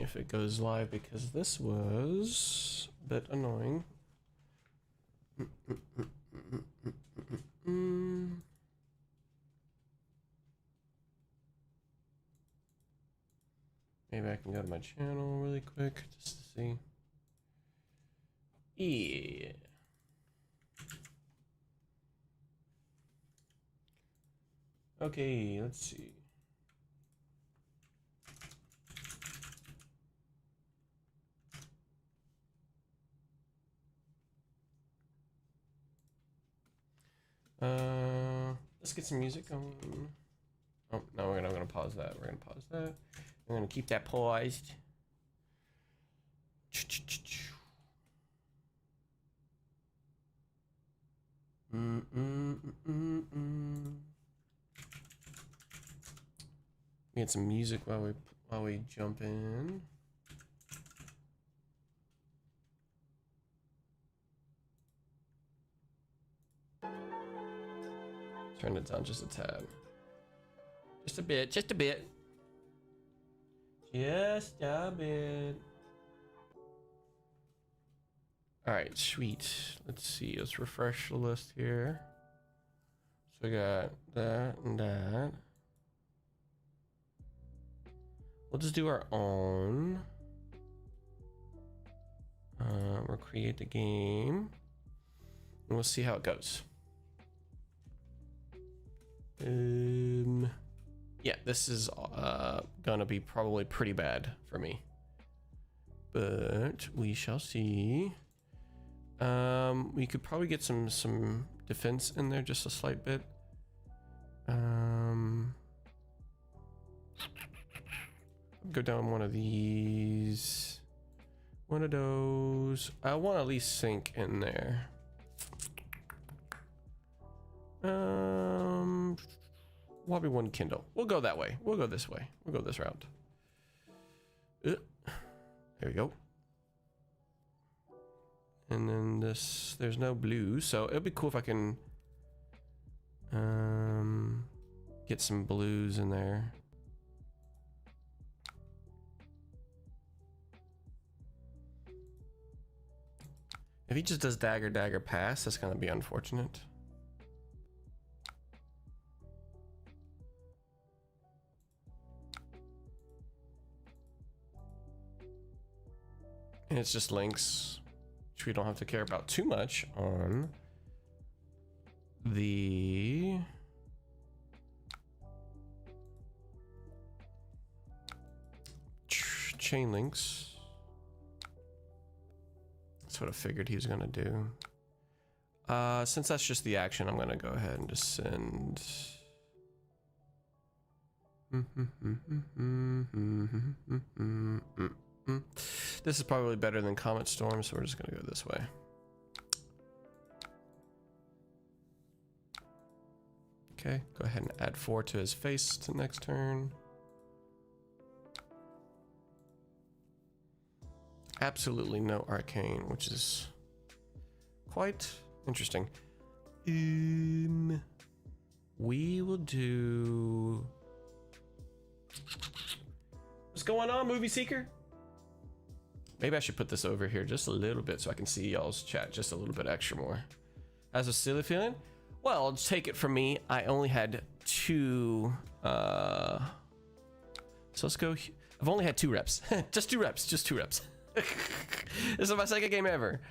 if it goes live because this was a bit annoying. Maybe I can go to my channel really quick just to see. Yeah. Okay, let's see. Let's get some music going. Oh, no, we're gonna pause that. We're gonna pause that. We're gonna keep that paused. Get some music while we jump in. Turn it down just a tad. Just a bit, just a bit. Just a bit. Alright, sweet. Let's see, let's refresh the list here. So we got that and that. We'll just do our own. We'll create the game. And we'll see how it goes. Yeah, this is gonna be probably pretty bad for me, but we shall see. We could probably get some defense in there, just a slight bit. Go down one of these, one of those. I want to at least sync in there. Probably one Kindle. We'll go that way. We'll go this way. We'll go this route. There we go. And then this, there's no blue, so it'll be cool if I can get some blues in there. If he just does dagger, dagger, pass, that's gonna be unfortunate. And it's just links, which we don't have to care about too much on the chain links. That's what I figured he was gonna do. Since that's just the action, I'm gonna go ahead and just send. This is probably better than Comet Storm, so we're just gonna go this way. Okay, go ahead and add 4 to his face to next turn. Absolutely no arcane, which is quite interesting. We will do. What's going on, Movie Seeker? Maybe I should put this over here just a little bit so I can see y'all's chat just a little bit extra more. How's a silly feeling? Well, take it from me. I only had 2. So let's go. I've only had 2 reps. Just 2 reps. Just 2 reps. This is my second game ever.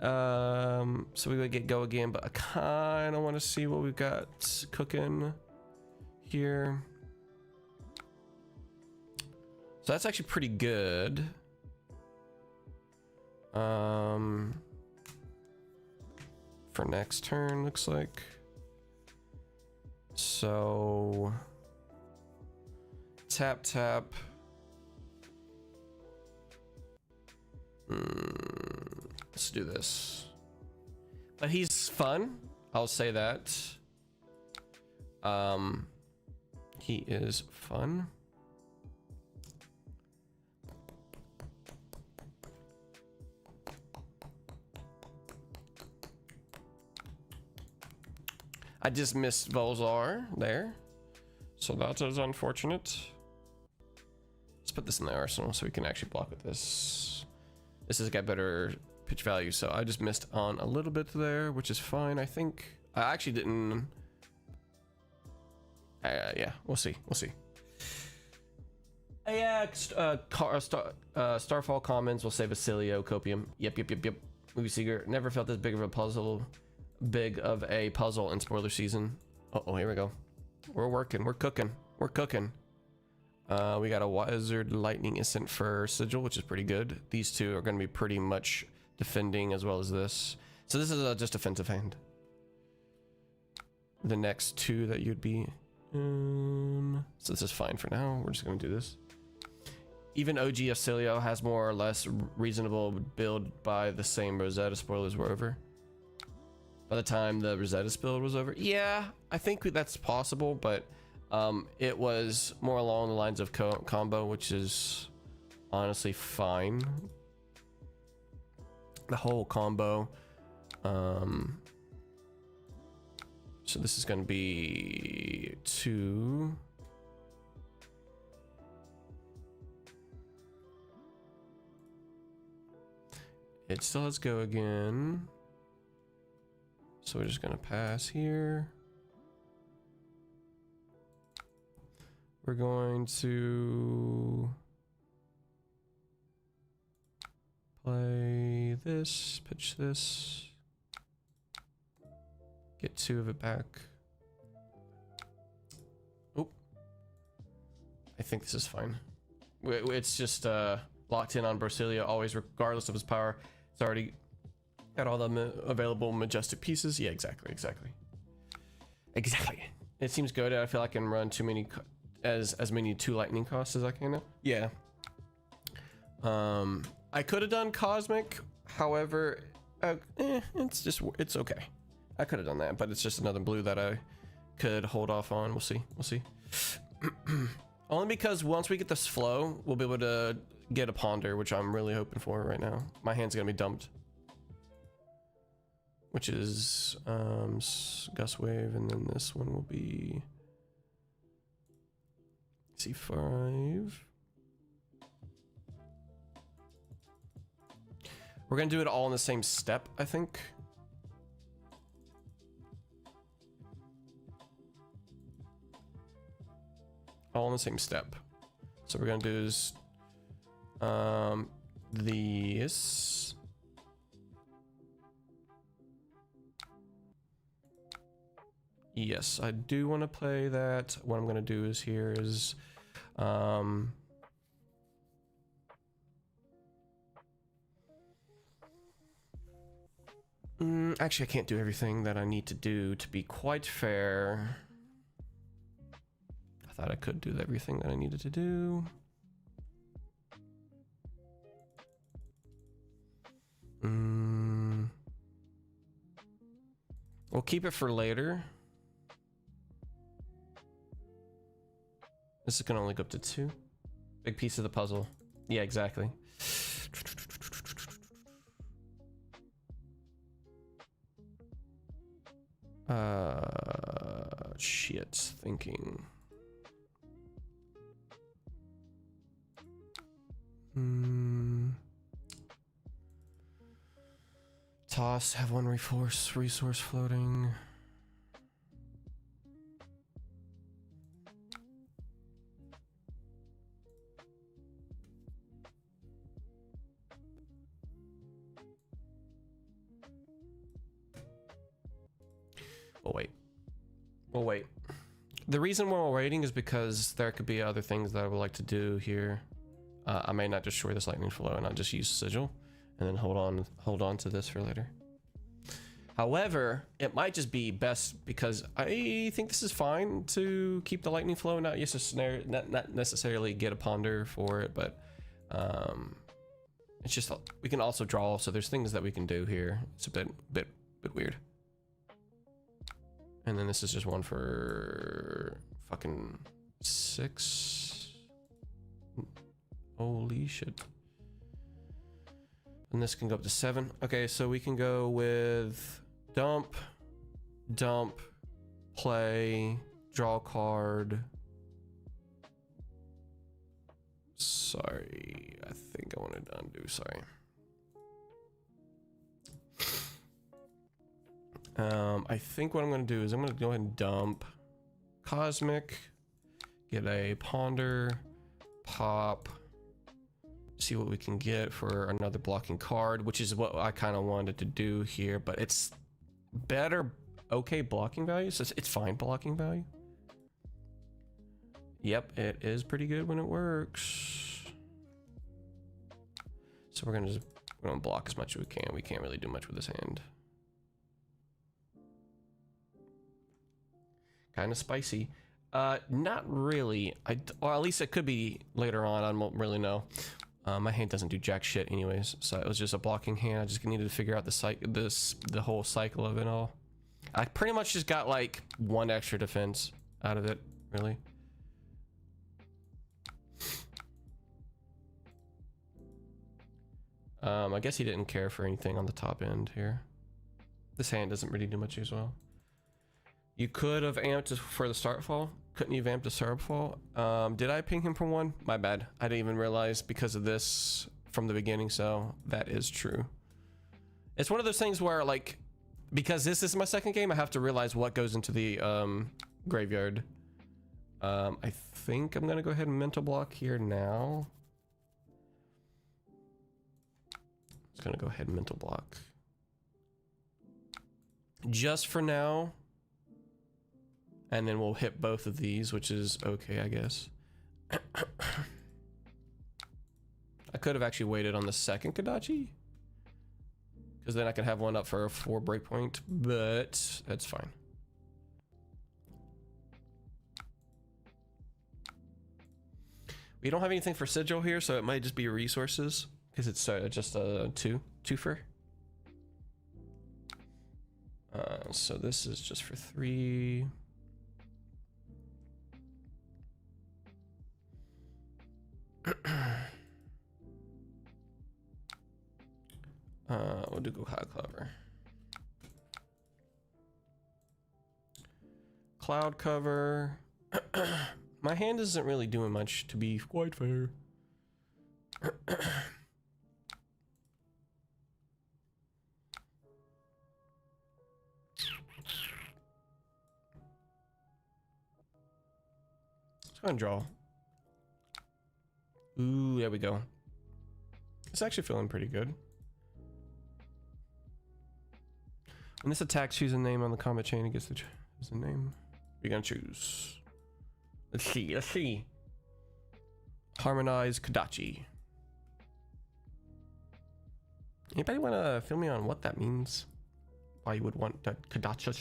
So we would go again, but I kind of want to see what we've got cooking here. So that's actually pretty good. For next turn, looks like. So tap tap. Let's do this. But he's fun, I'll say that. He is fun. I just missed Volzar there, so that is unfortunate. Let's put this in the arsenal so we can actually block with this. This has got better pitch value, so I just missed on a little bit there, which is fine. I think I actually didn't. Yeah, we'll see. We'll see. Yeah, Starfall Commons will say Basilio Copium. Yep. Movie Seeker never felt this big of a puzzle in spoiler season. Oh, here we go. We're working. We're cooking. We got a Wizard Lightning Ascent for Sigil, which is pretty good. These two are going to be pretty much defending as well as this. So this is just defensive hand. The next two that you'd be. So this is fine for now. We're just going to do this. Even OG Acilio has more or less reasonable build by the same Rosetta spoilers were over. By the time the Rosetta build was over. Yeah, I think that's possible, but it was more along the lines of combo, which is honestly fine. The whole combo. So this is going to be 2. It still has go again. So we're just going to pass here. We're going to play this, pitch this. Get 2 of it back. Oh, I think this is fine. It's just locked in on Brasilia always, regardless of his power. It's already got all the available majestic pieces. Yeah, exactly. It seems good. I feel I can run too many as many 2 lightning costs as I can now. Yeah. I could have done cosmic, however, it's okay. I could have done that, but it's just another blue that I could hold off on. We'll see. Only because once we get this flow, we'll be able to get a ponder, which I'm really hoping for right now. My hand's gonna be dumped, which is Gust Wave, and then this one will be C5. We're gonna do it all in the same step, I think. All in the same step. So we're gonna do is this. Yes, I do want to play that. What I'm gonna do is here is actually I can't do everything that I need to do to be quite fair. I thought I could do everything that I needed to do. We'll keep it for later. This can only go up to 2. Big piece of the puzzle. Yeah, exactly. Shit, thinking. Toss, have 1 resource floating. We'll wait. The reason we're waiting is because there could be other things that I would like to do here. I may not destroy this lightning flow and I'll just use Sigil and then hold on to this for later. However, it might just be best because I think this is fine to keep the lightning flow, not necessarily get a ponder for it, but it's just we can also draw, so there's things that we can do here. It's a bit weird. And then this is just 1 for fucking 6. Holy shit. And this can go up to 7. Okay, so we can go with dump, play, draw card. sorry. I think I wanted to undo, sorry. I think what I'm gonna do is I'm gonna go ahead and dump Cosmic, get a Ponder, pop, see what we can get for another blocking card, which is what I kind of wanted to do here, but it's better, okay blocking value, so it's fine blocking value. Yep, it is pretty good when it works. So we're gonna block as much as we can. We can't really do much with this hand. Kind of spicy. Not really. Or at least it could be later on. I don't really know. My hand doesn't do jack shit anyways, so it was just a blocking hand. I just needed to figure out the whole cycle of it all. I pretty much just got like 1 extra defense out of it, really. I guess he didn't care for anything on the top end here. This hand doesn't really do much as well. You could have amped for the start fall. Couldn't you have amped the start fall? Did I ping him for 1? My bad. I didn't even realize because of this from the beginning, so that is true. It's one of those things where, like, because this is my second game, I have to realize what goes into the graveyard. I think I'm gonna go ahead and mental block here now. Just gonna go ahead and mental block. Just for now. And then we'll hit both of these, which is okay, I guess. I could have actually waited on the second Kodachi, because then I could have one up for a 4 breakpoint, but that's fine. We don't have anything for Sigil here, so it might just be resources, because it's just a twofer. So this is just for 3. We'll do go high cover. Cloud cover. My hand isn't really doing much, to be quite fair. Let's go and draw. Ooh, there we go. It's actually feeling pretty good. When this attacks, choose a name on the combat chain. It gets the name. You're gonna choose. Let's see. Let's see. Harmonize Kodachi. Anybody want to fill me on what that means? Why you would want that Kodachi?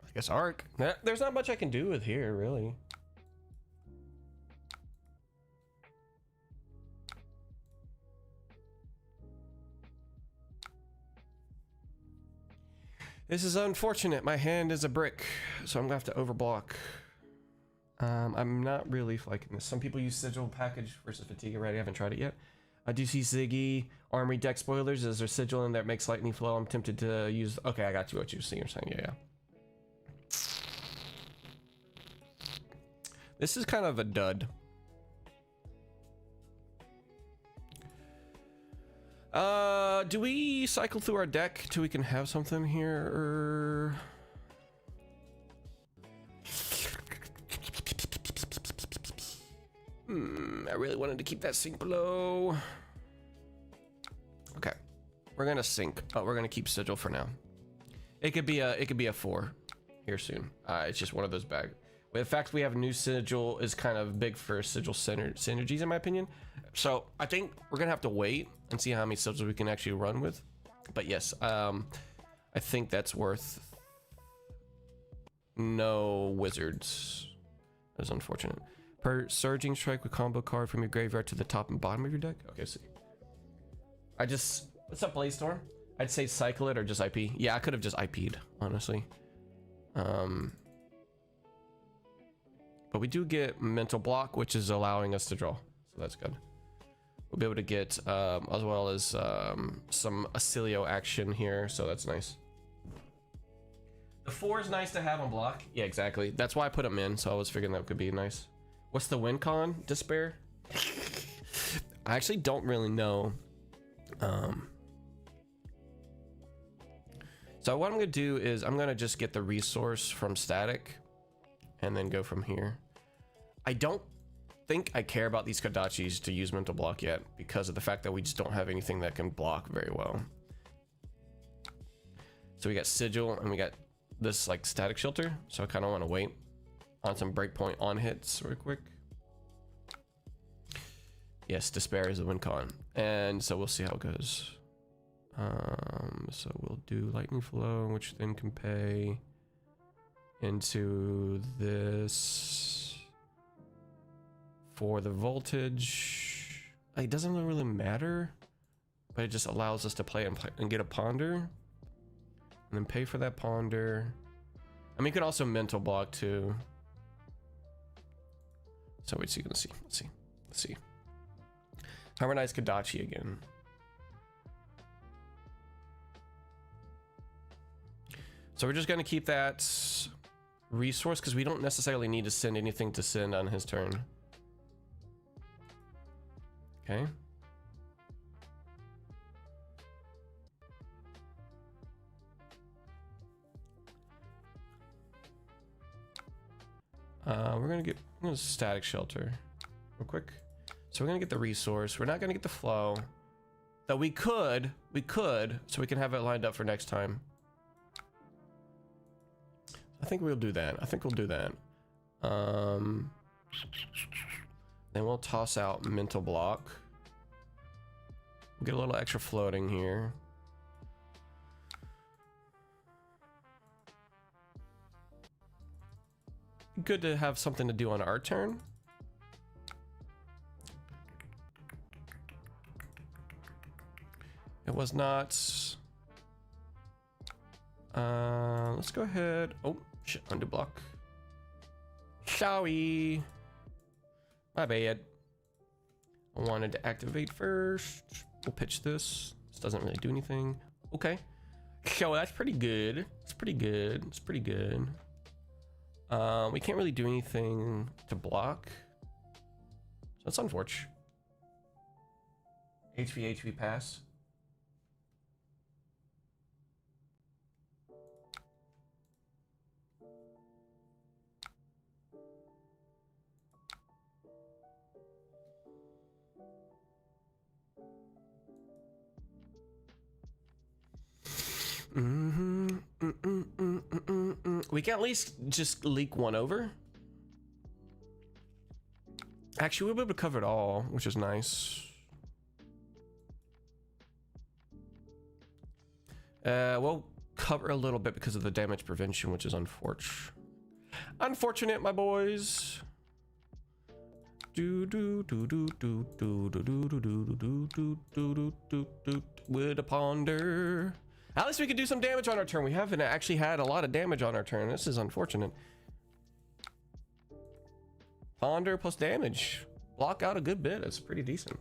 I guess arc. There's not much I can do with here, really. This is unfortunate. My hand is a brick, so I'm gonna have to overblock. I'm not really liking this. Some people use Sigil package versus fatigue already. I haven't tried it yet. I do see Ziggy Armory deck spoilers. Is there Sigil in there that makes lightning flow? I'm tempted to use. Okay, I got you. What you're saying? Yeah. This is kind of a dud. Do we cycle through our deck till we can have something here? I really wanted to keep that sink below. Okay, we're gonna sink. Oh, we're gonna keep Sigil for now. It could be a 4 here soon. It's just one of those bags. The fact we have a new Sigil is kind of big for Sigil synergies, in my opinion. So I think we're gonna have to wait and see how many Sigils we can actually run with. But yes, I think that's worth no wizards. That's unfortunate. Per Surging Strike with combo card from your graveyard to the top and bottom of your deck. Okay, see. What's up, Blaze-Storm? I'd say cycle it or just IP. Yeah, I could have just IP'd, honestly. But we do get mental block, which is allowing us to draw, so that's good. We'll be able to get as well as some Acilio action here, so that's nice. The 4 is nice to have on block. Yeah, exactly. That's why I put them in, so I was figuring that could be nice. What's the win con? Despair? I actually don't really know. So what I'm gonna do is I'm gonna just get the resource from static and then go from here. I don't think I care about these Kodachis to use mental block yet because of the fact that we just don't have anything that can block very well. So we got sigil and we got this like static shelter, so I kind of want to wait on some breakpoint on hits real quick. Yes, despair is a win con, and so we'll see how it goes. So we'll do lightning flow, which then can pay into this for the voltage. It doesn't really matter, but it just allows us to play and get a ponder. And then pay for that ponder. I mean, you can also mental block too. So what's he gonna see? Let's see. Harmonize Kodachi again. So we're just gonna keep that resource because we don't necessarily need to send anything to send on his turn. Okay. We're gonna static shelter real quick. So we're gonna get the resource. We're not gonna get the flow. Though we could, so we can have it lined up for next time. I think we'll do that. Then we'll toss out mental block. We'll get a little extra floating here. Good to have something to do on our turn. It was not. Let's go ahead. Oh shit! Undo block. Sorry. My bad. I wanted to activate first. We'll pitch this. This doesn't really do anything. Okay. So that's pretty good. It's pretty good. We can't really do anything to block. So that's unfortunate. HP pass. We can at least just leak one over. Actually, we'll be able to cover it all, which is nice. We'll cover a little bit because of the damage prevention, which is unfortunate, my boys. With a ponder. At least we could do some damage on our turn. We haven't actually had a lot of damage on our turn. This is unfortunate. Ponder plus damage. Block out a good bit. It's pretty decent.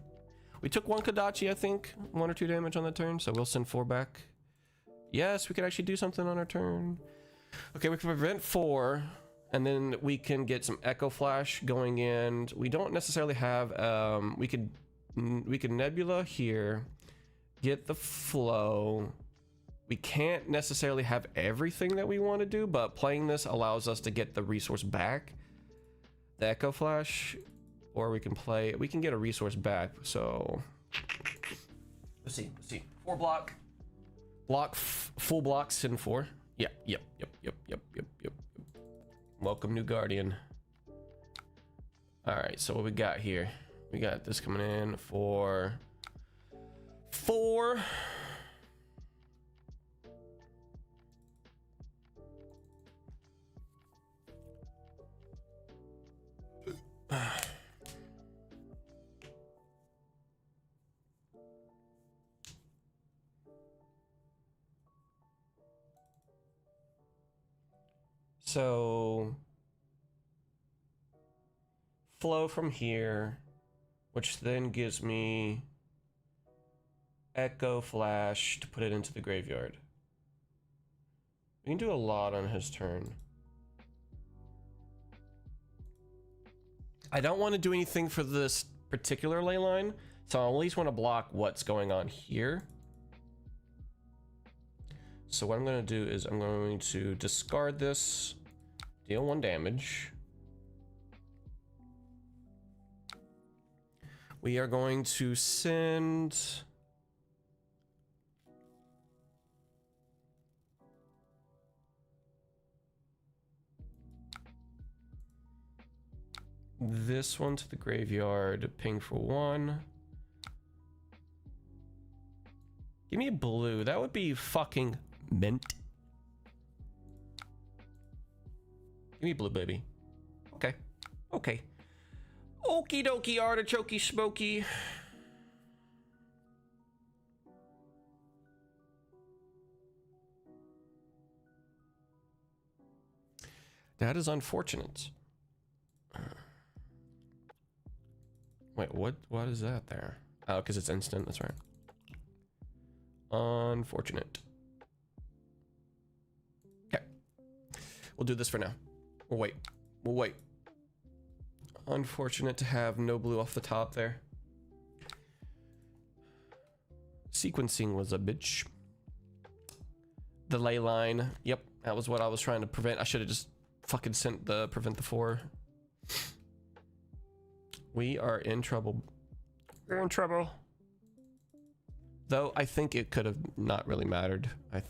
We took one Kodachi, I think. 1 or 2 damage on the turn, so we'll send 4 back. Yes, we could actually do something on our turn. Okay, we can prevent 4, and then we can get some Echo Flash going in. We don't necessarily have... we could Nebula here. Get the flow. We can't necessarily have everything that we want to do, but playing this allows us to get the resource back. The Echo Flash, or we can get a resource back. So let's see. 4 block, full block, send 4. Yep. Welcome, new Guardian. All right, so what we got here? We got this coming in for 4. So flow from here, which then gives me Echo Flash to put it into the graveyard. We can do a lot on his turn. I don't want to do anything for this particular ley line, so I at least want to block what's going on here. So what I'm going to do is I'm going to discard this, deal 1 damage. We are going to send this one to the graveyard, ping for 1. Give me a blue. That would be fucking mint. Give me blue, baby. Okay. Okay. Okie dokie, artichokey smoky. That is unfortunate. Wait, what is that there? Oh, because it's instant, that's right. Unfortunate. Okay. We'll do this for now. We'll wait. We'll wait. Unfortunate to have no blue off the top there. Sequencing was a bitch. The ley line. Yep, that was what I was trying to prevent. I should have just fucking sent the prevent the 4. We are in trouble. We're in trouble. Though I think it could have not really mattered. I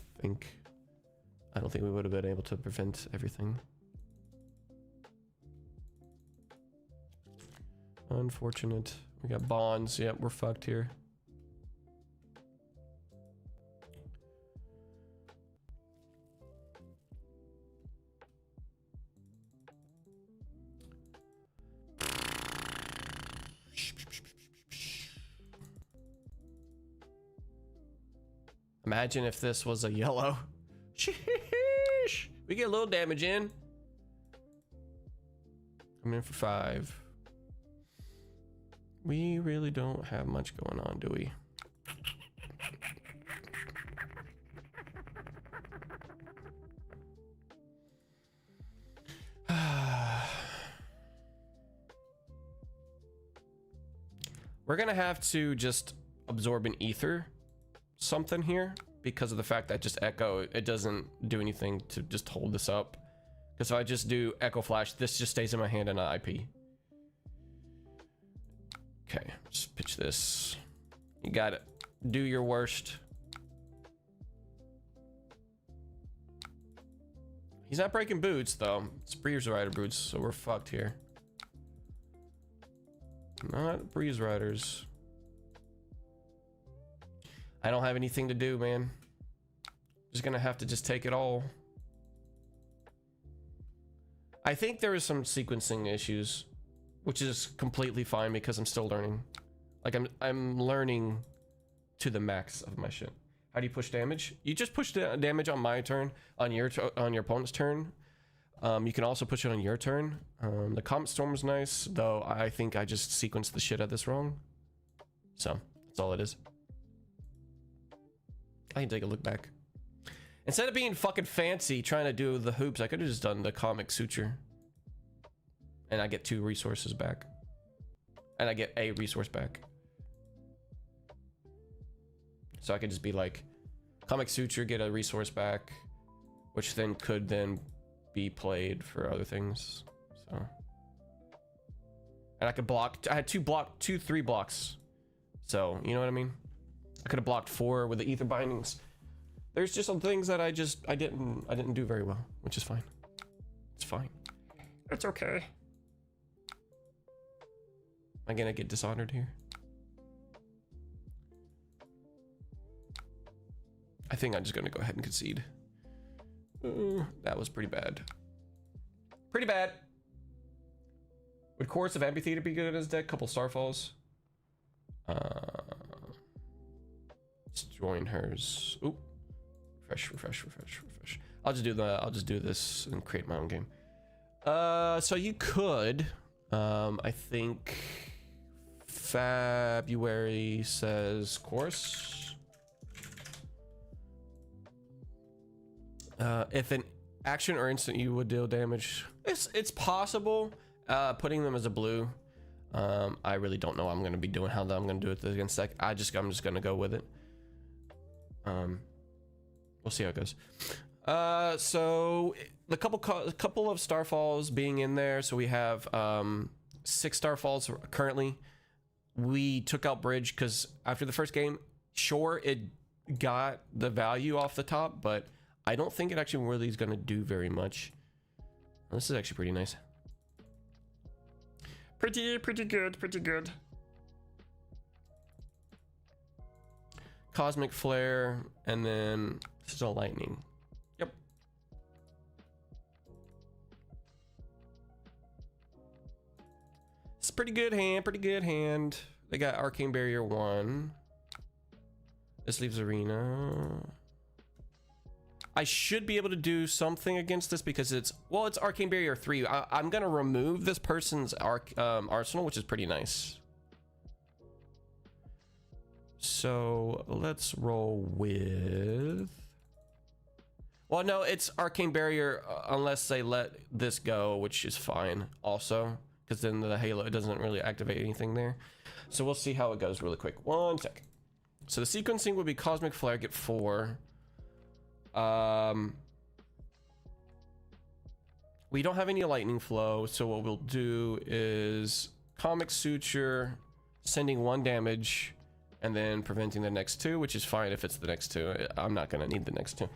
don't think we would have been able to prevent everything. Unfortunate. We got bonds. Yep, we're fucked here. Imagine if this was a yellow. Sheesh. We get a little damage in. I'm in for 5. We really don't have much going on, do we? We're gonna have to just absorb an ether something here because of the fact that just Echo, it doesn't do anything to just hold this up. Because if I just do Echo Flash, this just stays in my hand and not IP. Okay, just pitch this. You got it. Do your worst. He's not breaking boots though. It's Breeze Rider boots, so we're fucked here. Not Breeze Riders. I don't have anything to do, man. Just gonna have to just take it all. I think there is some sequencing issues, which is completely fine because I'm still learning. Like I'm learning to the max of my shit. How do you push damage? You just push the damage on my turn, on your opponent's turn. You can also push it on your turn. The Comet Storm is nice, though I think I just sequenced the shit out of this wrong. So that's all it is. I can take a look back. Instead of being fucking fancy trying to do the hoops, I could have just done the comic suture. And I get 2 resources back. And I get a resource back. So I could just be like, comic suture, get a resource back, which then could then be played for other things. So, and I could block. I had 3 blocks. So you know what I mean. I could have blocked 4 with the ether bindings. There's just some things that I didn't do very well, which is fine. It's fine. It's okay. Am I gonna get dishonored here? I think I'm just gonna go ahead and concede. That was pretty bad. Pretty bad. Would Chorus of Amphitheater be good in his deck? Couple Starfalls. Let's join hers. Oop. Refresh. I'll just do this and create my own game. So you could, I think, February says course. If an action or instant you would deal damage, it's possible. Putting them as a blue. I really don't know what I'm going to be doing, how I'm going to do it against that. I'm just going to go with it. We'll see how it goes. So the couple of starfalls being in there. So we have 6 starfalls currently. We took out bridge because after the first game, sure, it got the value off the top, but I don't think it actually really is going to do very much. This is actually pretty nice. Pretty good. Cosmic flare, and then still lightning. Yep. It's pretty good hand. They got Arcane Barrier 1. This leaves Arena. I should be able to do something against this because it's Arcane Barrier 3. I'm gonna remove this person's arsenal, which is pretty nice. So let's roll with. Well, no, it's Arcane Barrier unless they let this go, which is fine also, because then the Halo, it doesn't really activate anything there. So we'll see how it goes really quick. 1 sec. So the sequencing would be Cosmic Flare, get 4. We don't have any lightning flow, so what we'll do is Comic Suture, sending 1 damage, and then preventing the next 2, which is fine if it's the next 2. I'm not gonna need the next 2.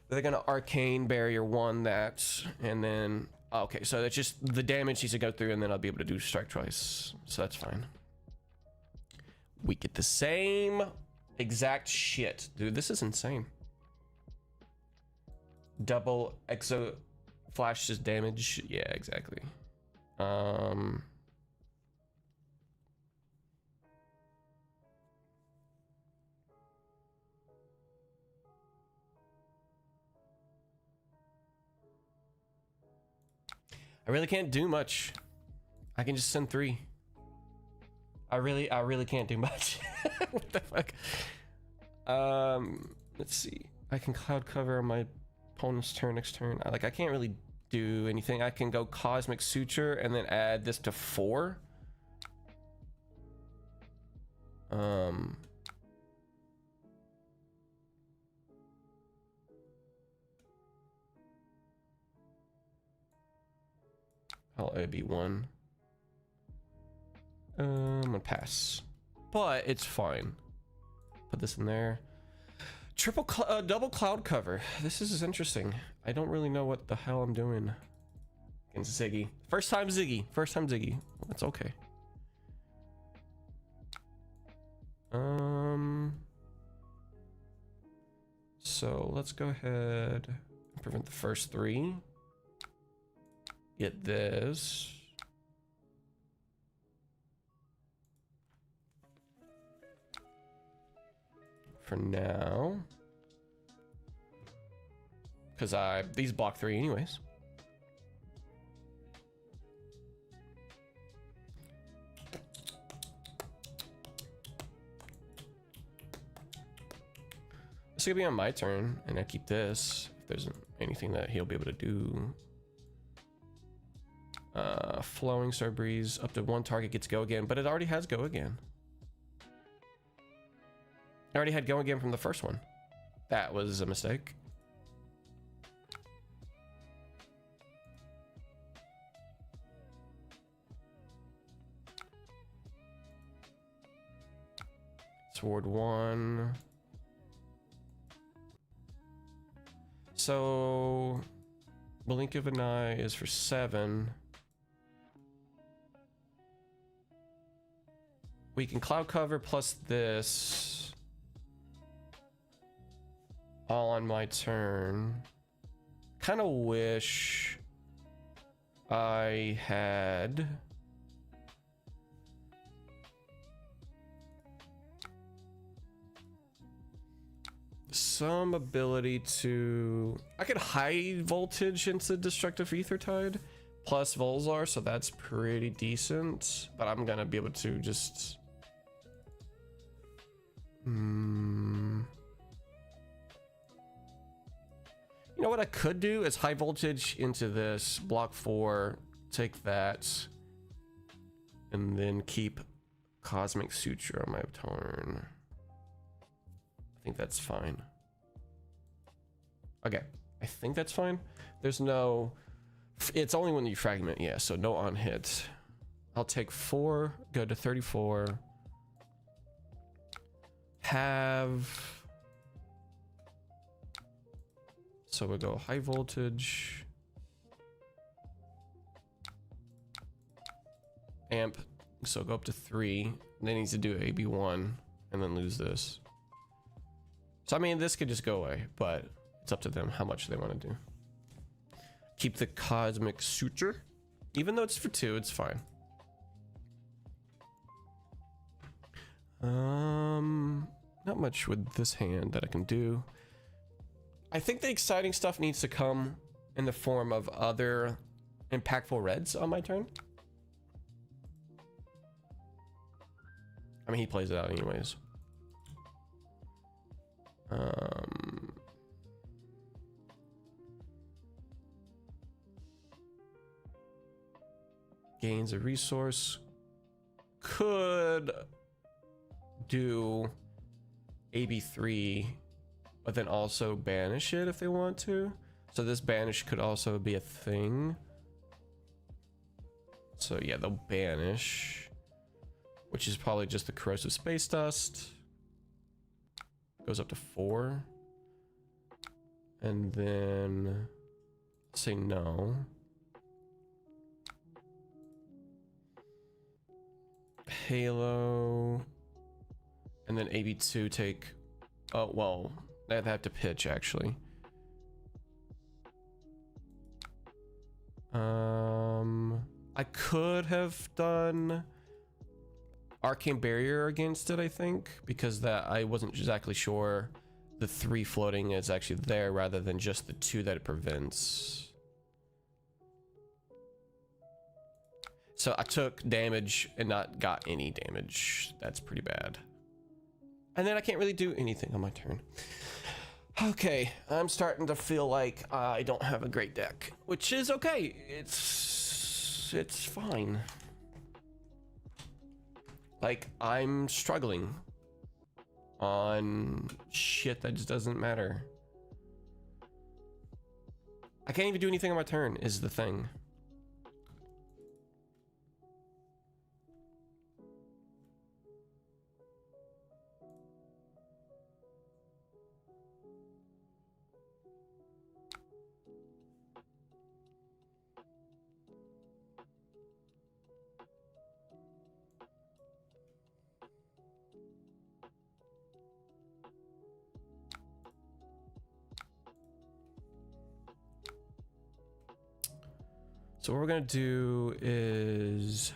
They're gonna Arcane Barrier 1 that, and then okay, so that's just the damage needs to go through, and then I'll be able to do strike twice, so that's fine. We get the same exact shit, dude. This is insane. Double exo flashes damage. Yeah, exactly. I really can't do much. I can just send 3. I really can't do much. What the fuck? Let's see. I can cloud cover on my opponent's turn next turn. I can't really do anything. I can go Cosmic Suture and then add this to 4. I'll AB 1. I'm gonna pass, but it's fine. Put this in there. Double cloud cover. This is interesting. I don't really know what the hell I'm doing against Ziggy. First time Ziggy. That's okay. So let's go ahead and prevent the first 3. Get this. For now, because these block 3 anyways. This is gonna be on my turn, and I keep this. If there's anything that he'll be able to do. Flowing Star Breeze, up to 1 target gets go again, but it already has go again. I already had go again from the first one. That was a mistake. Sword 1. So Blink of an Eye is for 7. We can cloud cover plus this. All on my turn. Kind of wish I had some ability to. I could high voltage into Destructive Ether Tide, plus Volzar, so that's pretty decent. But I'm gonna be able to just... You know what I could do is high voltage into this, block 4, take that, and then keep Cosmic Suture on my turn. I think that's fine. Okay, I think that's fine. There's no... It's only when you fragment, yeah, so no on hit. I'll take 4, go to 34. Have... So we'll go high voltage. Amp, so go up to 3. Then needs to do AB1 and then lose this. So I mean, this could just go away, but it's up to them how much they want to do. Keep the Cosmic Suture. Even though it's for 2, it's fine. Not much with this hand that I can do. I think the exciting stuff needs to come in the form of other impactful reds on my turn. I mean, he plays it out anyways. Gains a resource. Could do AB3, but then also banish it if they want to. So this banish could also be a thing. So yeah, they'll banish, which is probably just the corrosive space dust. Goes up to 4. And then say no. Halo. And then AB2 take... Oh, well, they'd have to pitch, actually. I could have done Arcane Barrier against it, I think, because that I wasn't exactly sure the 3 floating is actually there rather than just the 2 that it prevents. So I took damage and not got any damage. That's pretty bad. And then I can't really do anything on my turn. Okay, I'm starting to feel like I don't have a great deck, which is okay. It's fine. Like, I'm struggling on shit that just doesn't matter. I can't even do anything on my turn, is the thing. So what we're gonna do is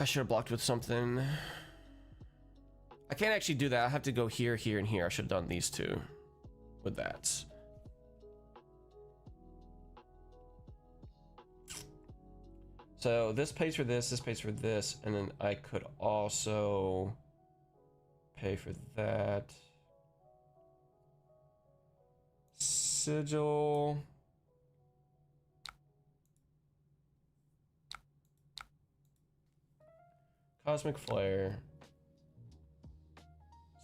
I should have blocked with something. I can't actually do that. I have to go here, here, and here. I should have done these two with that. So this pays for this pays for this, and then I could also pay for that. Sigil. Cosmic Flare.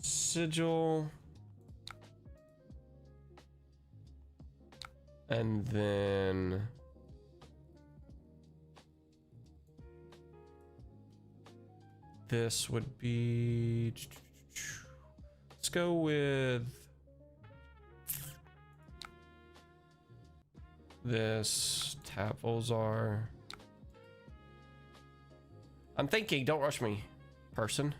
Sigil. And then this would be, let's go with this. Tap Volzar. I'm thinking, don't rush me, person.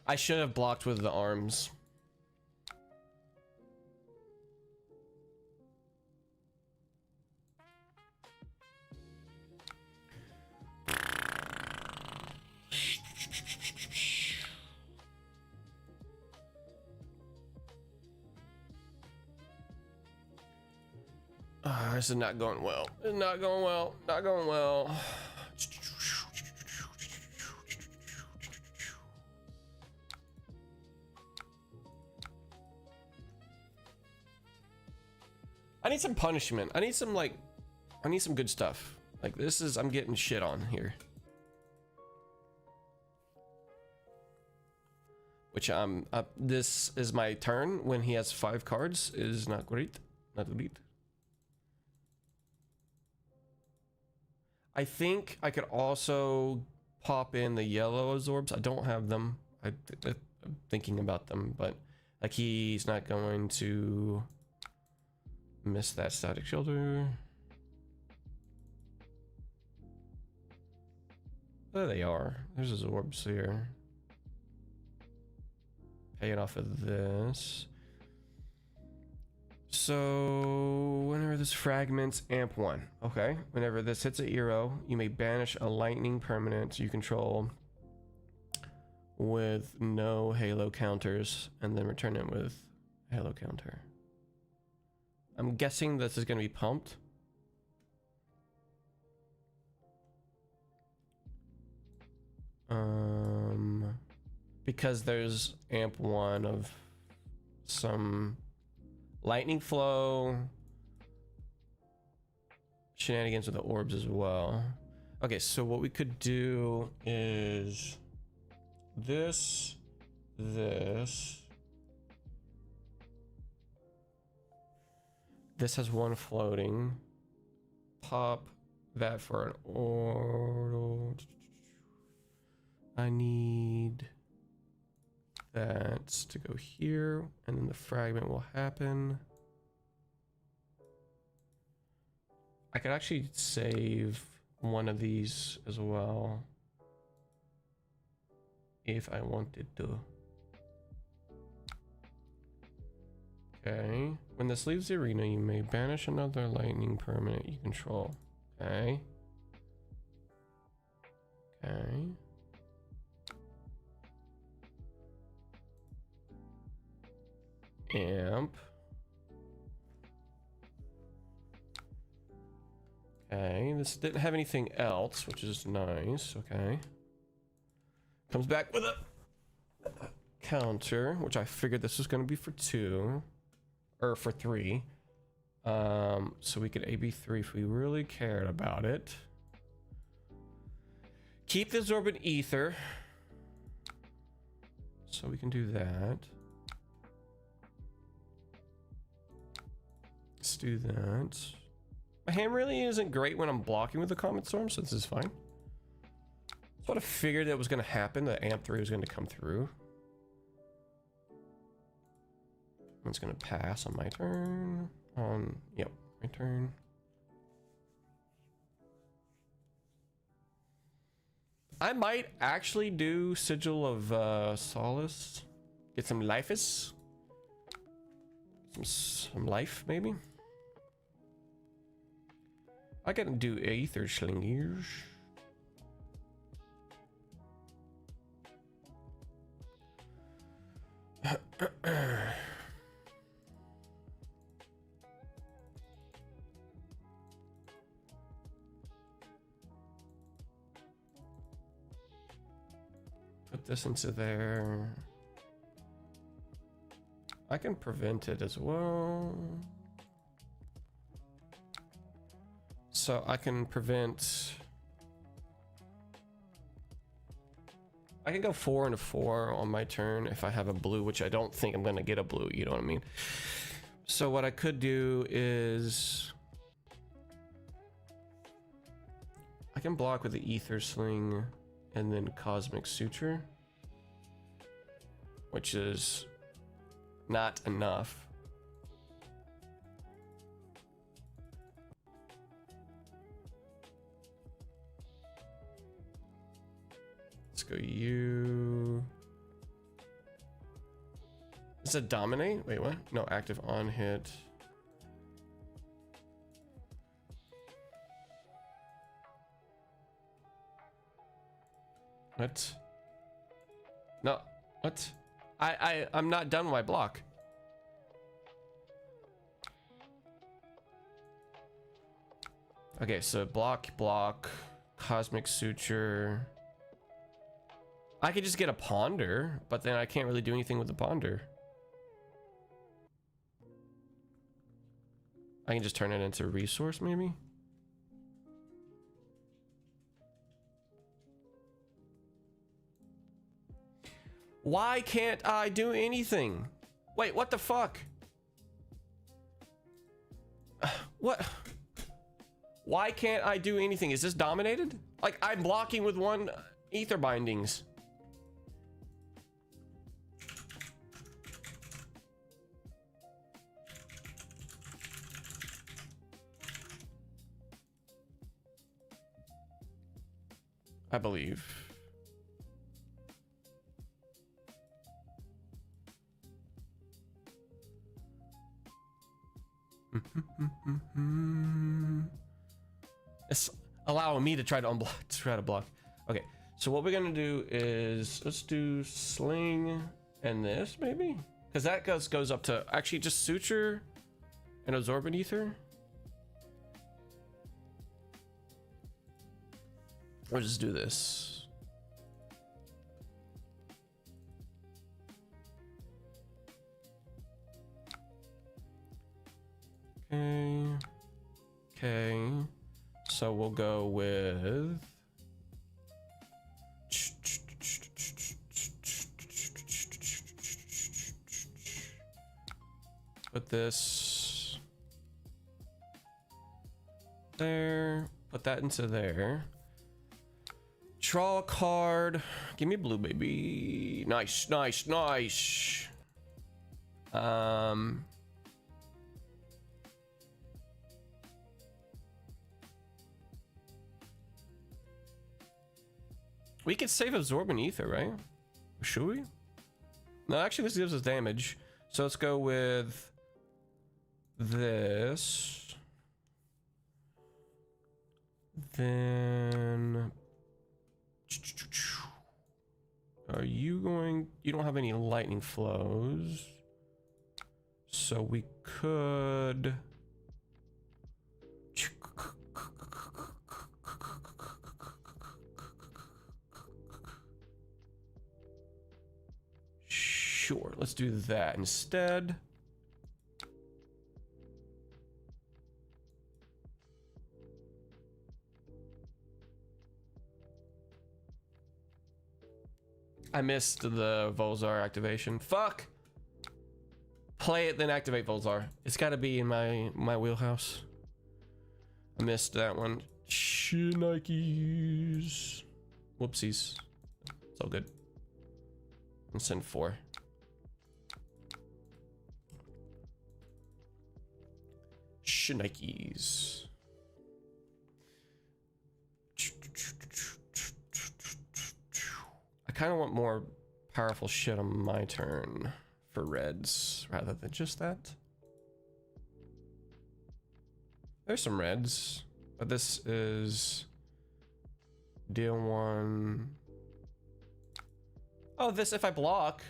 I should have blocked with the arms. This is not going well. It's not going well. Not going well. I need some punishment. I need some good stuff. Like this is, I'm getting shit on here. Which this is my turn when he has 5 cards is not great. Not great. I think I could also pop in the yellow absorbs. I don't have them. I'm thinking about them, but like he's not going to miss that static shoulder. There they are. There's his orbs here. Pay it off of this. So whenever this fragments amp 1, okay, whenever this hits a hero, you may banish a lightning permanent you control with no halo counters and then return it with halo counter. I'm guessing this is going to be pumped. Because there's amp 1 of some lightning flow shenanigans with the orbs as well. Okay, so what we could do is this has 1 floating. Pop that for an orb. I need that to go here, and then the fragment will happen. I could actually save one of these as well if I wanted to. Okay, when this leaves the arena, you may banish another lightning permanent you control. Okay. Okay. Amp. Okay, this didn't have anything else, which is nice. Okay. Comes back with a counter, which I figured this was going to be for 2. Or for 3. So we could AB3 if we really cared about it. Keep the absorbent ether. So we can do that. Let's do that. My hand really isn't great when I'm blocking with the Comet Storm, so this is fine. That's what I figured that was going to happen. The amp 3 was going to come through. It's going to pass on my turn. Yep, my turn. I might actually do Sigil of Solace. Get some lifes. Some life, maybe. I can do Aether Slingers. Put this into there. I can prevent it as well. So I can prevent. I can go 4 into 4 on my turn if I have a blue, which I don't think I'm going to get a blue, you know what I mean? So what I could do is I can block with the Ether Sling and then Cosmic Suture, which is not enough. Let's go you. Is it dominate? Wait, what? No, active on hit. What? No, what? I'm not done with my block. Okay, so block, cosmic suture. I could just get a ponder, but then I can't really do anything with the ponder. I can just turn it into a resource, maybe? Why can't I do anything? Wait, what the fuck? What? Why can't I do anything? Is this dominated? Like, I'm blocking with one ether bindings. I believe. It's allowing me to try to unblock, block. Okay, so what we're gonna do is let's do sling and this maybe, because that goes up to actually just suture and absorbent ether. Or just do this. Okay. So we'll go with put this there, put that into there. Draw a card. Give me blue, baby. Nice, nice, nice. We could save absorbent ether, right? Should we? No, actually, this gives us damage. So let's go with this. Then are you going? You don't have any lightning flows, so we could. Sure, let's do that instead. I missed the Volzar activation. Fuck! Play it, then activate Volzar. It's gotta be in my wheelhouse. I missed that one. Shit, Nikes. Whoopsies. It's all good. And send 4. Shnikes. I kind of want more powerful shit on my turn for reds rather than just that. There's some reds, but this is deal 1. Oh, this if I block.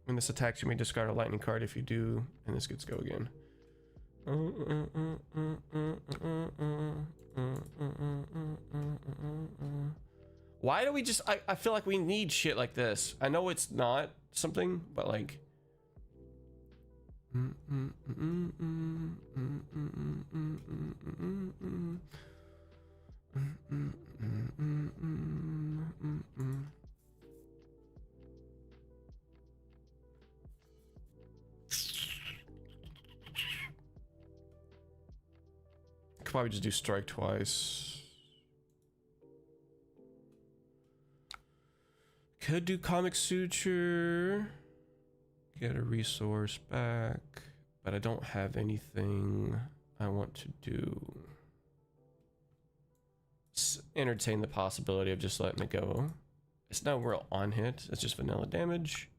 When this attacks, you may discard a lightning card. If you do, and this gets go again. Why do we just I feel like we need shit like this. I know it's not something, but like could probably just do strike twice. Could do comic suture. Get a resource back. But I don't have anything I want to do. Entertain the possibility of just letting it go. It's no real on hit. It's just vanilla damage.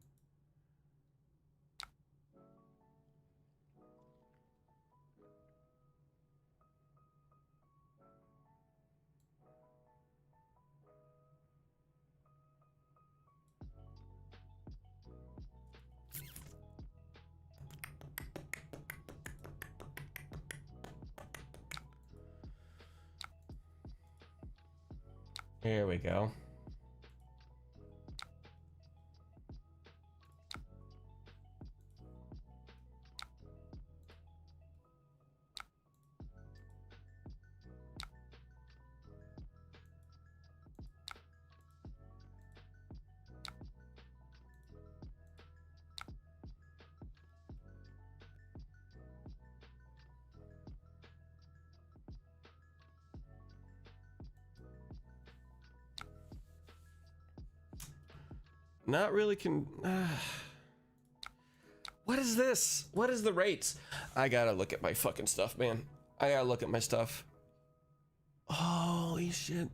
Here we go. Not really What is this? What is the rates? I gotta look at my fucking stuff, man. I gotta look at my stuff. Holy shit.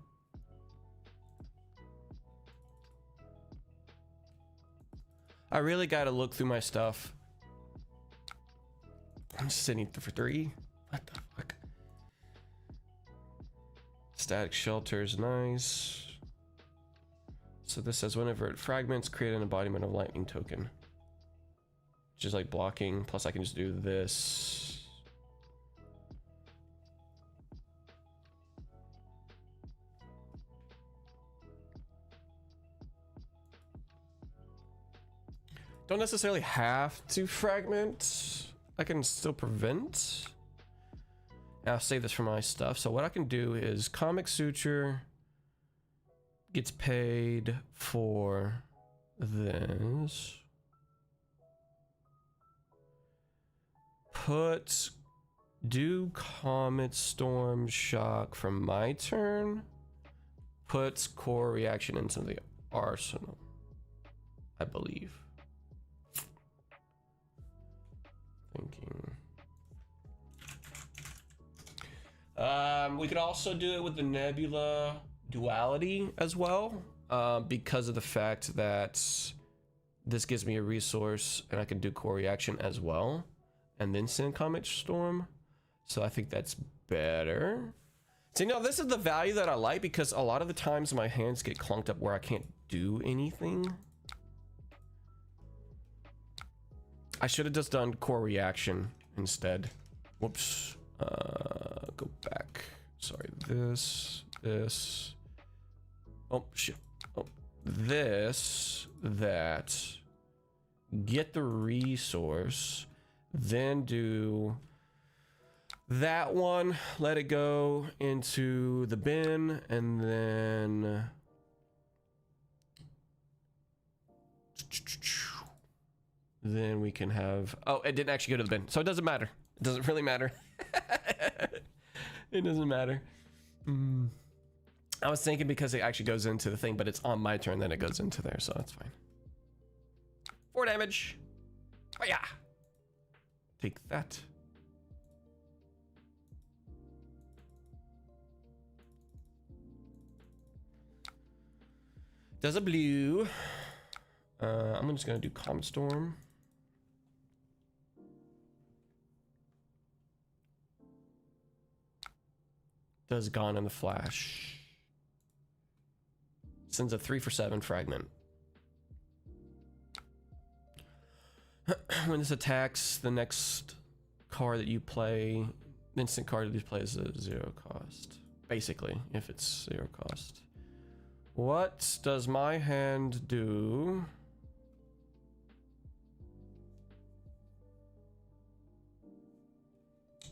I really gotta look through my stuff. I'm sitting for 3. What the fuck? Static shelter is nice. So this says whenever it fragments, create an embodiment of lightning token. Just like blocking, plus I can just do this. Don't necessarily have to fragment. I can still prevent. I'll save this for my stuff. So what I can do is comic suture gets paid for this. Do Comet Storm Shock from my turn. Puts core reaction into the arsenal, I believe. Thinking. We could also do it with the Nebula duality as well, because of the fact that this gives me a resource and I can do core reaction as well and then send Comet Storm. So I think that's better. So now this is the value that I like, because a lot of the times my hands get clunked up where I can't do anything. I should have just done core reaction instead. Whoops. Go back. Sorry, this. Oh, shit. Oh, this, that. Get the resource. Then do that one. Let it go into the bin. And then... Then we can have... Oh, it didn't actually go to the bin. So it doesn't matter. It doesn't really matter. It doesn't matter. I was thinking because it actually goes into the thing, but it's on my turn, then it goes into there, so that's fine. 4 damage. Oh yeah. Take that. Does a blue. I'm just gonna do Comet Storm. Does Gone in the Flash. Sends a 3 for 7 fragment. When this attacks, the next card that you play, the instant card that you play is a 0 cost. Basically, if it's 0 cost. What does my hand do?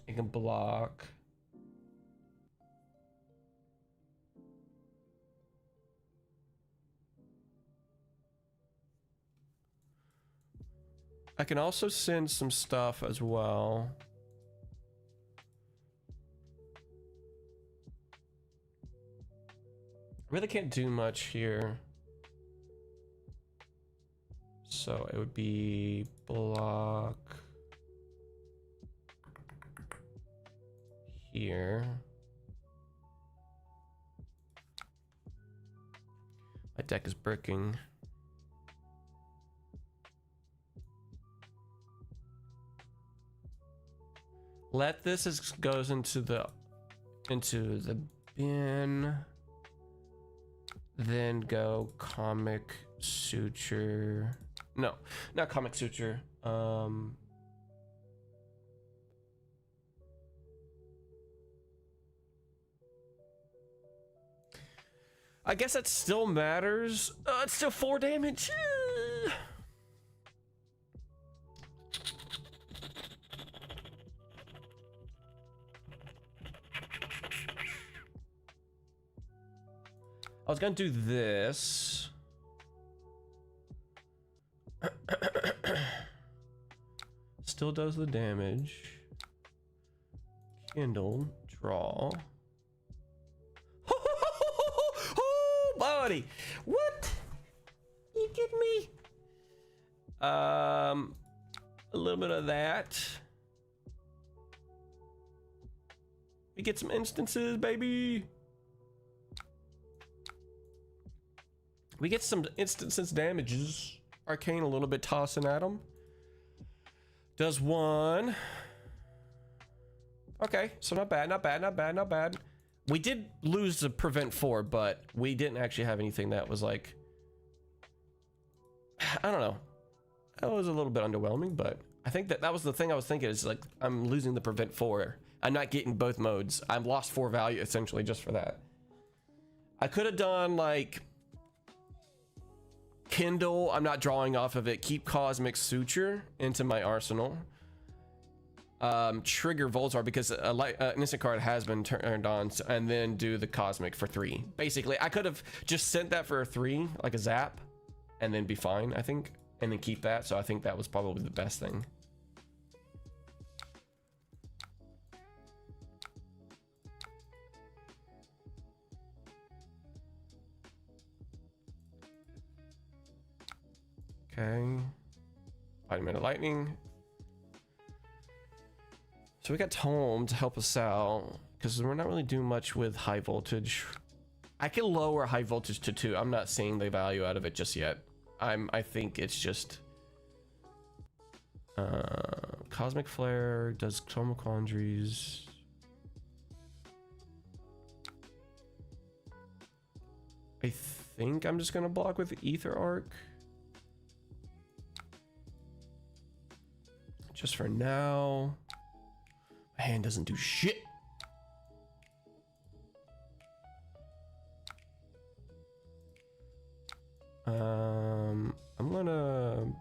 It can block. I can also send some stuff as well. Really can't do much here. So it would be block here. My deck is bricking. Let this goes into the bin. Then go comic suture. No, not comic suture. I guess that still matters. It's still 4 damage. I was gonna do this. Still does the damage. Kindle, draw. Oh, buddy, what? You kidding me? A little bit of that. We get some instances, baby. We get some instances damages. Arcane a little bit tossing at him. Does 1. Okay, so not bad, not bad, not bad, not bad. We did lose the prevent 4, but we didn't actually have anything that was like, I don't know. That was a little bit underwhelming, but I think that was the thing I was thinking is like, I'm losing the prevent 4. I'm not getting both modes. I've lost 4 value essentially just for that. I could have done like Kindle, I'm not drawing off of it. Keep Cosmic Suture into my arsenal. Trigger Volzar because an instant card has been turned on, and then do the Cosmic for 3. Basically, I could have just sent that for a 3, like a zap, and then be fine, I think, and then keep that. So I think that was probably the best thing. Okay. Vitamin of Lightning. So we got Tome to help us out because we're not really doing much with high voltage. I can lower high voltage to 2. I'm not seeing the value out of it just yet. I think it's just Cosmic Flare does Tome of Quandaries. I think I'm just gonna block with Ether Arc. Just for now. My hand doesn't do shit. I'm gonna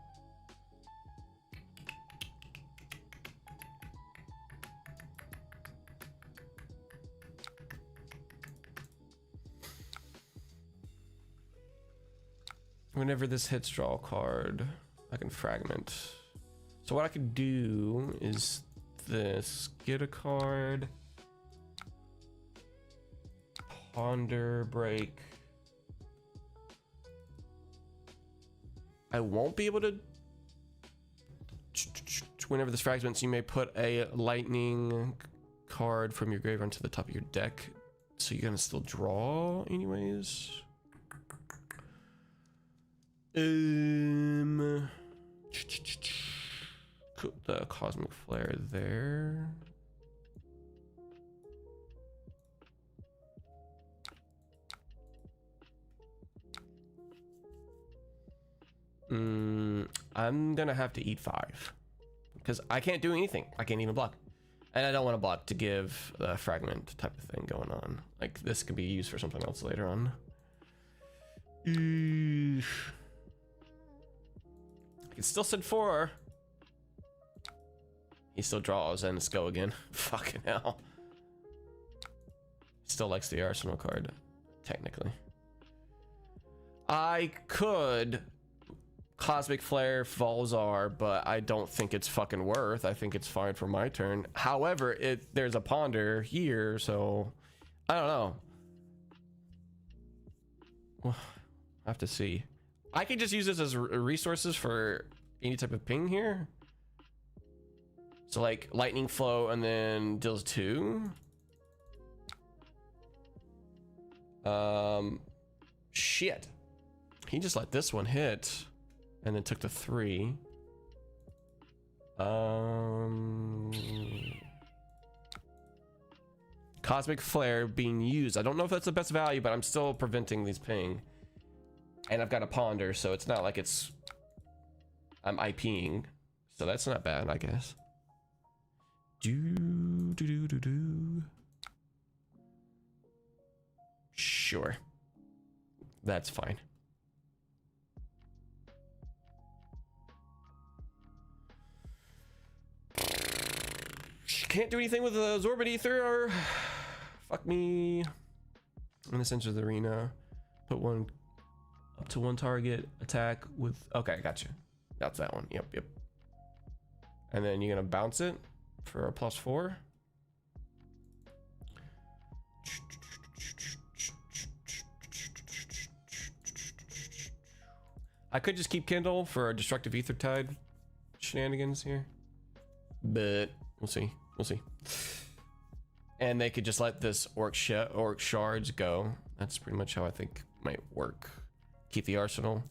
whenever this hits draw a card, I can fragment. So what I could do is this, get a card, ponder, break. I won't be able to, whenever this fragments, you may put a lightning card from your graveyard onto the top of your deck. So you're gonna still draw anyways. Put the Cosmic Flare there. I'm gonna have to eat 5 because I can't do anything. I can't even block, and I don't want to block to give the fragment type of thing going on. Like this could be used for something else later on. I can still send 4. He still draws and let's go again. Fucking hell. Still likes the arsenal card, technically. I could Cosmic Flare Volzar, but I don't think it's fucking worth. I think it's fine for my turn. However, there's a ponder here, so I don't know. Well, I have to see. I could just use this as resources for any type of ping here. So like lightning flow and then deals 2. Shit. He just let this one hit and then took the 3. Cosmic Flare being used. I don't know if that's the best value, but I'm still preventing these ping. And I've got a ponder, so it's not like I'm IPing. So that's not bad, I guess. Sure. That's fine. Can't do anything with the Zorbid Ether or fuck me. In this enter the arena, put one up to one target attack with. Okay, gotcha. That's that one. Yep. And then you're gonna bounce it for a +4. I could just keep Kindle for a destructive ether tide shenanigans here, but we'll see. And they could just let this orc shards go. That's pretty much how I think might work. Keep the arsenal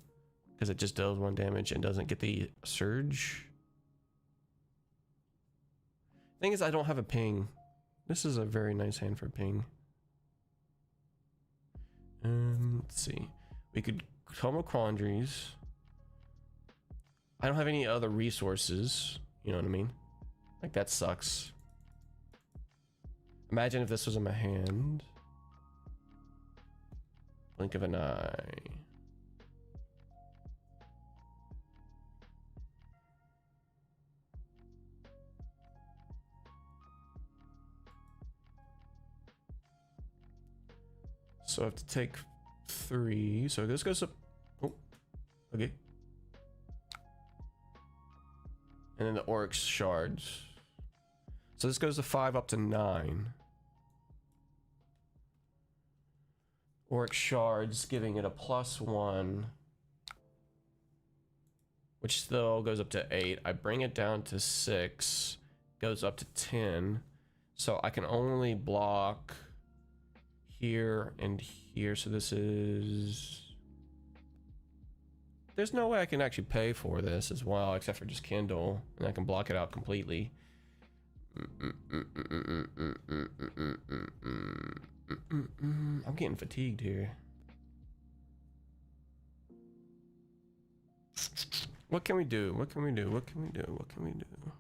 because it just does 1 damage and doesn't get the surge. Thing is, I don't have a ping. This is a very nice hand for ping. Let's see. We could Tome of Quandaries. I don't have any other resources. You know what I mean? Like, that sucks. Imagine if this was in my hand. Blink of an eye. So I have to take 3. So this goes up. Oh, okay. And then the Oryx shards. So this goes to 5 up to 9. Oryx shards giving it a +1. Which still goes up to 8. I bring it down to 6. Goes up to 10. So I can only block here and here. So this is... There's no way I can actually pay for this as well, except for just Kindle, and I can block it out completely. I'm getting fatigued here. What can we do? What can we do? What can we do? What can we do?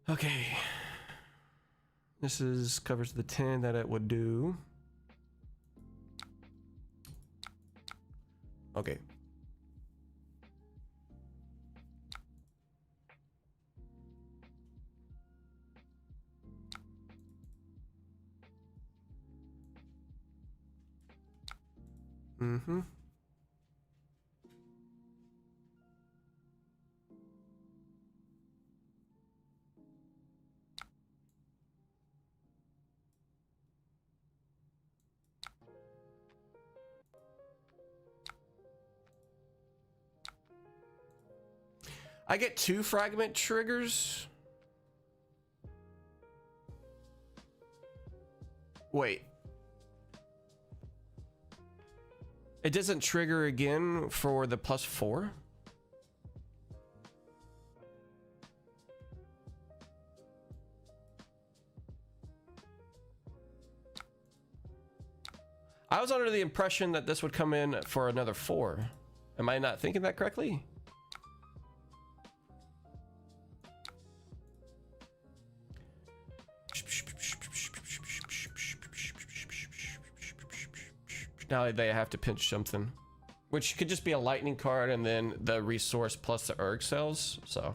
Okay. This is covers the 10 that it would do. Okay. Mm-hmm. I get 2 fragment triggers. Wait. It doesn't trigger again for the +4? I was under the impression that this would come in for another 4. Am I not thinking that correctly? Now they have to pinch something, which could just be a lightning card and then the resource plus the erg cells. So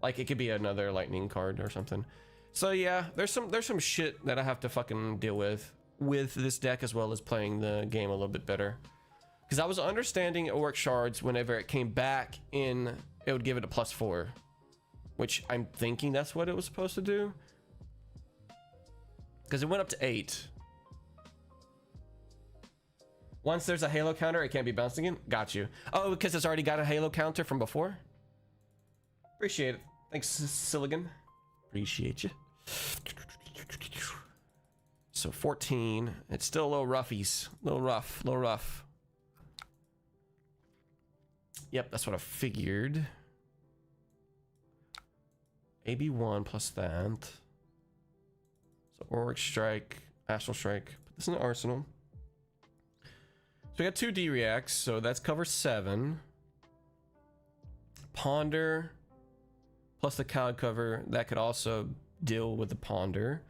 like it could be another lightning card or something. So yeah, there's some shit that I have to fucking deal with this deck, as well as playing the game a little bit better. Because I was understanding Orc Shards, whenever it came back in, it would give it a +4, which I'm thinking that's what it was supposed to do. Because it went up to 8. Once there's a halo counter, it can't be bounced again. Got you. Oh, because it's already got a halo counter from before? Appreciate it. Thanks, Silligan. Appreciate you. So 14. It's still a little roughies. A little rough. Yep, that's what I figured. AB1 plus that. So Auric Strike, Astral Strike. Put this in the arsenal. So we got 2 D-Reacts, so that's cover 7. Ponder plus the cloud cover, that could also deal with the Ponder.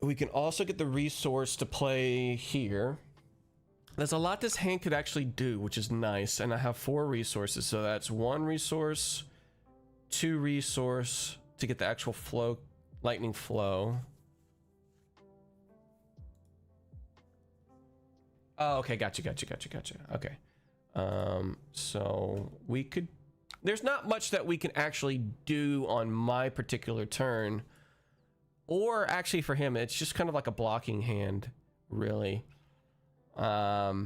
We can also get the resource to play here. There's a lot this hand could actually do, which is nice. And I have 4 resources. So that's 1 resource, 2 resource to get the actual flow, lightning flow. Oh, okay. Gotcha. Okay. So we could, there's not much that we can actually do on my particular turn. Or actually for him, it's just kind of like a blocking hand, really. Let's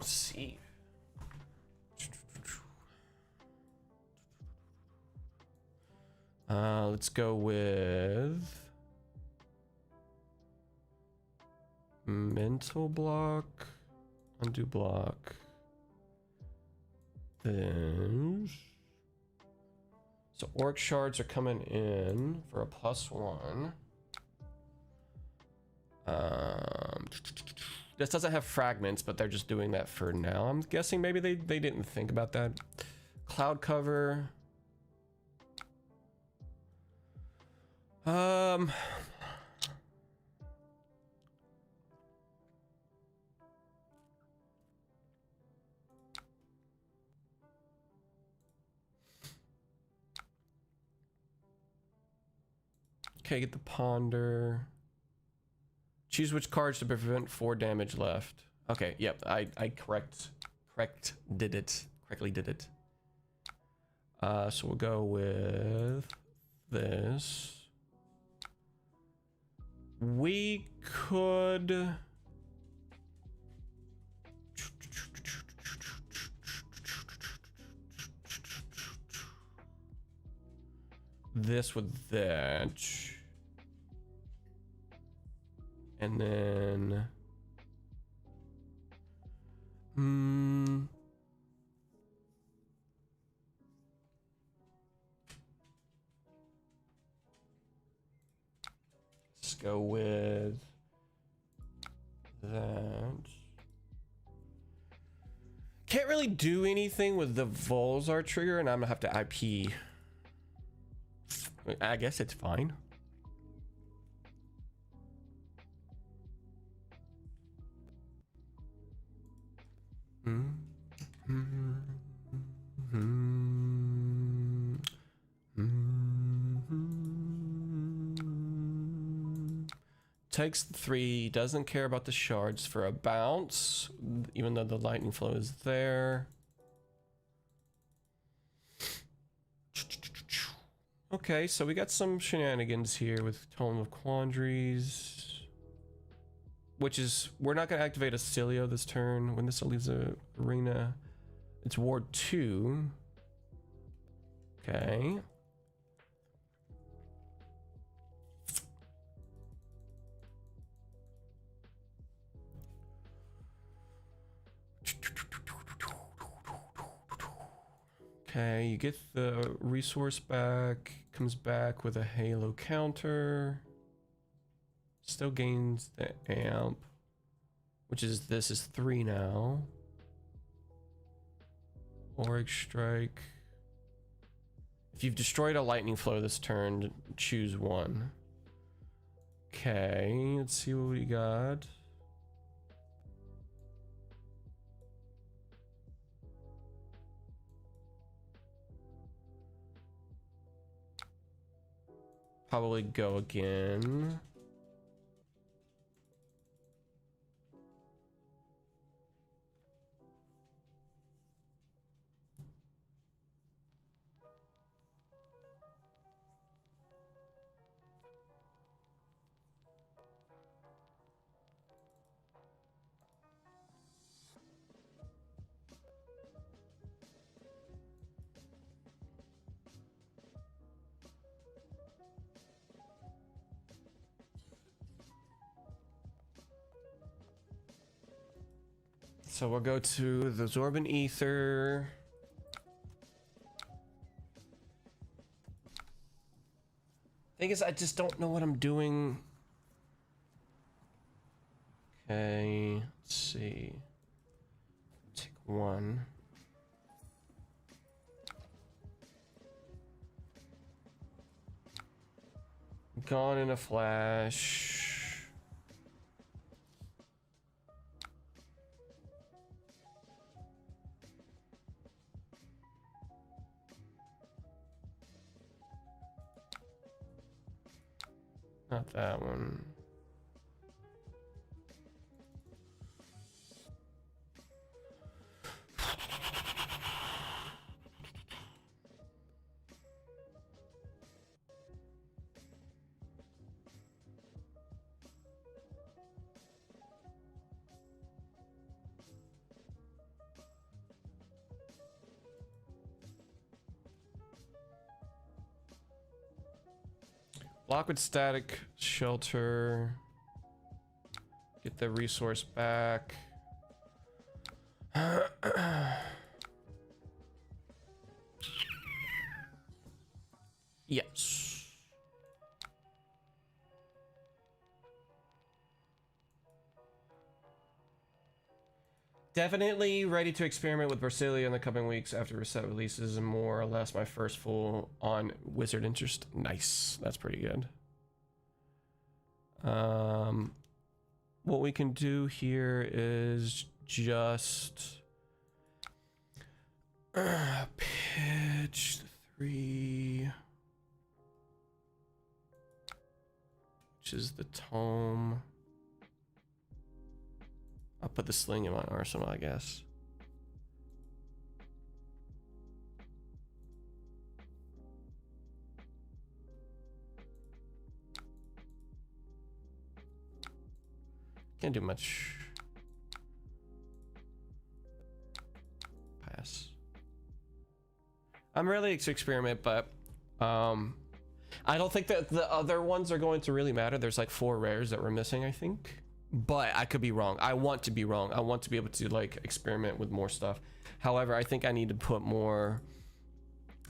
see. Let's go with mental block, undo block. Then so orc shards are coming in for a +1. This doesn't have fragments, but they're just doing that for now. I'm guessing maybe they didn't think about that. Cloud cover. Okay, get the ponder. Choose which cards to prevent 4 damage left. Okay, yep, I correctly did it. So we'll go with this. We could this with that. And then let's go with that. Can't really do anything with the Volzar trigger, and I'm gonna have to IP. I guess it's fine. Takes 3, doesn't care about the shards for a bounce, even though the lightning flow is there. Okay, so we got some shenanigans here with Tome of Quandaries, which is, we're not going to activate a Cilio this turn. When this leaves the arena, it's Ward 2. Okay. Okay, you get the resource back, comes back with a halo counter. Still gains the amp, which is, this is 3 now. Auric Strike. If you've destroyed a lightning flow this turn, choose 1. Okay, let's see what we got. Probably go again. So we'll go to the Zorban Ether. Thing is, I just don't know what I'm doing. Okay, let's see. Take 1. Gone in a flash. Not that one. Block with static shelter. Get the resource back. Yes. Definitely ready to experiment with Brasilia in the coming weeks after reset releases and more or less my first full on wizard interest. Nice. That's pretty good. What we can do here is just pitch 3, which is the tome. I'll put the sling in my arsenal, I guess. Can't do much. Pass. I'm ready to experiment, but I don't think that the other ones are going to really matter. There's like 4 rares that we're missing, I think. But I could be wrong. I want to be wrong. I want to be able to like experiment with more stuff. However, I think I need to put more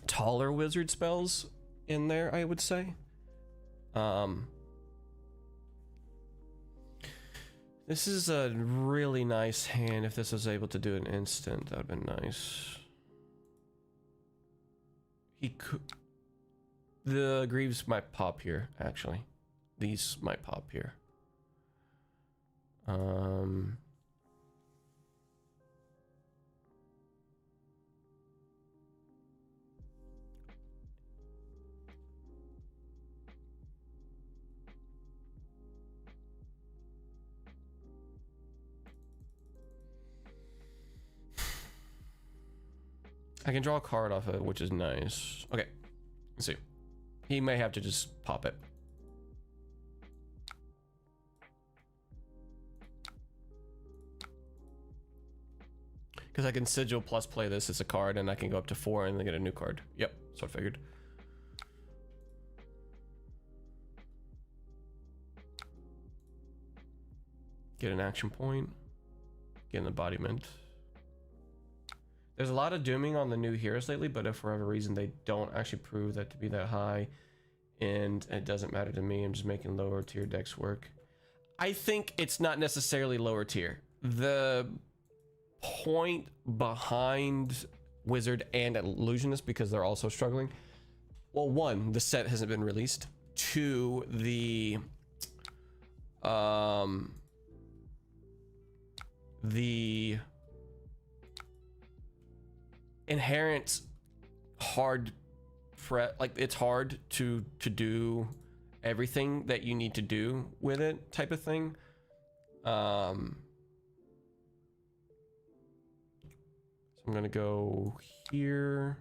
taller wizard spells in there, I would say. This is a really nice hand. If this was able to do an instant, that would have been nice. He could... The Greaves might pop here, actually. These might pop here. I can draw a card off of it, which is nice. Okay, let's see. He may have to just pop it. Because I can sigil plus play this as a card, and I can go up to 4 and then get a new card. Yep, that's what I figured. Get an action point. Get an embodiment. There's a lot of dooming on the new heroes lately, but if for whatever reason they don't actually prove that to be that high, and it doesn't matter to me, I'm just making lower tier decks work. I think it's not necessarily lower tier. The point behind Wizard and Illusionist, because they're also struggling. Well, 1, the set hasn't been released. 2, the inherent hard like it's hard to do everything that you need to do with it type of thing. So I'm gonna go here.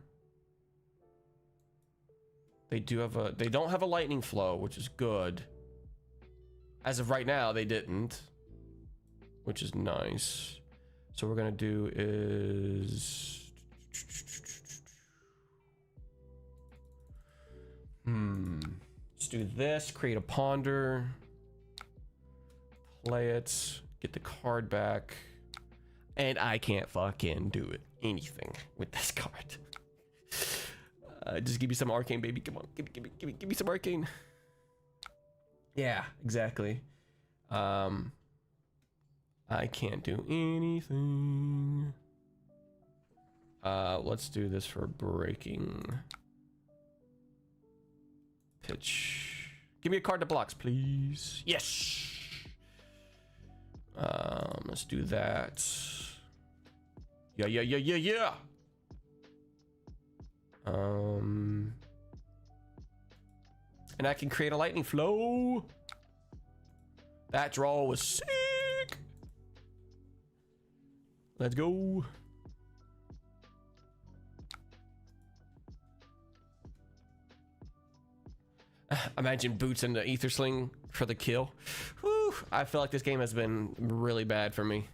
They don't have a lightning flow, which is good. As of right now, they didn't, which is nice. So what we're gonna do is let's do this, create a ponder, play it, get the card back, and I can't fucking do anything with this card. Just give me some arcane, baby. Come on, give me some arcane. Yeah, exactly. I can't do anything. Let's do this for breaking. Pitch. Give me a card that blocks, please. Yes. Let's do that. Yeah. And I can create a lightning flow. That draw was sick. Let's go. Imagine boots into ether sling for the kill. Whew, I feel like this game has been really bad for me.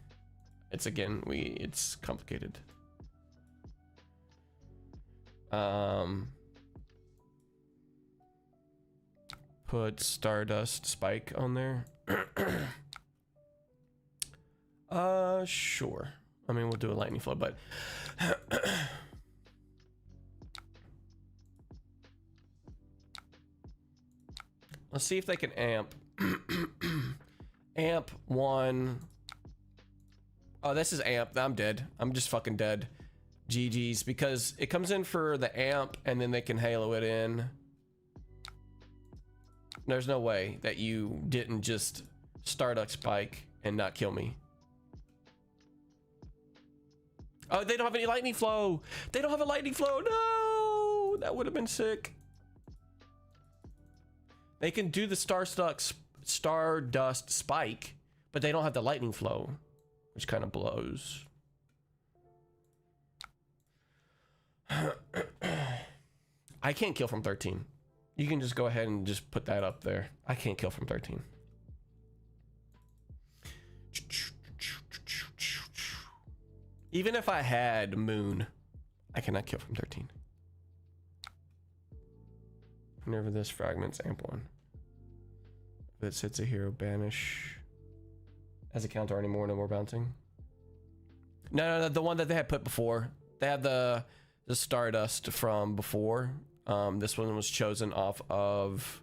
It's it's complicated. Put Stardust Spike on there. Sure. I mean, we'll do a lightning flow, but let's see if they can amp. Amp one. Oh, this is amp. I'm dead. I'm just fucking dead. GG's, because it comes in for the amp and then they can halo it in. There's no way that you didn't just Stardust Spike and not kill me. Oh, they don't have any lightning flow. They don't have a lightning flow. No, that would have been sick. They can do the Stardust Spike, but they don't have the lightning flow, which kind of blows. I can't kill from 13. You can just go ahead and just put that up there. I can't kill from 13. Even if I had Moon, I cannot kill from 13. Whenever this fragments amp one. If it sits a hero, banish. As a counter anymore, no more bouncing. No, the one that they had put before. They had the Stardust from before. This one was chosen off of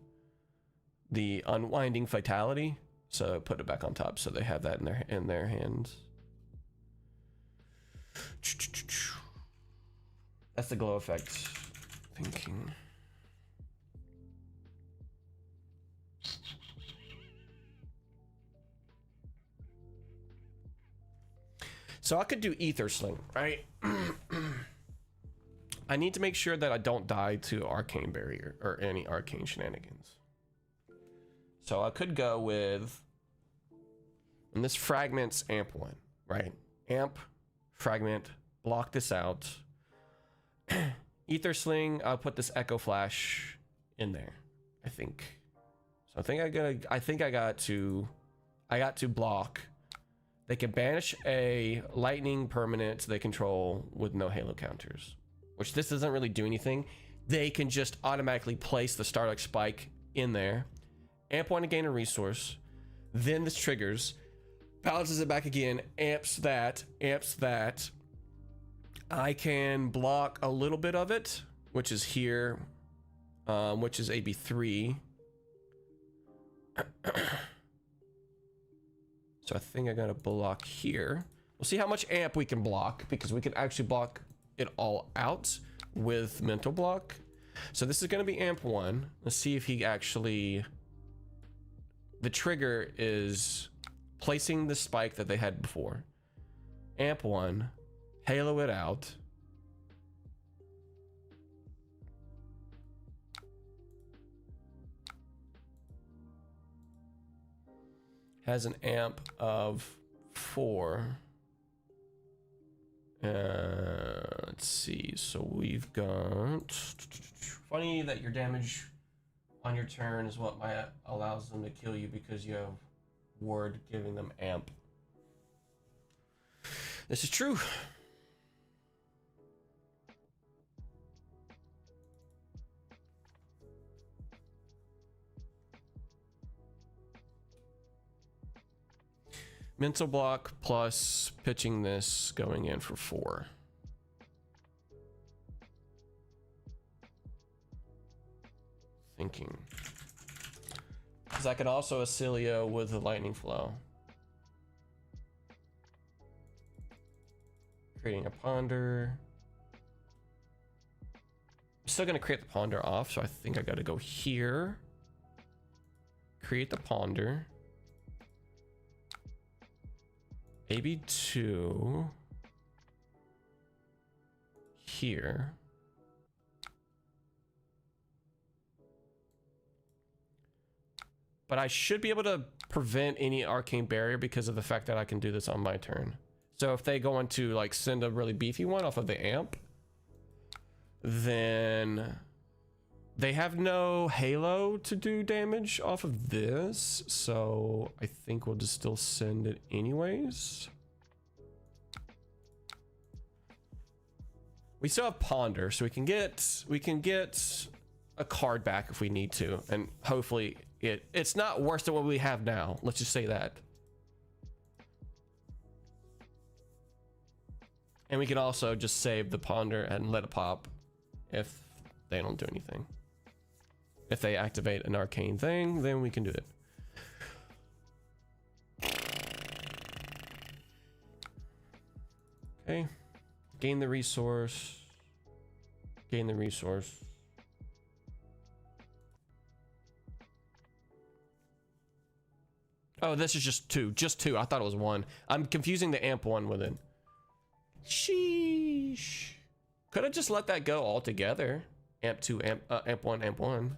the Unwinding Fatality, so put it back on top so they have that in their hands. That's the glow effect thinking. So I could do Ether Sling, right? I need to make sure that I don't die to Arcane Barrier or any Arcane shenanigans. So I could go with, and this fragments amp one, right? Amp, fragment, block this out. Ether Sling, I'll put this Echo Flash in there, I think. So I think I got to block. They can banish a lightning permanent they control with no halo counters, which this doesn't really do anything. They can just automatically place the Stardust Spike in there, amp one to gain a resource, then this triggers, balances it back again, amps that. I can block a little bit of it, which is here, which is AB3. So I think I got to block here. We'll see how much amp we can block, because we can actually block it all out with mental block. So this is going to be amp one. Let's see if he actually, the trigger is placing the spike that they had before. Amp one, halo it out. Has an amp of 4. Let's see. So we've got. Funny that your damage on your turn is what allows them to kill you, because you have ward giving them amp. This is true. Mental block plus pitching this going in for 4. Thinking. Because I could also Acilio with the lightning flow. Creating a ponder. I'm still going to create the ponder off, so I think I got to go here. create the ponder. AB2 here. But I should be able to prevent any arcane barrier because of the fact that I can do this on my turn. So if they go into like send a really beefy one off of the amp, then they have no halo to do damage off of this. So I think we'll just still send it anyways. We still have ponder, so we can get a card back if we need to, and hopefully it's not worse than what we have now. Let's just say that. And we can also just save the ponder and let it pop if they don't do anything. If they activate an arcane thing, then we can do it. Okay. Gain the resource. Gain the resource. Oh, this is just two. Just two. I thought it was one. I'm confusing the amp one with it. Sheesh. Could have just let that go altogether. Amp 2, amp 1, amp 1.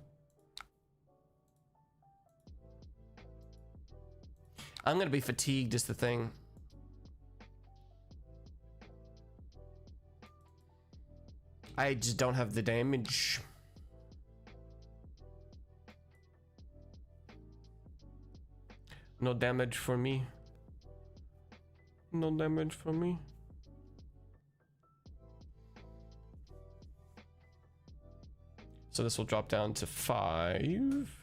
I'm going to be fatigued is the thing. I just don't have the damage. No damage for me. No damage for me. So this will drop down to 5.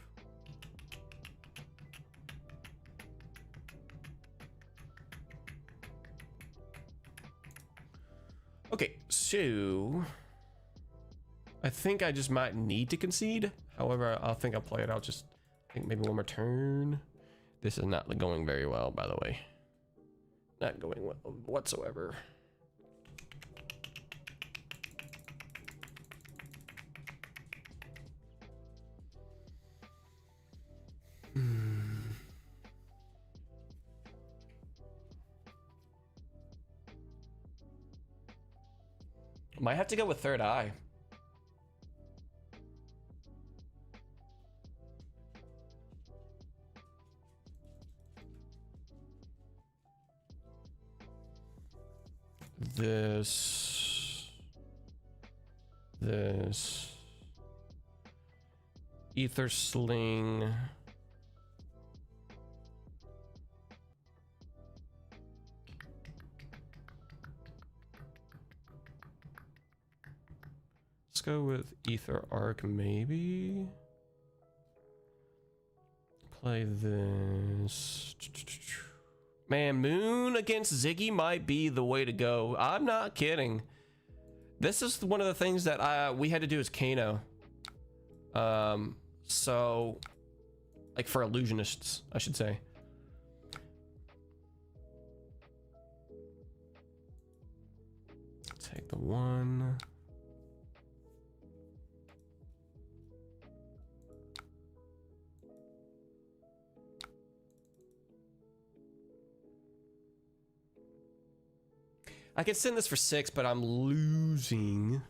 Okay, so I think I just might need to concede. However, I think I'll play it out. Just I think maybe one more turn. This is not going very well, by the way. Not going well whatsoever. Might have to go with third eye. This ether sling. Let's go with ether arc, maybe. Play this. Man, Moon against Ziggy might be the way to go. I'm not kidding. This is one of the things that we had to do as Kano. So, like for illusionists, I should say. Take the one. I could send this for 6, but I'm losing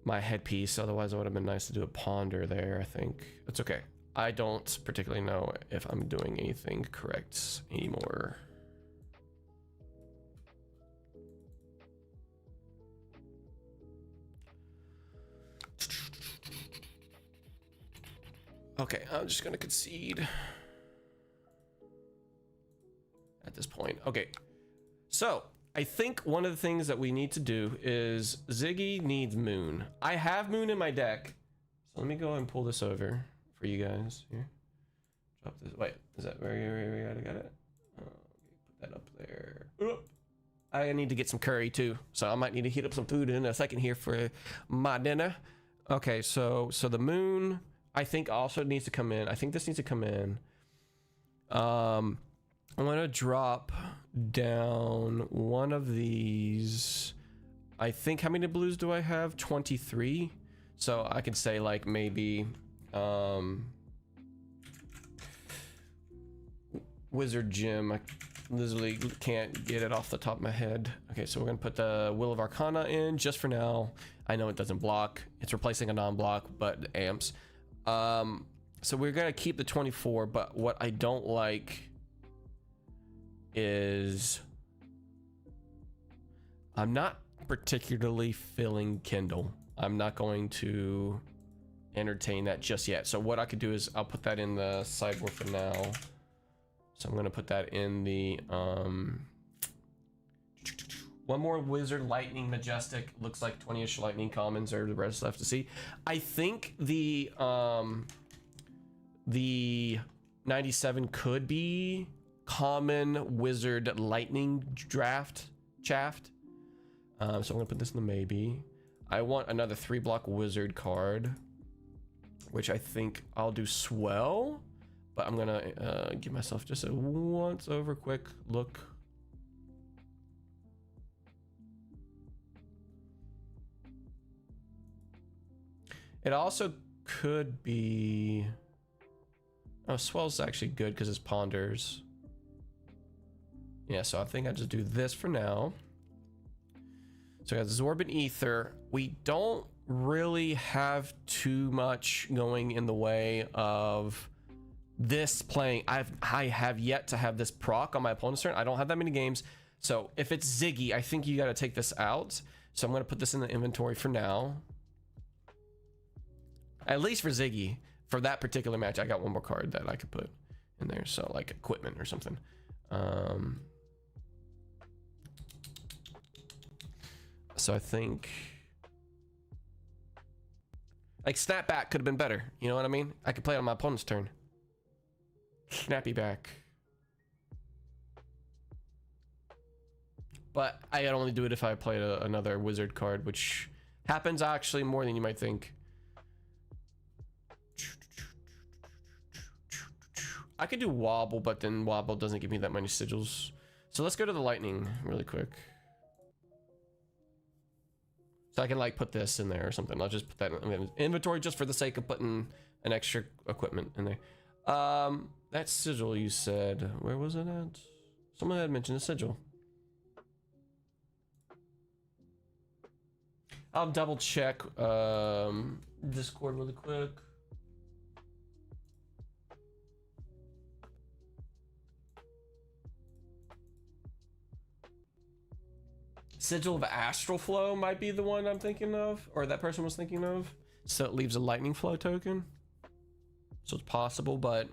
my headpiece. Otherwise, it would have been nice to do a ponder there, I think. It's okay. I don't particularly know if I'm doing anything correct anymore. Okay, I'm just going to concede at this point. Okay. So, I think one of the things that we need to do is Ziggy needs Moon. I have Moon in my deck. So let me go ahead and pull this over for you guys. Here. Drop this. Wait, is that where you got it? Oh, put that up there. Oop. I need to get some curry too. So I might need to heat up some food in a second here for my dinner. Okay, so the Moon, I think also needs to come in. I think this needs to come in. I'm gonna drop down one of these. I think, how many blues do I have? 23. So I could say like maybe wizard gem. I literally can't get it off the top of my head. Okay, so we're gonna put the Will of Arcana in just for now. I know it doesn't block. It's replacing a non-block, but amps. So we're gonna keep the 24, but what I don't like is I'm not particularly feeling Kindle. I'm not going to entertain that just yet. So what I could do is I'll put that in the sideboard for now. So I'm gonna put that in the one more wizard lightning majestic. Looks like 20-ish lightning commons, or the rest left to see. I think the 97 could be common wizard lightning shaft. So I'm gonna put this in the maybe. I want another 3-block wizard card, which I think I'll do swell, but I'm gonna give myself just a once over quick look. It also could be, oh, swell's actually good because it's ponders. Yeah, so I think I just do this for now. So I got Zorb and Ether. We don't really have too much going in the way of this playing. I have yet to have this proc on my opponent's turn. I don't have that many games. So if it's Ziggy, I think you got to take this out. So I'm going to put this in the inventory for now. At least for Ziggy. For that particular match, I got one more card that I could put in there. So like equipment or something. So I think like snapback could have been better. You know what I mean? I could play it on my opponent's turn. Snappy back. But I could only do it if I played another wizard card, which happens actually more than you might think. I could do wobble, but then wobble doesn't give me that many sigils. So let's go to the lightning really quick. So I can like put this in there or something. I'll just put that in inventory just for the sake of putting an extra equipment in there. That sigil you said, where was it at? Someone had mentioned a sigil. I'll double check Discord really quick. Sigil of Astral Flow might be the one I'm thinking of, or that person was thinking of. So it leaves a lightning flow token. So it's possible, but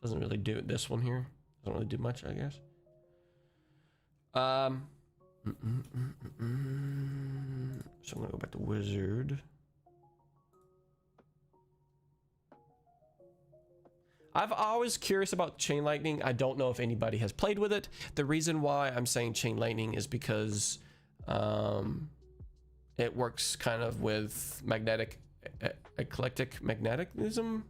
doesn't really do it. This one here doesn't really do much, I guess. So I'm gonna go back to Wizard. I've always curious about Chain Lightning. I don't know if anybody has played with it. The reason why I'm saying Chain Lightning is because it works kind of with eclectic magnetism.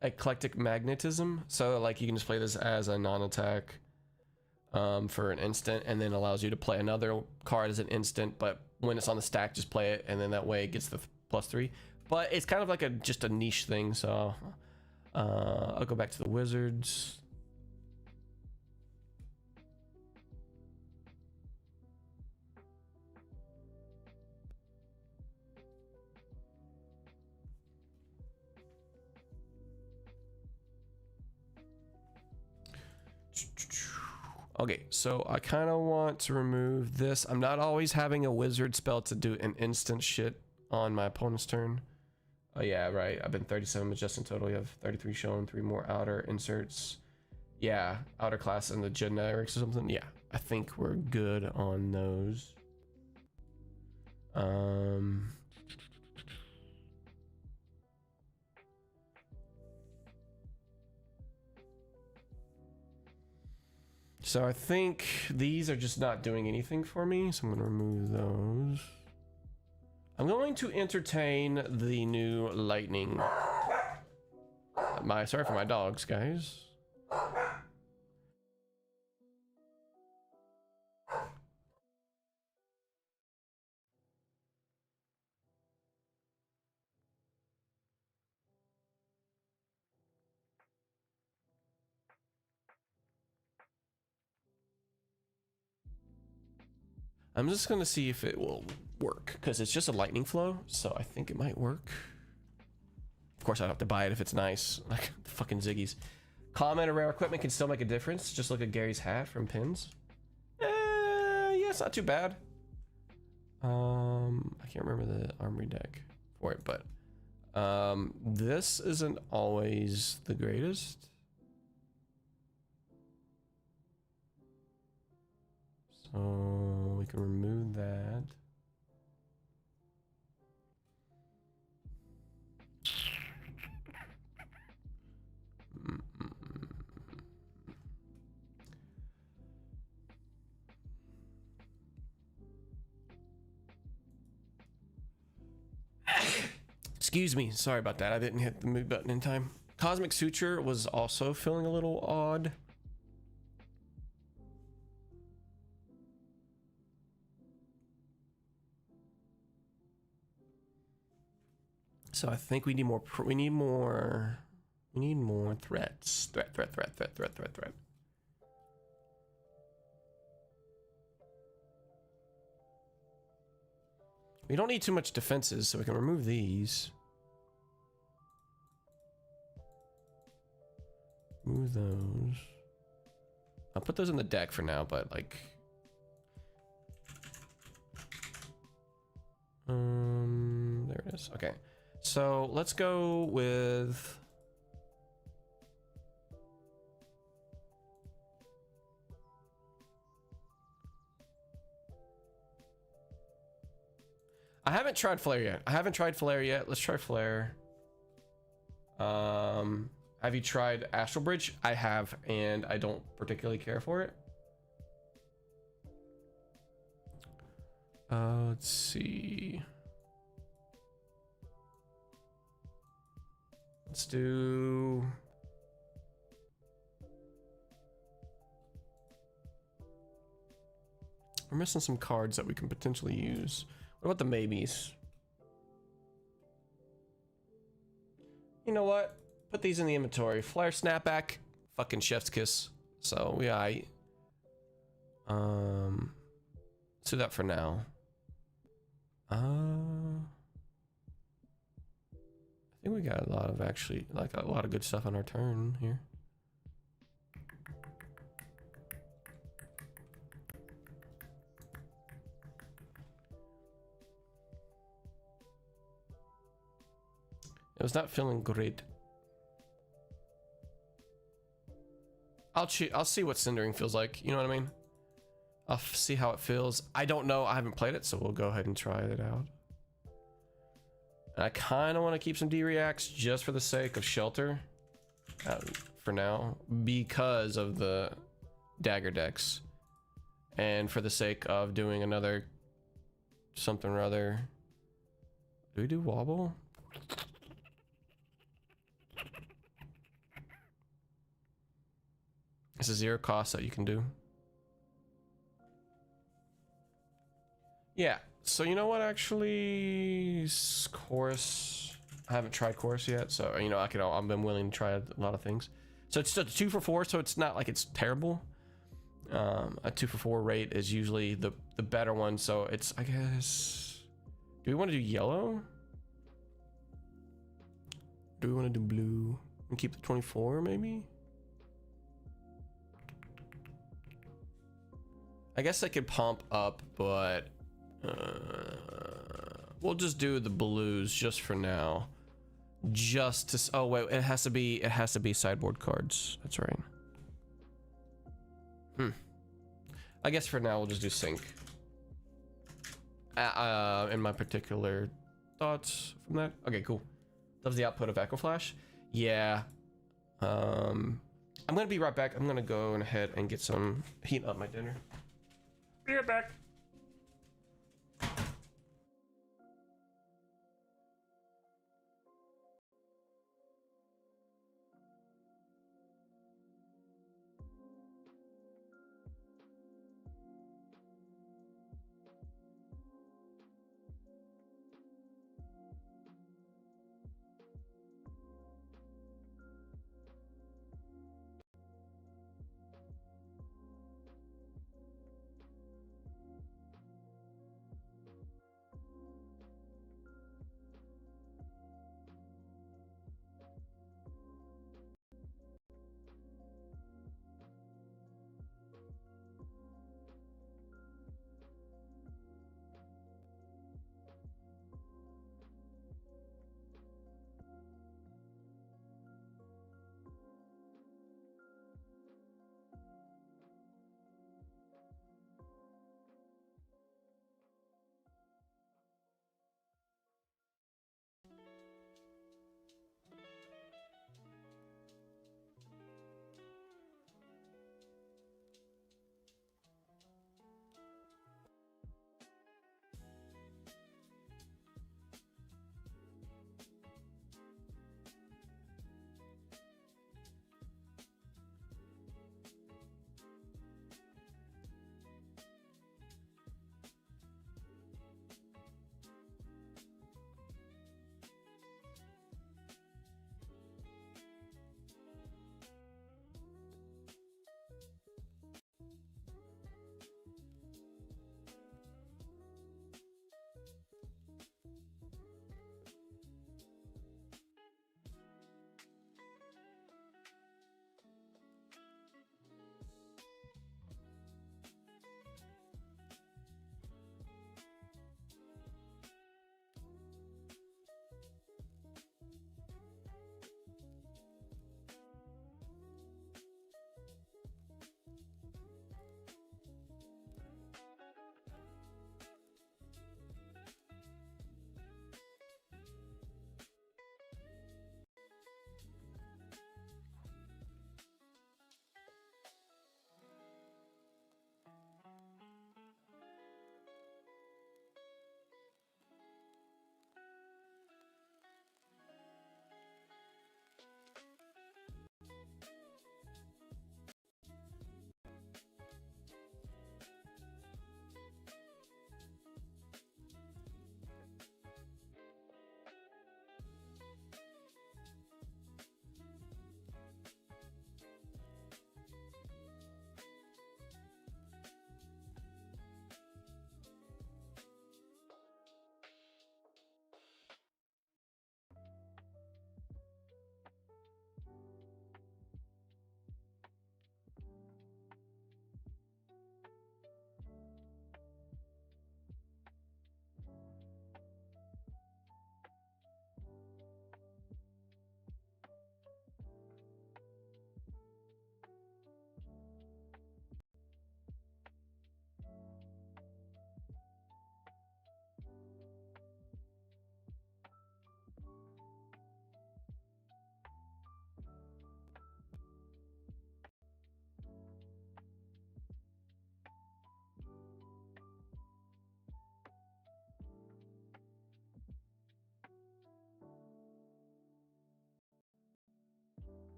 Eclectic magnetism. So like you can just play this as a non-attack for an instant, and then allows you to play another card as an instant, but when it's on the stack just play it, and then that way it gets the +3. But it's kind of like just a niche thing. So I'll go back to the wizards. Okay, so I kind of want to remove this. I'm not always having a wizard spell to do an instant shit on my opponent's turn. Oh yeah, right. I've been 37 majestic in total. You have 33 shown, 3 more outer inserts. Yeah, outer class and the generics or something. Yeah, I think we're good on those. So I think these are just not doing anything for me, so I'm going to remove those. I'm going to entertain the new lightning. Sorry for my dogs, guys. I'm just gonna see if it will work because it's just a lightning flow, so I think it might work. Of course, I don't have to buy it if it's nice, like the fucking Ziggies. Common or rare equipment can still make a difference. Just look at Gary's hat from Pins. Yeah, it's not too bad. I can't remember the armory deck for it, but this isn't always the greatest. So we can remove that. Excuse me, sorry about that. I didn't hit the move button in time. Cosmic Suture was also feeling a little odd. So I think we need more. We need more threats. Threat. We don't need too much defenses, so we can remove these. Move those. I'll put those in the deck for now, but like, there it is. Okay, so let's go with. I haven't tried Flare yet. Let's try Flare. Have you tried Astral Bridge? I have, and I don't particularly care for it. Let's see. Let's do. We're missing some cards that we can potentially use. What about the maybes? You know what? Put these in the inventory. Flare Snapback. Fucking chef's kiss. So yeah, let's do that for now. I think we got a lot of actually, like a lot of good stuff on our turn here. It was not feeling great. I'll see what Cindering feels like. You know what I mean? I'll see how it feels. I don't know. I haven't played it, so we'll go ahead and try it out. And I kind of want to keep some D-Reacts just for the sake of shelter for now, because of the dagger decks, and for the sake of doing another something or other. Do we do wobble? It's a 0 cost that you can do. Yeah, so you know what, actually, Chorus, I haven't tried Chorus yet, so you know, I've been willing to try a lot of things. So it's still 2 for 4, so it's not like it's terrible. A 2 for 4 rate is usually the better one, so it's, I guess, do we want to do yellow? Do we want to do blue and keep the 24 maybe? I guess I could pump up, but we'll just do the blues just for now. Just to, oh wait, it has to be sideboard cards. That's right. I guess for now we'll just do sync. In my particular thoughts from that. Okay, cool. Loves the output of Echo Flash. Yeah. I'm gonna be right back. I'm gonna go ahead and get some, heat up my dinner. Be right back.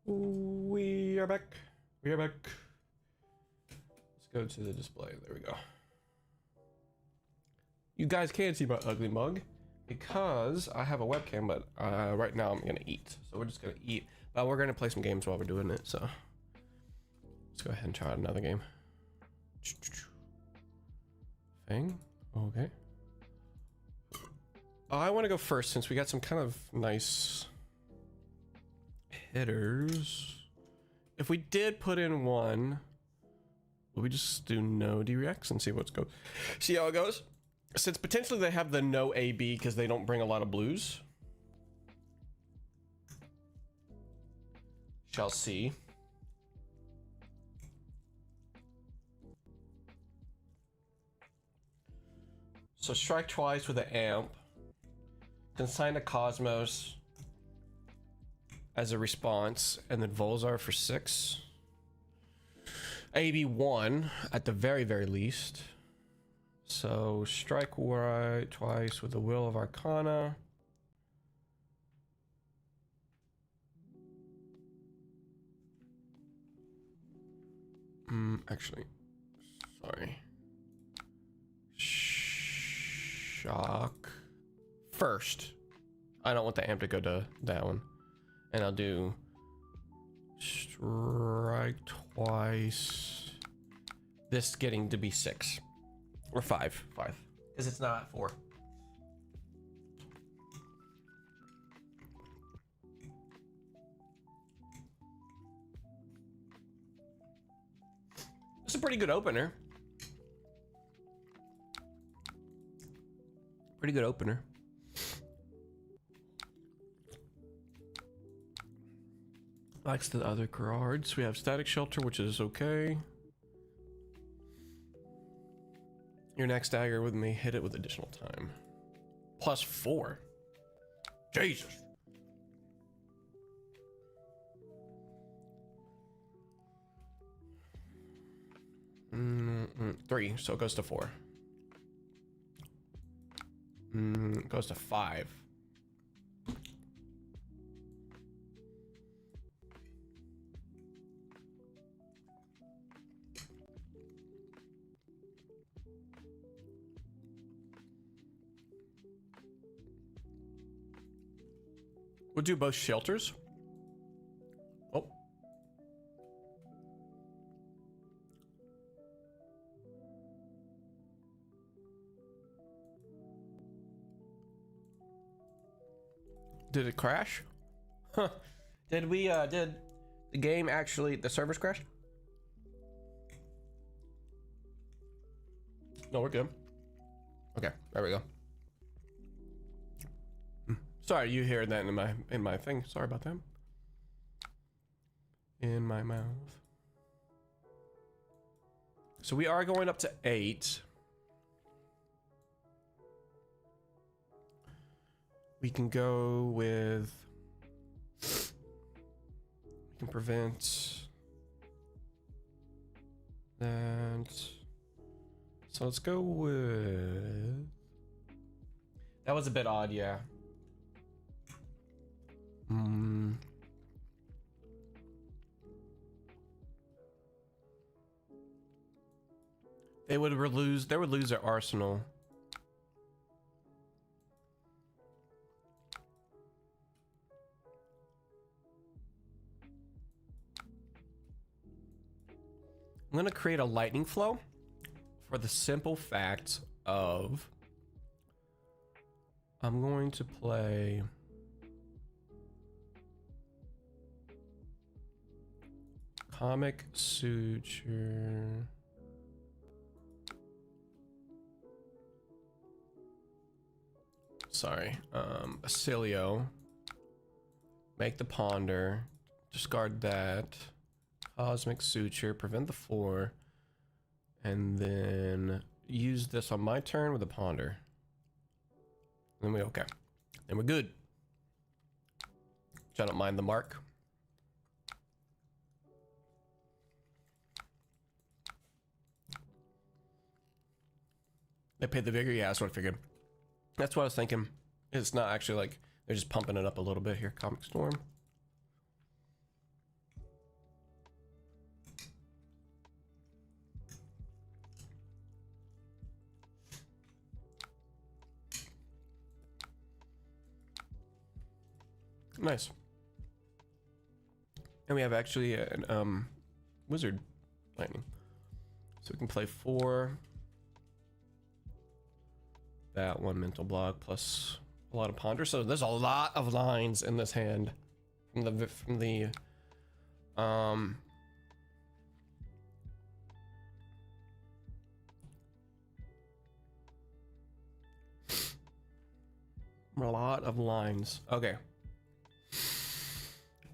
We are back. We are back. Let's go to the display. There we go. You guys can't see my ugly mug because I have a webcam, but right now I'm gonna eat. So we're just gonna eat. But we're gonna play some games while we're doing it. So let's go ahead and try out another game. Thing. Okay. I want to go first since we got some kind of nice hitters. If we did put in one, will we just do no D-Rex and see see how it goes? Since potentially they have the no AB because they don't bring a lot of blues. Shall see. So strike twice with an amp. Consign to Cosmos as a response, and then Volzar for 6. AB 1 at the very, very least. So strike right twice with the Will of Arcana. Actually, sorry. Shock first. I don't want the amp to go to that one. And I'll do strike twice. This getting to be 6 or 5, because it's not 4. It's a pretty good opener. Pretty good opener. Likes the other cards. We have Static Shelter, which is okay. Your next dagger with me, hit it with additional time. +4. Jesus. Three, so it goes to 4. It goes to 5. We'll do both shelters. Oh. Did it crash? Huh. Did the game actually, the servers crash? No, we're good. Okay, there we go. Sorry, you hear that in my thing. Sorry about that. In my mouth. So we are going up to 8. We can go with. We can prevent that. So let's go with. That was a bit odd, yeah. They would lose their arsenal. I'm gonna create a lightning flow for the simple fact of I'm going to play Comic Suture. Sorry, Acilio. Make the Ponder. Discard that. Cosmic Suture. Prevent the 4. And then use this on my turn with a Ponder. Then we okay. Then we're good. I don't mind the mark. They paid the vigor? Yeah, that's what I figured. That's what I was thinking. It's not actually like they're just pumping it up a little bit here. Comic Storm. Nice. And we have actually an wizard lightning. So we can play 4. That 1 mental block plus a lot of ponder. So there's a lot of lines in this hand from the a lot of lines. Okay.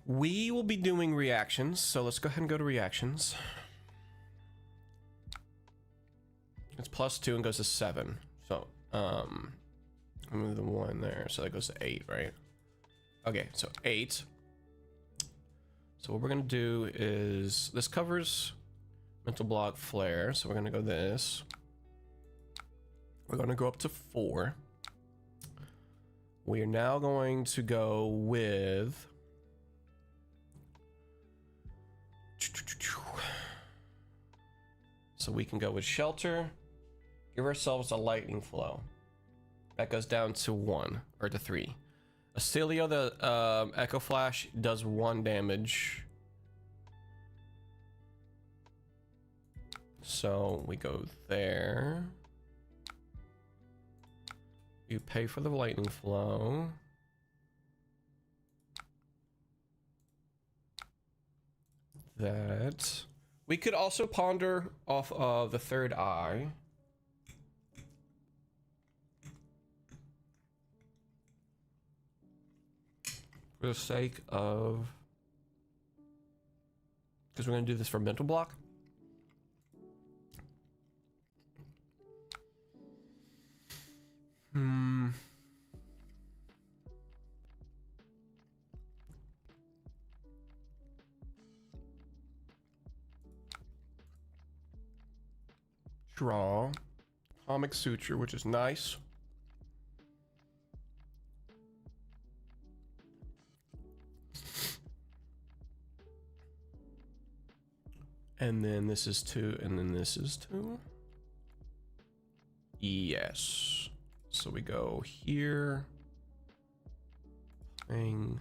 We will be doing reactions, so let's go ahead and go to reactions. It's +2 and goes to 7. So, move the 1 there, so that goes to 8, right? Okay, so 8. So what we're gonna do is, this covers mental block flare, so we're gonna go this. We're gonna go up to 4. We are now going to go with so we can go with shelter, give ourselves a lightning flow. That goes down to 1 or to 3. Acilio, the Echo Flash, does 1 damage. So we go there. You pay for the lightning flow. That. We could also ponder off of the 3rd eye. For the sake of... because we're going to do this for mental block. Draw. Comic Suture, which is nice. And then this is 2, and then this is 2. Yes. So we go here. Playing.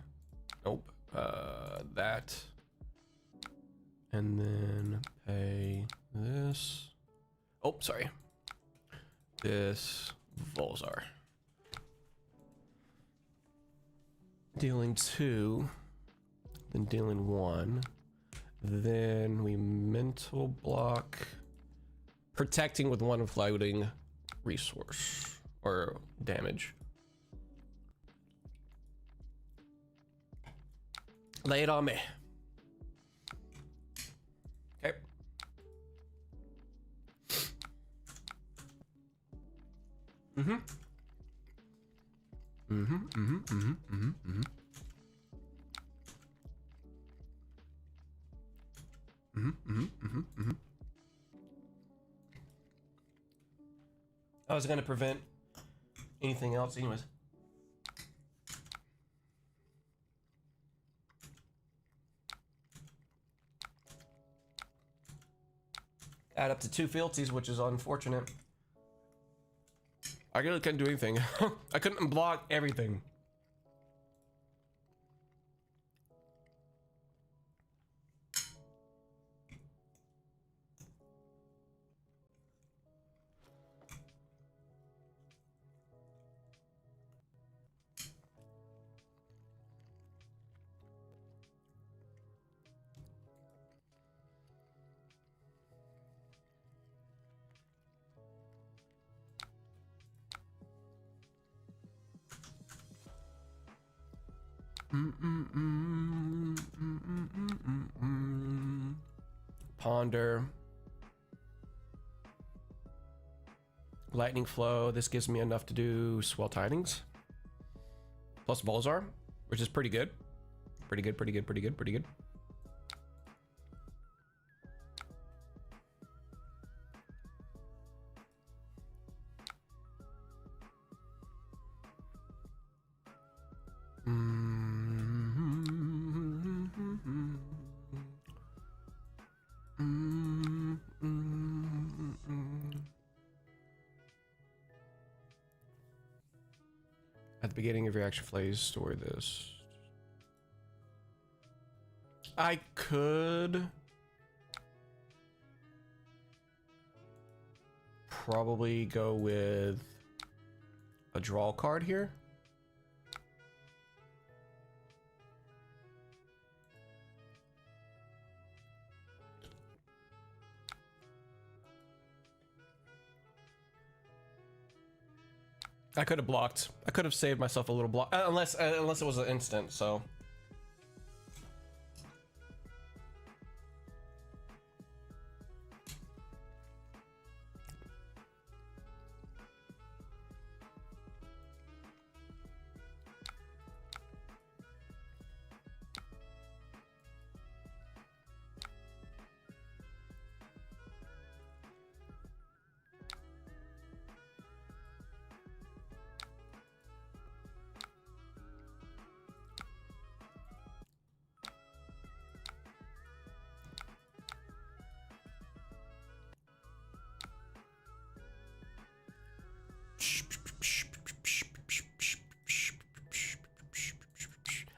Nope. That. And then pay this. Oh, sorry. This Volzar. Dealing 2. Then dealing 1. Then we mental block. Protecting with 1 floating resource. Or damage. Lay it on me. Okay. I was gonna prevent anything else anyways. Add up to 2 fealties, which is unfortunate. I really couldn't do anything. I couldn't block everything. Ponder. Lightning flow. This gives me enough to do swell tidings. Plus Volzar, which is pretty good. Pretty good, pretty good, pretty good, pretty good. At the beginning of your action phase, store this. I could probably go with a draw card here. I could have blocked. I could have saved myself a little block, unless it was an instant. So.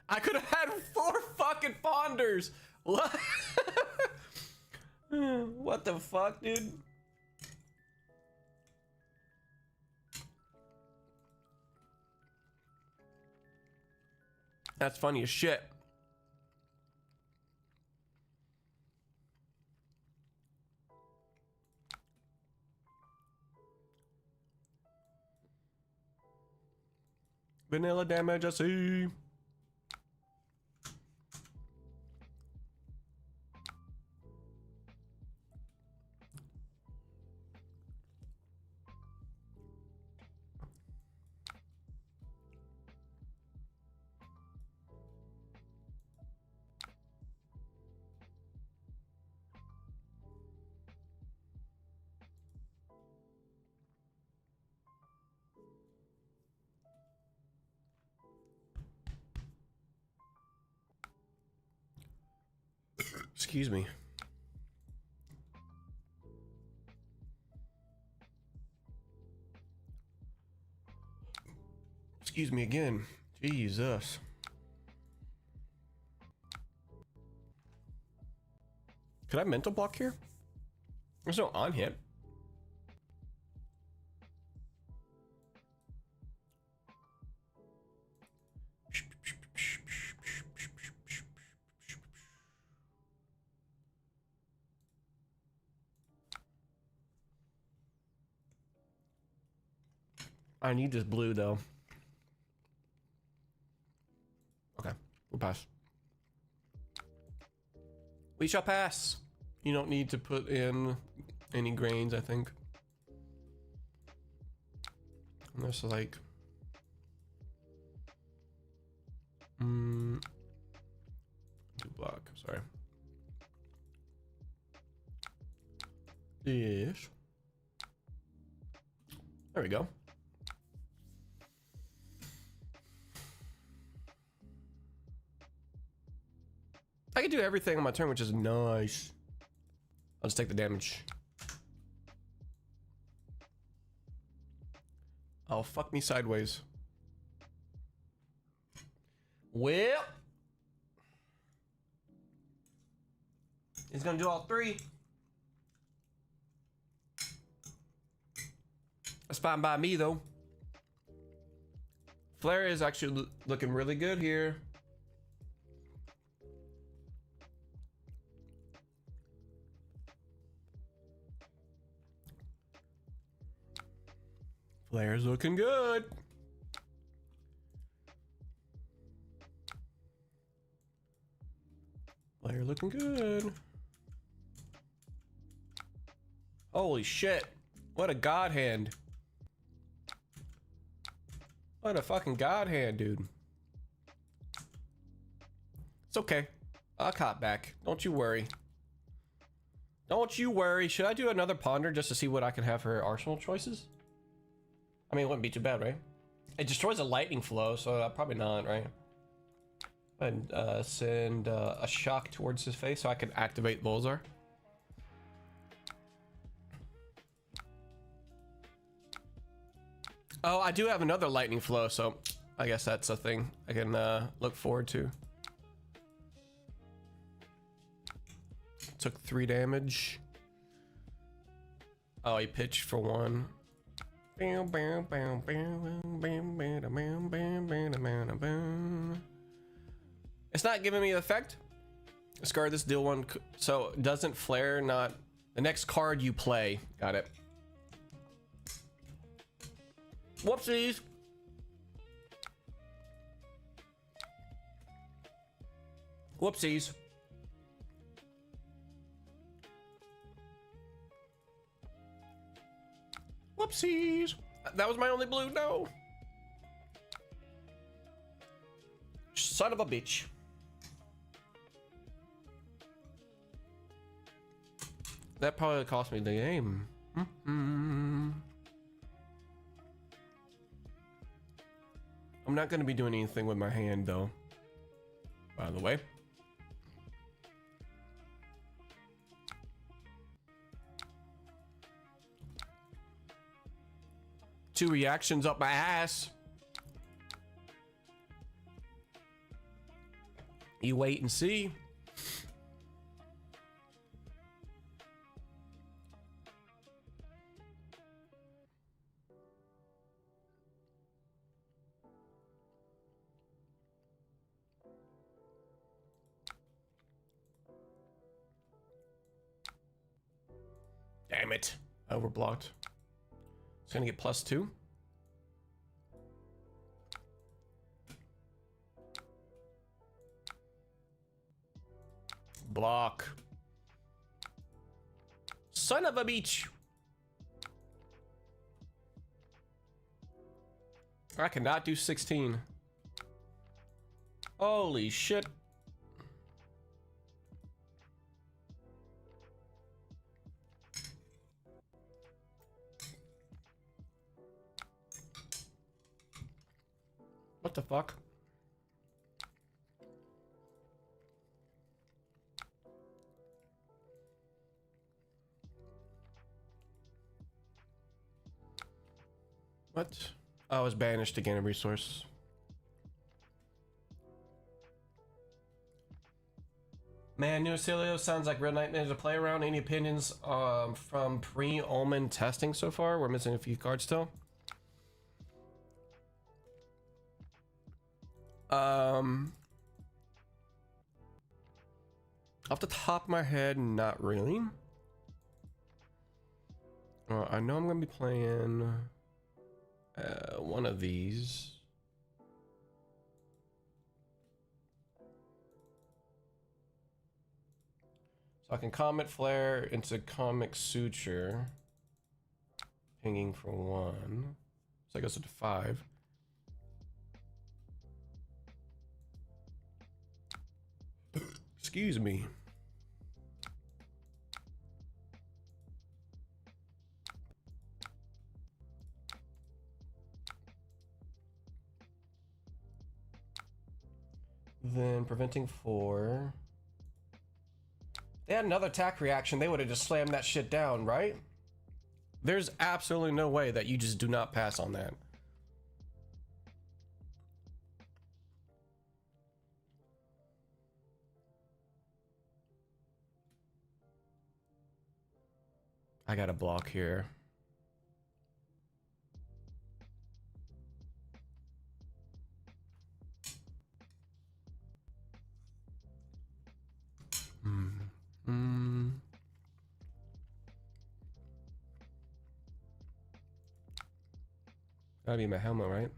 I could have had 4 fucking ponders. What? What the fuck, dude? That's funny as shit. Vanilla damage, I see. Excuse me. Excuse me again. Jesus. Could I mental block here? There's no on hit. I need this blue though. Okay, we'll pass. We shall pass. You don't need to put in any grains, I think. Unless like do block, sorry. Yes. There we go. I can do everything on my turn, which is nice. I'll just take the damage. Oh, fuck me sideways. Well, he's gonna do all 3. That's fine by me, though. Flare is actually looking really good here. Flare's looking good. Flare looking good. Holy shit. What a god hand. What a fucking god hand, dude. It's okay. I'll cop back. Don't you worry. Don't you worry. Should I do another ponder just to see what I can have for arsenal choices? I mean, it wouldn't be too bad, right? It destroys a lightning flow, so probably not, right? And send a shock towards his face so I can activate Bolzar. Oh, I do have another lightning flow, so I guess that's a thing I can look forward to. Took 3 damage. Oh, he pitched for 1. It's not giving me the effect. Discard this, deal 1. So doesn't flare, not the next card you play. Got it. Whoopsies. Whoopsies. Whoopsies. That was my only blue. No. Son of a bitch. That probably cost me the game. I'm not going to be doing anything with my hand, though. By the way. Two reactions up my ass. You wait and see. Damn it. Overblocked. It's gonna get +2. Block. Son of a bitch. I cannot do 16. Holy shit. What the fuck? What? Oh, I was banished to gain a resource. Man, New Acilio sounds like real nightmare to play around. Any opinions from pre-Omen testing so far? We're missing a few cards still. Off the top of my head, not really. I know I'm gonna be playing one of these. So I can Comet Flare into Comic Suture, pinging for 1. So that goes up to 5. Excuse me. Then preventing 4. They had another attack reaction, they would have just slammed that shit down, right? There's absolutely no way that you just do not pass on that. I got a block here. Gotta be my helmet, right?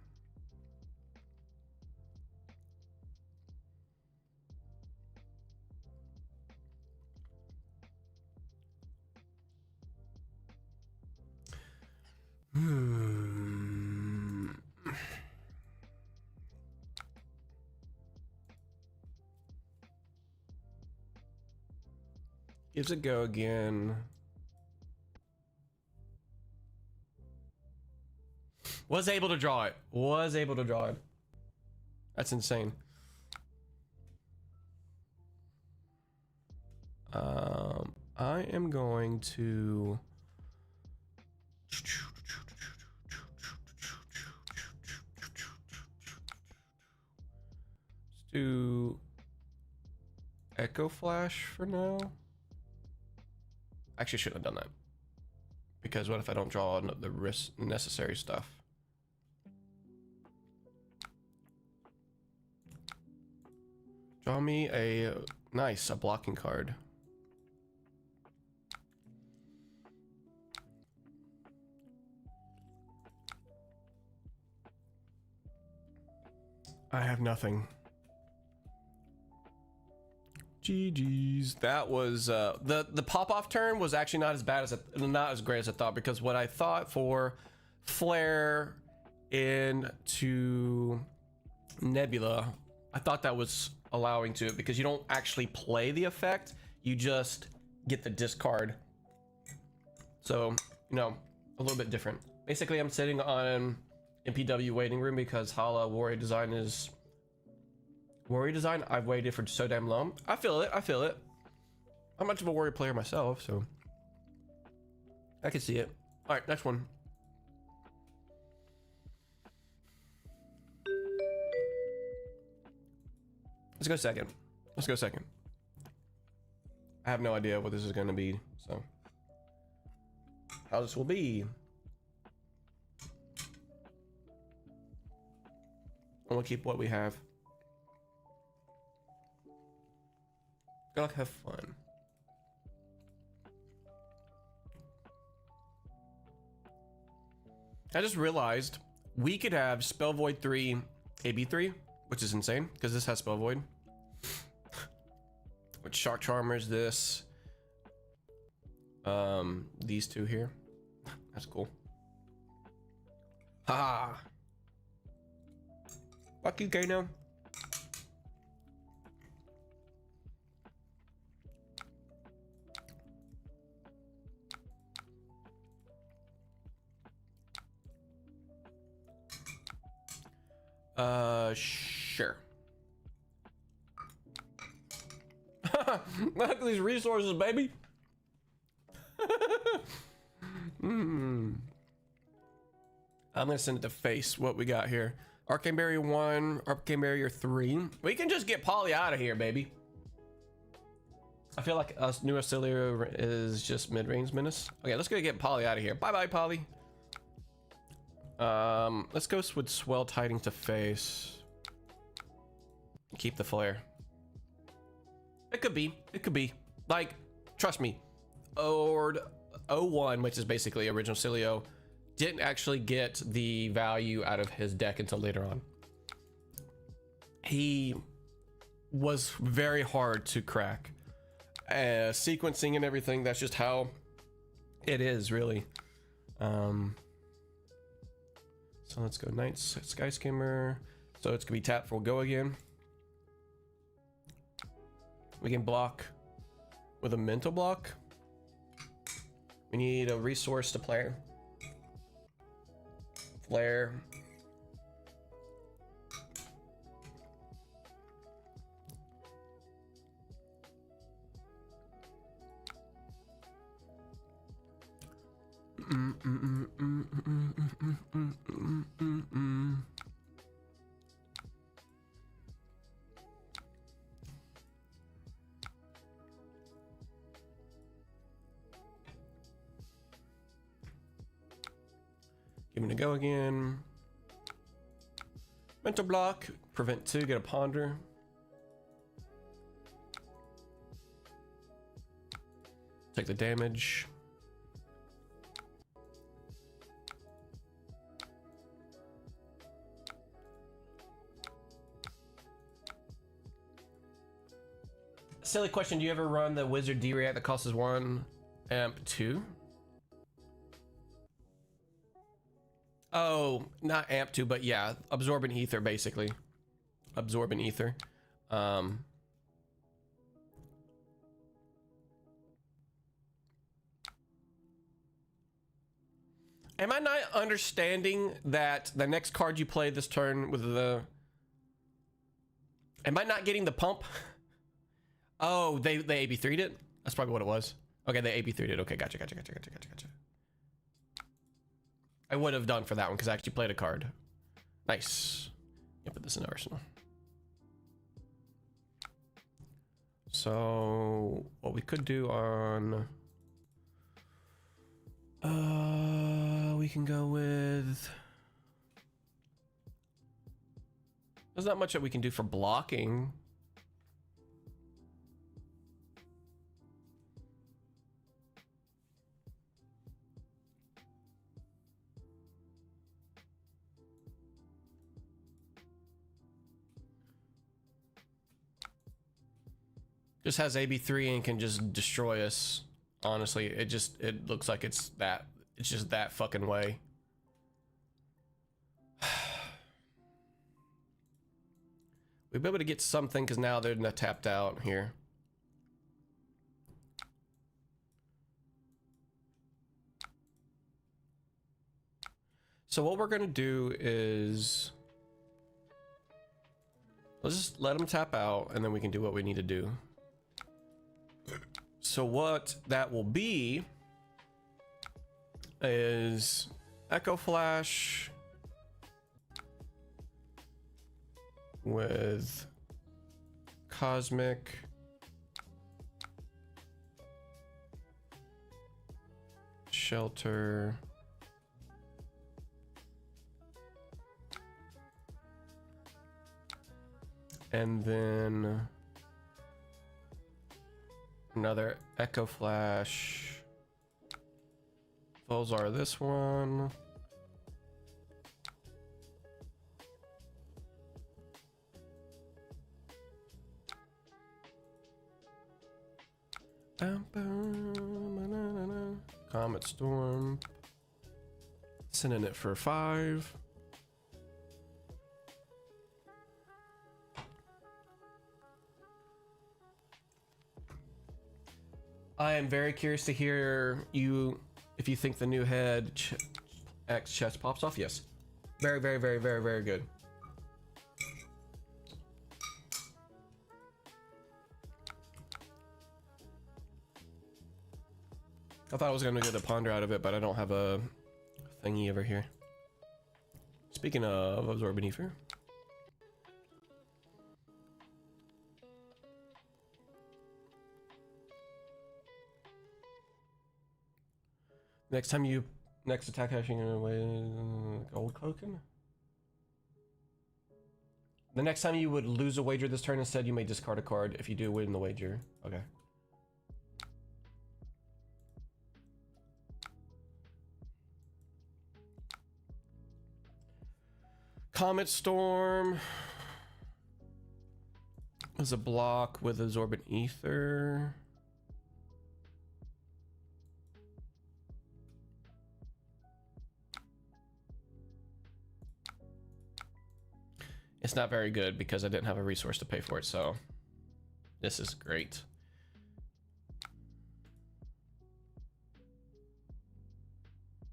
Gives a go again. Was able to draw it. Was able to draw it. That's insane. I am going to let's do Echo Flash for now. Actually, shouldn't have done that. Because what if I don't draw the risk necessary stuff? Draw me a nice, a blocking card. I have nothing. GG's. That was the pop-off turn was actually not as bad as not as great as I thought, because what I thought for Flare into Nebula, I thought that was allowing to it because you don't actually play the effect, you just get the discard. So, you know, a little bit different. Basically, I'm sitting on MPW waiting room because Hala Warrior Design is Warrior Design. I've waited for so damn long. I feel it. I feel it. I'm much of a Warrior player myself, so I can see it. All right, next one. Let's go second. Let's go second. I have no idea what this is going to be, so how this will be. We'll keep what we have. Gotta have fun. I just realized we could have Spell Void 3 AB3, which is insane because this has Spell Void. Which Shark Charmers this. These two here. That's cool. Ha! Fuck you, Kano. Sure. Look at these resources, baby. I'm gonna send it to face what we got here. Arcane Barrier 1, Arcane Barrier 3. We can just get Polly out of here, baby. I feel like us new Auxiliary is just mid-range menace. Okay, let's go get Polly out of here. Bye-bye, Polly. Let's go with Swell Tidings to face. Keep the flare. It could be. It could be. Like, trust me. Ord 01, which is basically original Cilio, didn't actually get the value out of his deck until later on. He was very hard to crack. Sequencing and everything, that's just how it is, really. So let's go Night Sky Skimmer. So it's gonna be tap for go again. We can block with a mental block. We need a resource to play. Flare. Give me a go again. Mental block. Prevent 2. Get a ponder. Take the damage. Silly question. Do you ever run the Wizard D-React that costs 1 amp 2? Oh, not amp 2, but yeah, absorbent ether, basically. Absorbent ether. Am I not understanding that the next card you play this turn with the... Am I not getting the pump? Oh, they AB3'd it? That's probably what it was. Okay, they AB3'd it. Okay, gotcha. I would have done for that one because I actually played a card. Nice. Yeah, put this in arsenal. So what we could do on We can go with... There's not much that we can do for blocking. Just has AB3 and can just destroy us. Honestly, it looks like it's just that fucking way. We'll be able to get something because now they're not tapped out here. So what we're gonna do is let's just let them tap out and then we can do what we need to do. So what that will be is Echo Flash with Cosmic Shelter and then another Echo Flash. Those are this one. Comet Storm. Sending it for 5. I am very curious to hear you if you think the new head X chest pops off. Yes. Very, very, very, very, very good. I thought I was gonna get a ponder out of it, but I don't have a thingy over here. Speaking of absorbing ether. Next attack hashing away gold token. The next time you would lose a wager this turn, instead you may discard a card. If you do, win the wager. Okay. Comet Storm is a block with absorbent ether. It's not very good because I didn't have a resource to pay for it, so this is great.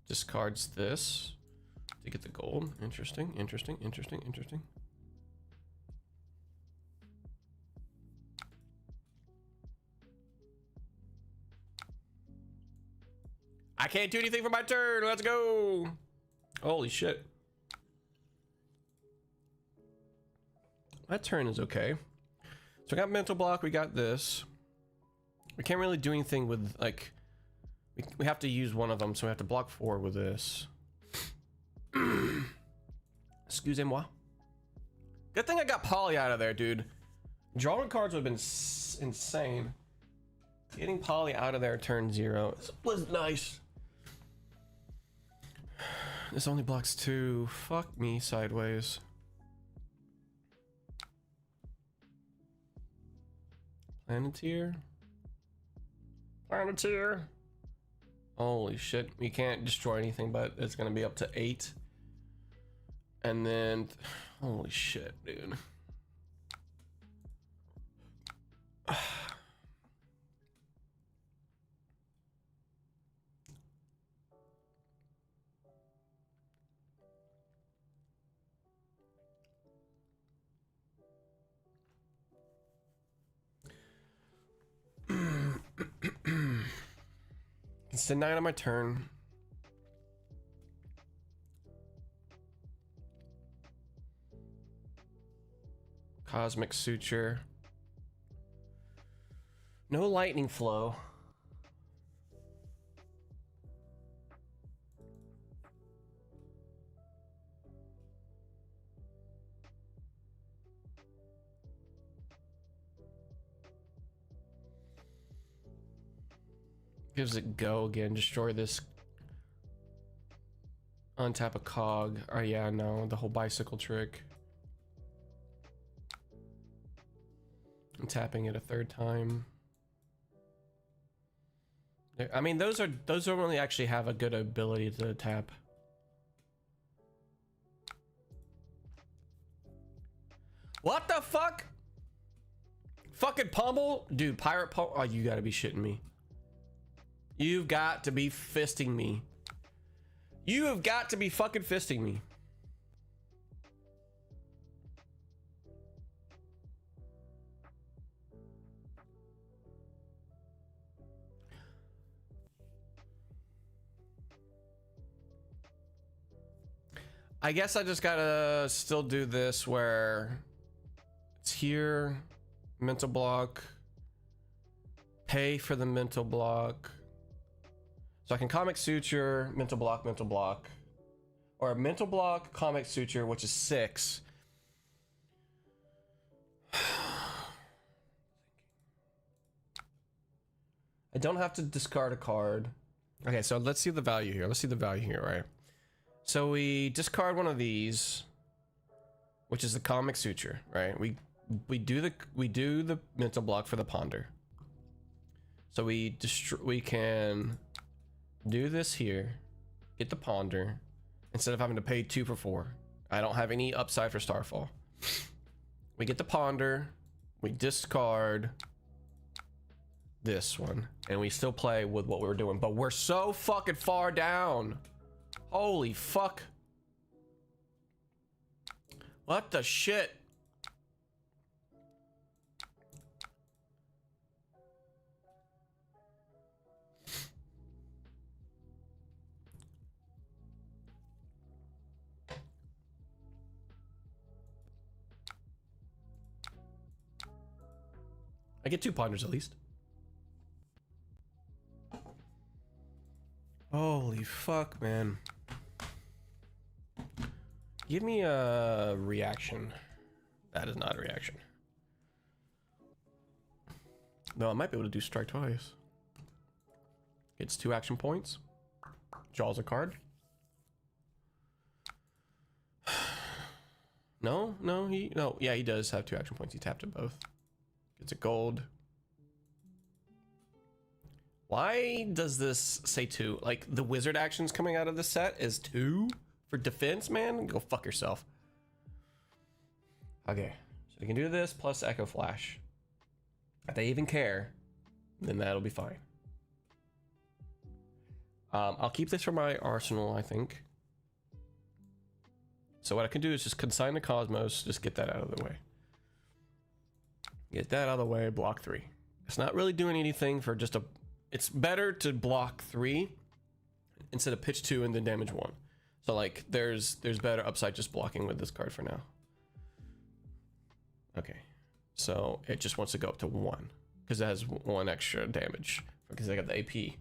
Discards this to get the gold. Interesting, interesting, interesting, interesting. I can't do anything for my turn. Let's go. Holy shit. That turn is okay. So I got mental block, we got this. We can't really do anything with, like, we have to use one of them, so we have to block 4 with this. Excusez-moi. Good thing I got Poly out of there, dude. Drawing cards would have been insane. Getting Poly out of there turn 0 was nice. This only blocks 2. Fuck me sideways. Planeteer? Planeteer? Holy shit. We can't destroy anything, but it's gonna be up to 8. And then... Holy shit, dude. It's the 9 on my turn. Cosmic Suture. No lightning flow. Gives it go again. Destroy this. Untap a cog. Oh yeah, no, the whole bicycle trick. I'm tapping it a third time. I mean, those don't really actually have a good ability to tap. What the fuck? Fucking pummel? Dude, pirate pummel? Oh, you gotta be shitting me. You've got to be fisting me. You have got to be fucking fisting me. I guess I just gotta still do this where it's here, mental block, pay for the mental block. So I can comic suture, mental block, or a mental block, comic suture, which is 6. I don't have to discard a card. Okay, so let's see the value here. Let's see the value here, right? So we discard one of these, which is the comic suture, right? We do the mental block for the ponder. So we can do this here, get the ponder, instead of having to pay 2 for 4. I don't have any upside for Starfall. We get the ponder, we discard this one, and we still play with what we were doing, but we're so fucking far down. Holy fuck. What the shit? I get 2 ponders at least. Holy fuck, man. Give me a reaction. That is not a reaction. No, I might be able to do strike twice. Gets 2 action points. Draws a card. No, yeah, he does have 2 action points. He tapped it both. Gets a gold. Why does this say 2? Like, the wizard actions coming out of the set is 2 for defense, man? Go fuck yourself. Okay, so we can do this plus Echo Flash. If they even care, then that'll be fine. I'll keep this for my arsenal, I think. So what I can do is just consign the Cosmos, just get that out of the way. Get that out of the way, block 3. It's not really doing anything for just a... It's better to block 3 instead of pitch 2 and then damage 1. So like there's better upside just blocking with this card for now. Okay, so it just wants to go up to 1 because it has 1 extra damage because I got the AP.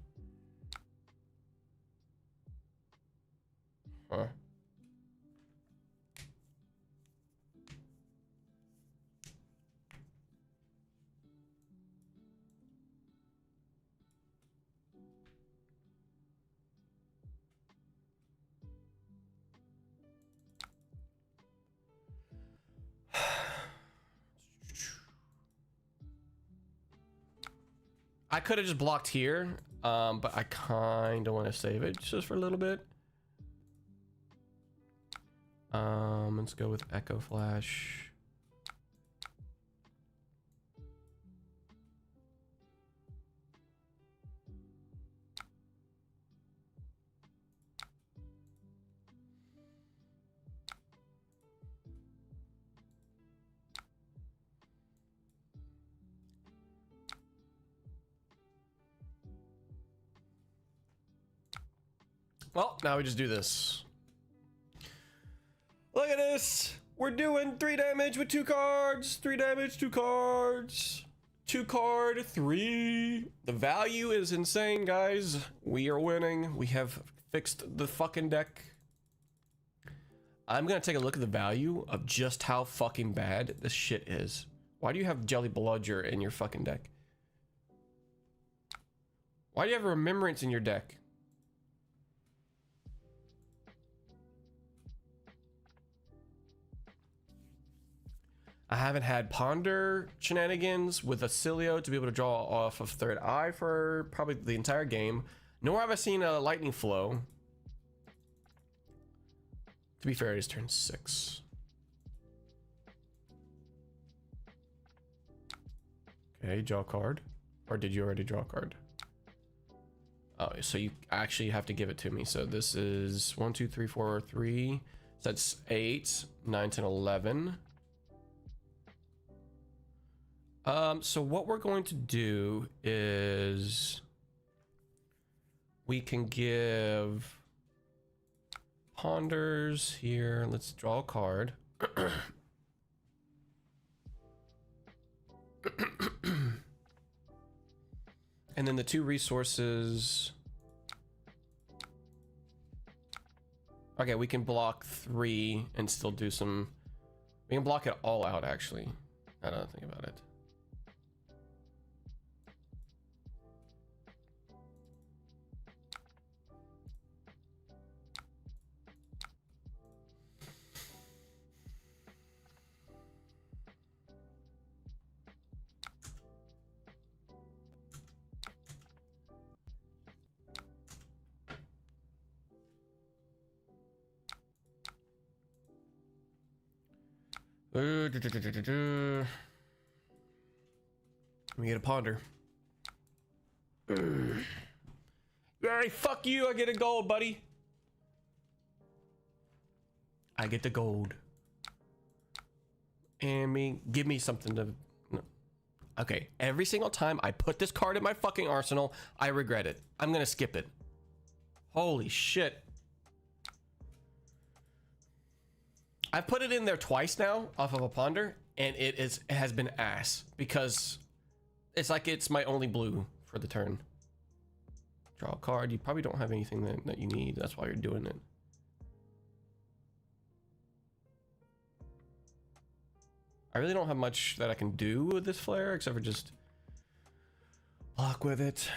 Huh. I could have just blocked here, but I kind of want to save it just for a little bit. Let's go with Echo Flash. Well, now we just do this. Look at this. We're doing 3 damage with 2 cards. 3 damage, 2 cards. 2 card, 3. The value is insane, guys. We are winning. We have fixed the fucking deck. I'm gonna take a look at the value of just how fucking bad this shit is. Why do you have Jelly Bludger in your fucking deck? Why do you have a Remembrance in your deck? I haven't had Ponder shenanigans with Acilio to be able to draw off of Third Eye for probably the entire game, nor have I seen a Lightning Flow. To be fair, it is turn 6. Okay, draw a card. Or did you already draw a card? Oh, so you actually have to give it to me. So this is 1, 2, 3, 4, 3. So that's 8, 9, 10, 11. So what we're going to do is we can give Ponders here. Let's draw a card. And then the 2 resources. Okay, we can block 3 and still do some. We can block it all out, actually. I don't think about it. Let me get a Ponder. Yay, fuck you, I get a gold, buddy. I get the gold. And give me something to... No. Okay, every single time I put this card in my fucking arsenal, I regret it. I'm gonna skip it. Holy shit. I've put it in there twice now off of a Ponder, and it has been ass because it's like it's my only blue for the turn. Draw a card. You probably don't have anything that you need. That's why you're doing it. I really don't have much that I can do with this flare except for just block with it.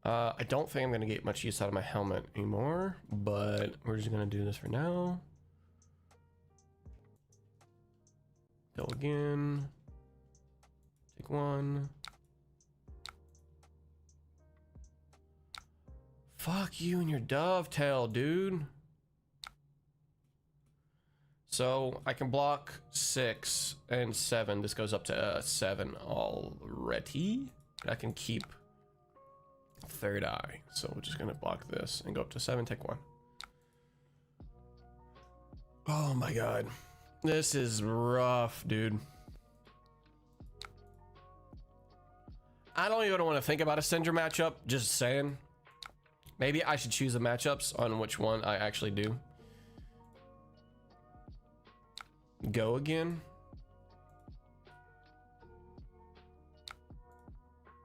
I don't think I'm gonna get much use out of my helmet anymore, but we're just gonna do this for now. Go again. Take 1. Fuck you and your dovetail, dude. So I can block 6 and 7. This goes up to 7 already. I can keep Third Eye, so we're just gonna block this and go up to 7, take 1. Oh my god, this is rough, dude. I don't even want to think about a Syndra matchup, just saying. Maybe I should choose the matchups on which one I actually do. Go again.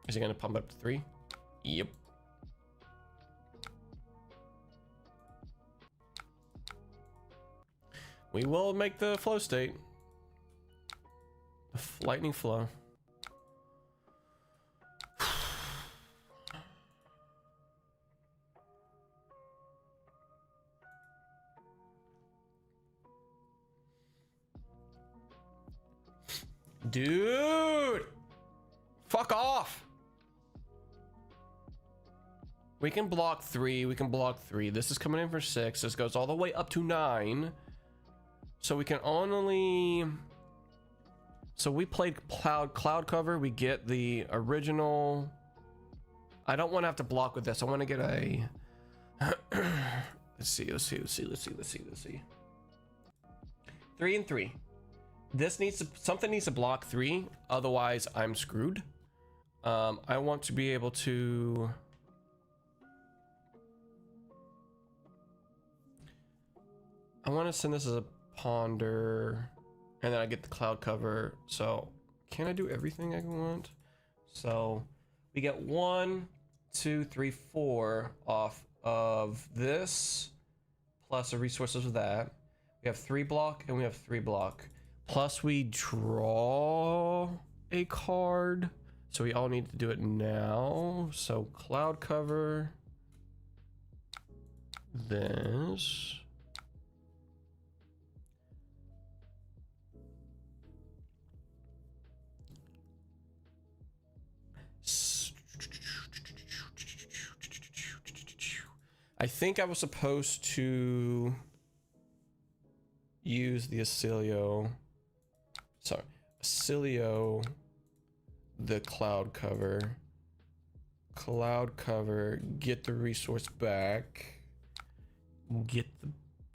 Is he gonna pump up to 3? Yep. We will make the flow state. The lightning flow. Dude! Fuck off! We can block 3, we can block 3. This is coming in for 6. This goes all the way up to 9. So we can only... So we played cloud cover. We get the original... I don't want to have to block with this. I want to get a... let's see. 3 and 3. This needs to... Something needs to block 3. Otherwise, I'm screwed. I want to be able to... I want to send this as a Ponder, and then I get the cloud cover. So can I do everything I want? So we get 1, 2, 3, 4 off of this, plus the resources of that. We have 3 block and we have 3 block. Plus we draw a card. So we all need to do it now. So cloud cover. This. I think I was supposed to use the Acilio. Sorry, Acilio, the cloud cover. Cloud cover, get the resource back. Get the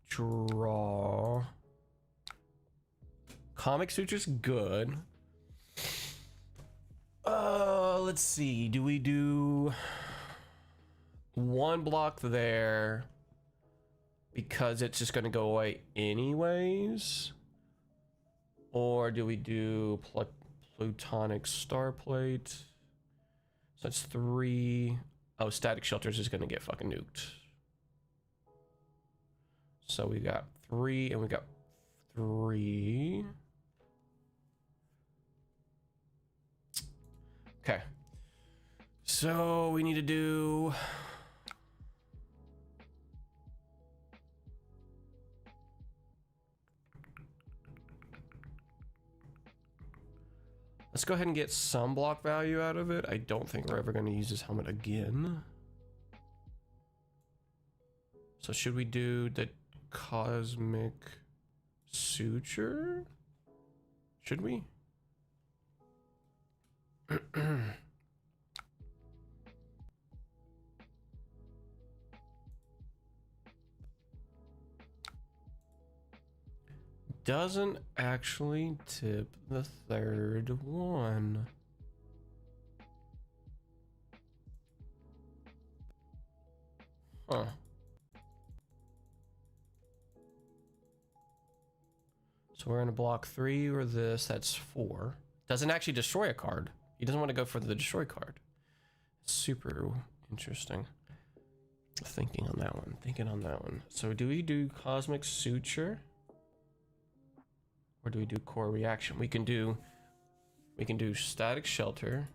draw. Comic Suture's good. Let's see. Do we do one block there because it's just going to go away anyways? Or do we do Plutonic Starplate? So that's 3. Oh, Static Shelters is going to get fucking nuked. So we got 3 and we got 3. Okay. So we need to do... Let's go ahead and get some block value out of it. I don't think we're ever going to use this helmet again. So should we do the Cosmic Suture? Should we? Doesn't actually tip the third one. Huh. So we're in a block 3 or this, that's 4. Doesn't actually destroy a card. He doesn't want to go for the destroy card. Super interesting. Thinking on that one. So do we do Cosmic Suture? Or do we do Core Reaction? We can do Static Shelter,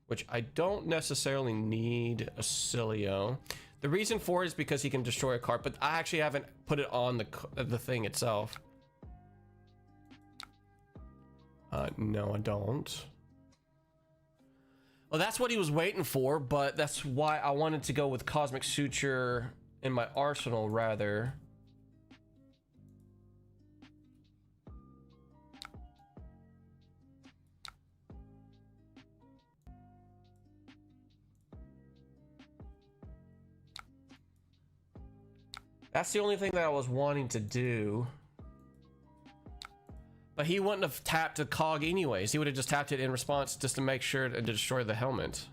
which I don't necessarily need a Acilio. The reason for it is because he can destroy a card, but I actually haven't put it on the thing itself. No, I don't. Well, that's what he was waiting for, but that's why I wanted to go with Cosmic Suture in my arsenal rather. That's the only thing that I was wanting to do. But he wouldn't have tapped a cog anyways. He would have just tapped it in response just to make sure to destroy the helmet.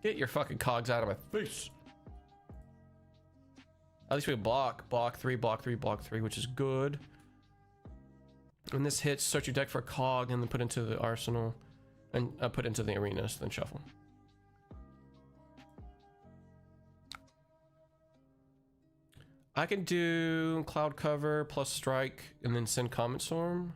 Get your fucking cogs out of my face. At least we block 3, which is good. And this hits, search your deck for a cog and then put into the arsenal and put into the arena, so then shuffle. I can do Cloud Cover plus Strike and then send Comet Storm.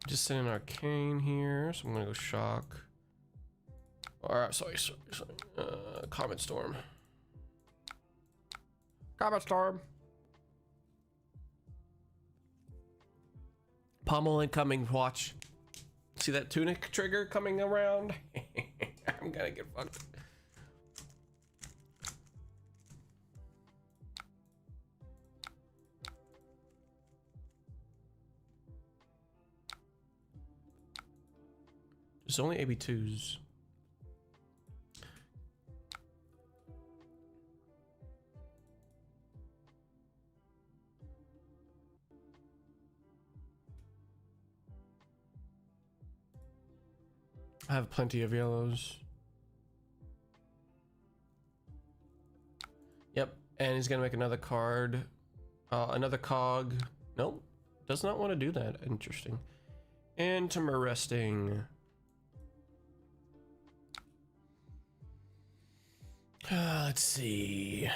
Just send an Arcane here, so I'm gonna go Shock. Alright, sorry. Comet Storm. Comet Storm. Pommel incoming, watch. See that tunic trigger coming around? I'm gonna get fucked. There's only AB2s. I have plenty of yellows. Yep, and he's gonna make another card. Another cog. Nope, does not want to do that. Interesting. Interesting. Let's see.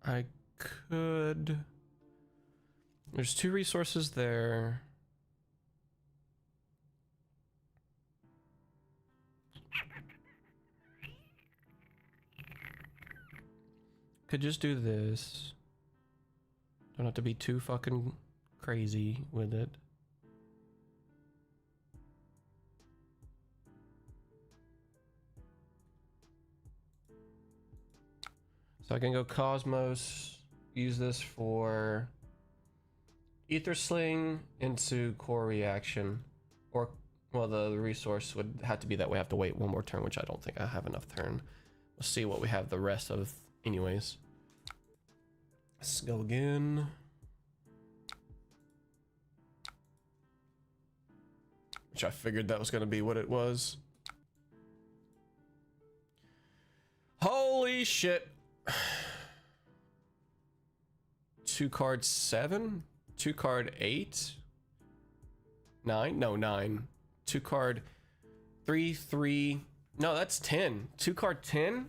I could. There's 2 resources there. Could just do this. Don't have to be too fucking crazy with it. So I can go Cosmos, use this for Ether Sling into core reaction, or, well, the resource would have to be that we have to wait one more turn, which I don't think I have enough turn. We'll see what we have the rest of anyways. Let's go again. Which I figured that was going to be what it was. Holy shit. 2 card 7, 2 card 8, 9, no 9, 2 card 3, 3, no, that's 10, 2 card 10.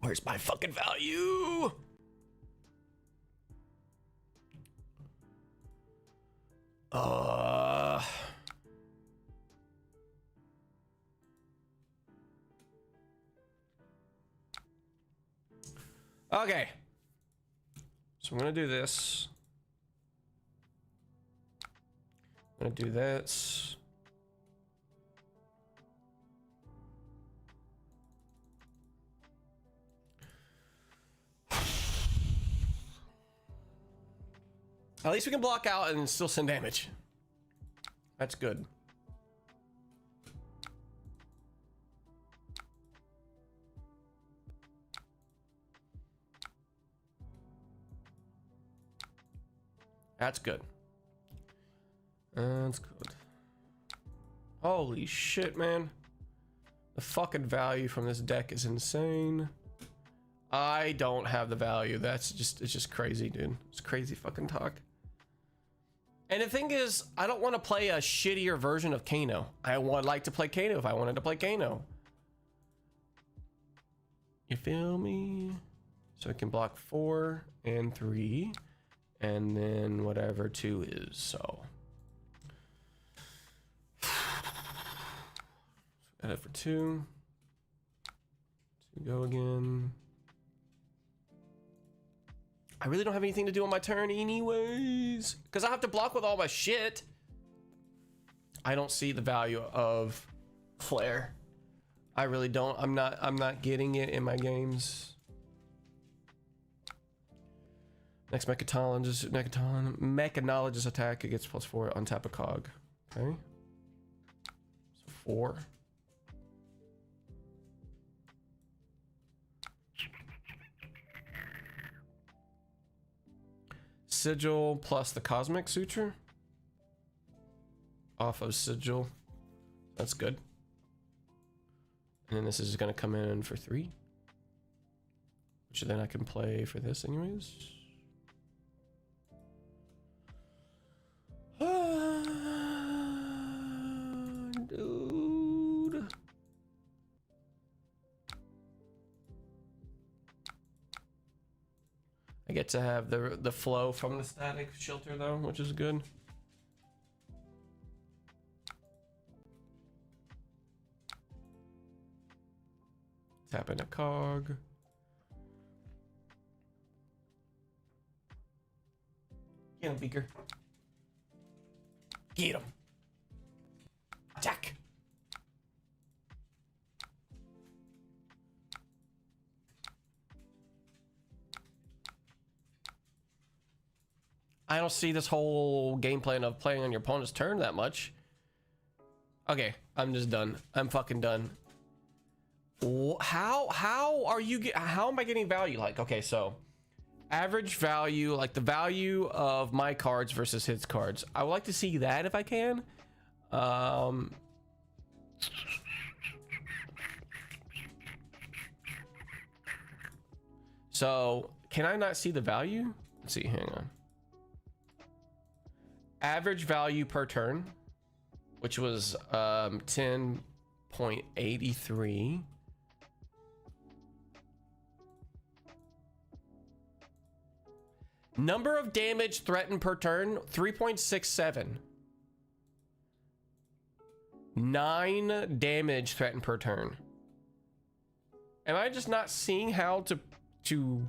Where's my fucking value? Okay. So I'm gonna do this. I'm gonna do this. At least we can block out and still send damage. That's good. That's good. That's good. Holy shit, man. The fucking value from this deck is insane. I don't have the value. It's just crazy, dude. It's crazy fucking talk. And the thing is, I don't want to play a shittier version of Kano. I would like to play Kano if I wanted to play Kano. You feel me? So I can block 4 and 3. And then whatever 2 is, so. Edit for 2. 2 go again. I really don't have anything to do on my turn anyways, because I have to block with all my shit. I don't see the value of Flare. I really don't. I'm not getting it in my games. Next mechanologist attack, it gets +4 on tap a cog. Okay. So 4. Sigil plus the Cosmic Suture. Off of Sigil. That's good. And then this is gonna come in for 3. Which then I can play for this anyways. Dude. I get to have the flow from the static shelter though, which is good. Tap in a cog. Get him, Beaker. Get him. Attack. I don't see this whole game plan of playing on your opponent's turn that much. Okay, I'm just done. I'm fucking done. How am I getting value? Like, okay, so average value, like the value of my cards versus his cards. I would like to see that if I can. So can I not see the value? Let's see, hang on. Average value per turn, which was 10.83. Number of damage threatened per turn, 3.67. 9 damage threatened per turn. Am I just not seeing how to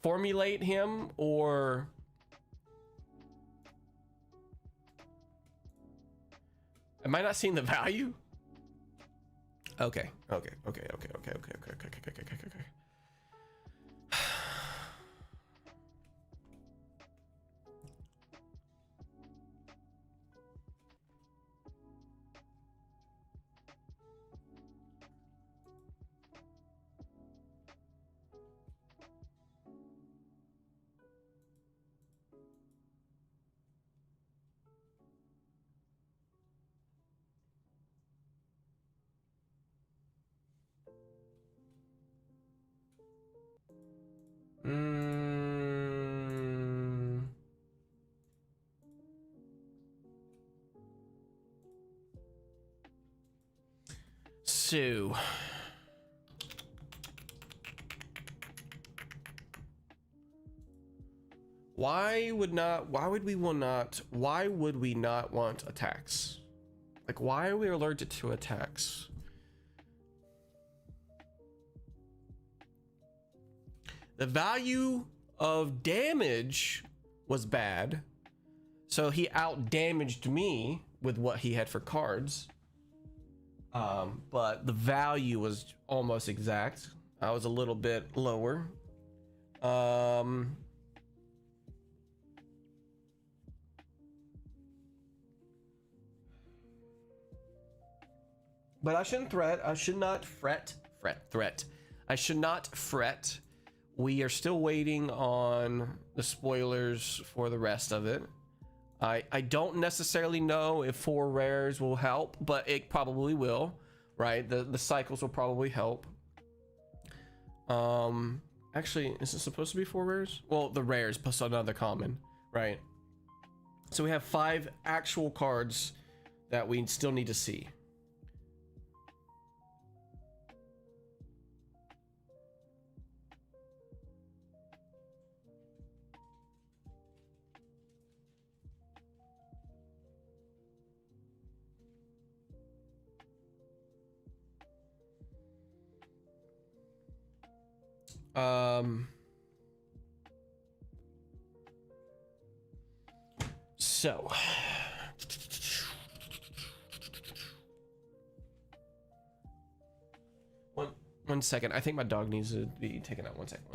formulate him, or am I not seeing the value? Okay. So why would we not want attacks? Like, why are we allergic to attacks? The value of damage was bad, so he out damaged me with what he had for cards. But the value was almost exact. I was a little bit lower. But I shouldn't threat. I should not fret. I should not fret. We are still waiting on the spoilers for the rest of it. I don't necessarily know if 4 rares will help, but it probably will, right? The cycles will probably help. Actually, is it supposed to be 4 rares? Well, the rares plus another common, right? So we have 5 actual cards that we still need to see. So one second. I think my dog needs to be taken out. One second.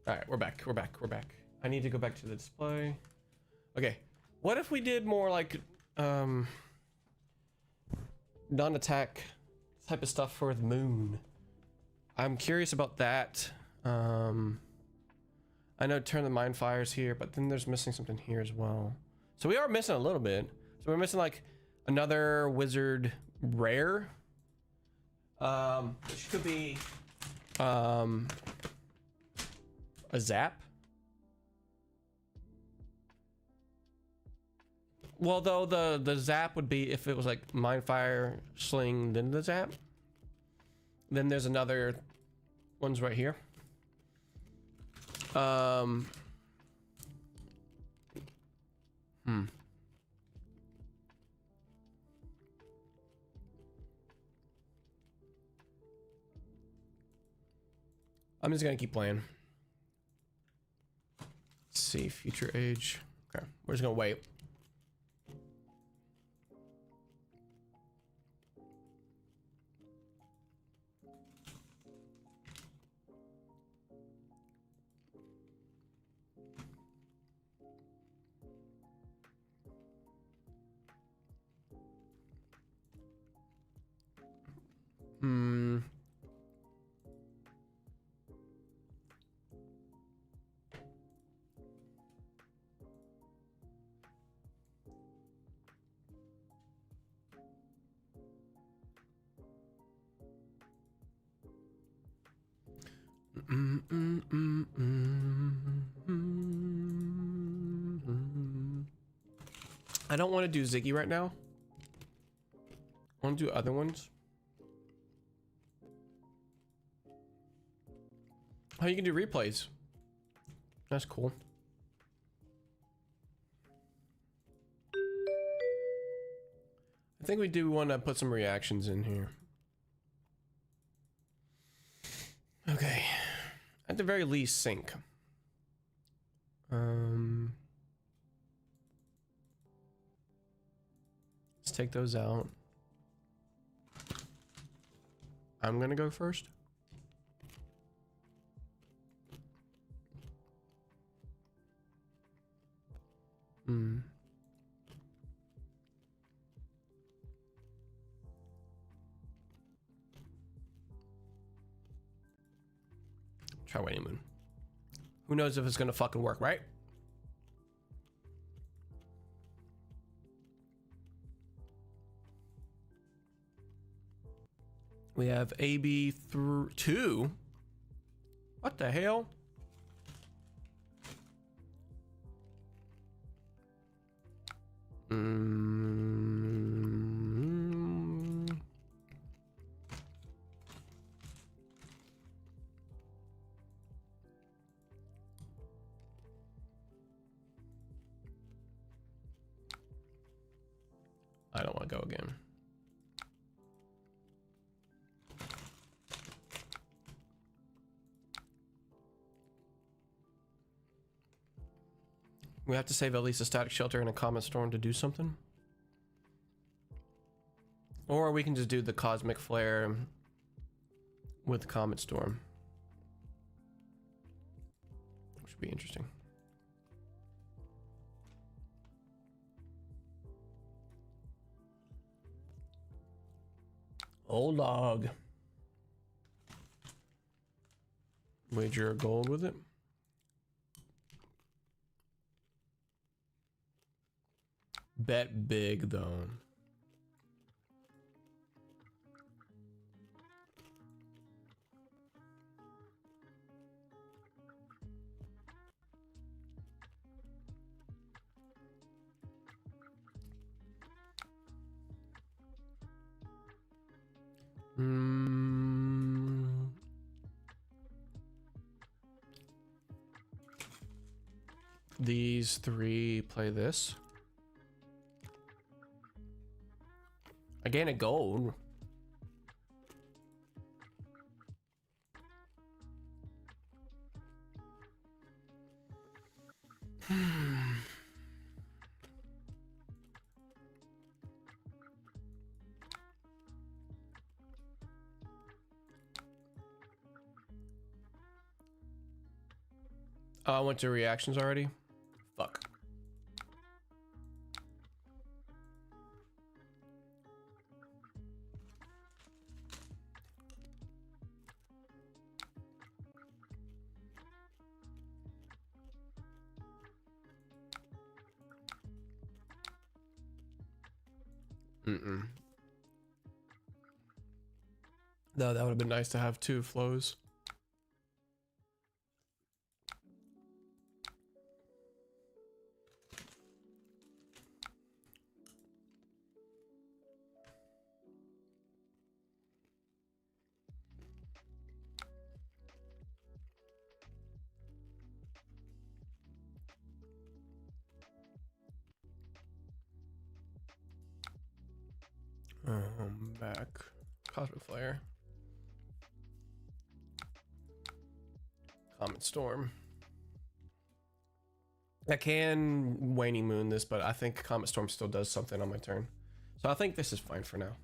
All right, we're back. We're back. We're back. I need to go back to the display. Okay. What if we did more like non-attack type of stuff for the moon? I'm curious about that. I know turn the mind fires here, but then there's missing something here as well. So we are missing a little bit. So we're missing like another wizard rare. Which could be a zap. Well, though the zap would be if it was like mind fire, sling, then the zap. Then there's another one's right here. I'm just gonna keep playing. Let's see, future age. Okay, we're just gonna wait. I don't want to do Ziggy right now. I want to do other ones. Oh, you can do replays. That's cool. I think we do want to put some reactions in here. Okay. At the very least, sync. Let's take those out. I'm gonna go first. Try Waning Moon. Who knows if it's gonna fucking work, right? We have AB through 2. What the hell? I don't want to go again. We have to save at least a static shelter and a comet storm to do something. Or we can just do the cosmic flare with comet storm. Which would be interesting. Old dog. Wager a gold with it. Bet big though. These three play this. I gain a gold. I went to reactions already. Fuck. No, that would have been nice to have 2 flows. Back. Cosmic Flare. Comet Storm. I can Waning Moon this, but I think Comet Storm still does something on my turn. So I think this is fine for now.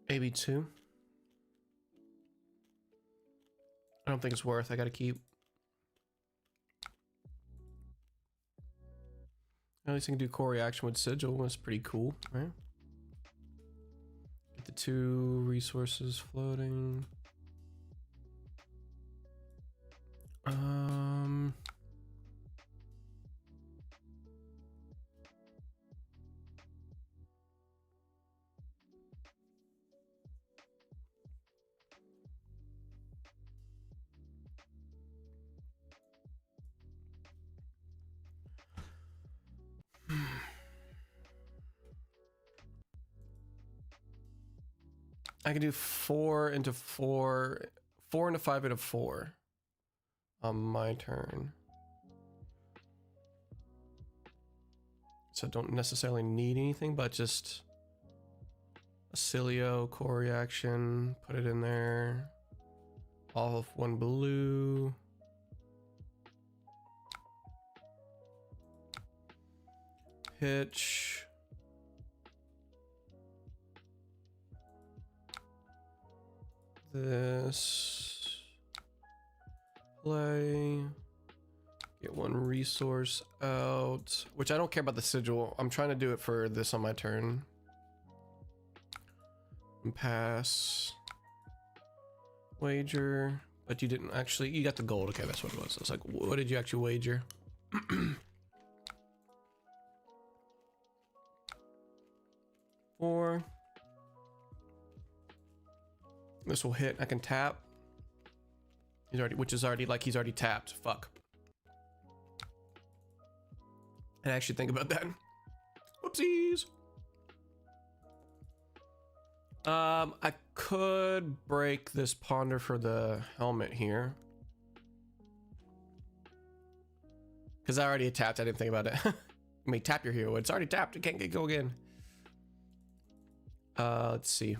AB2. I don't think it's worth. I gotta keep. At least I can do core reaction with Sigil. That's pretty cool, right? Get the 2 resources floating. I can do 4 into 4, 4 into 5 into 4 on my turn. So I don't necessarily need anything, but just a Cilio core reaction, put it in there. All of 1 blue. Pitch. This. Play. Get 1 resource out. Which I don't care about the sigil. I'm trying to do it for this on my turn. And pass. Wager. But you didn't actually. You got the gold. Okay, that's what it was. I was like, what did you actually wager? Four. This will hit. I can tap. He's already, which is already like he's already tapped. Fuck. I actually think about that. Whoopsies. I could break this ponder for the helmet here. Because I already tapped. I didn't think about it. I mean, tap your hero. It's already tapped. It can't go again. Let's see.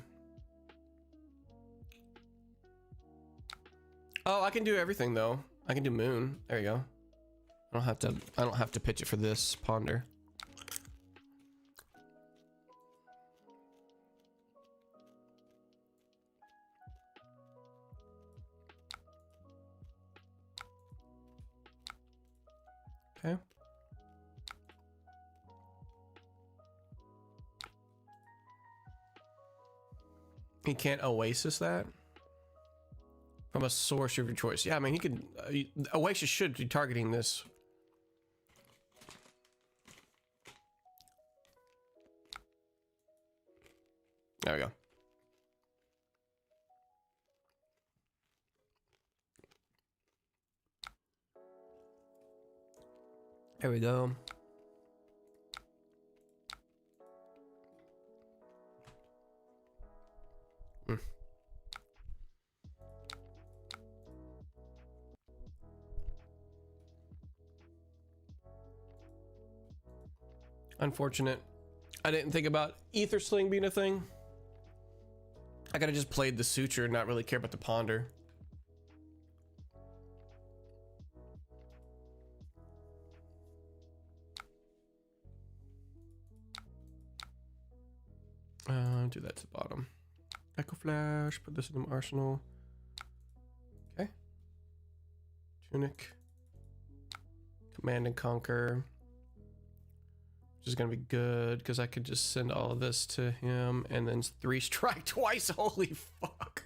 Oh, I can do everything though. I can do moon. There you go. I don't have to pitch it for this ponder. Okay. He can't Oasis that? From a source of your choice. Yeah, I mean, he could... Oasis should be targeting this. There we go. There we go. Unfortunate. I didn't think about Ether Sling being a thing. I could have just played the Suture and not really care about the Ponder. do that to the bottom. Echo Flash, put this in the arsenal. Okay. Tunic. Command and Conquer. Which is gonna be good because I could just send all of this to him and then 3 strike twice. Holy fuck.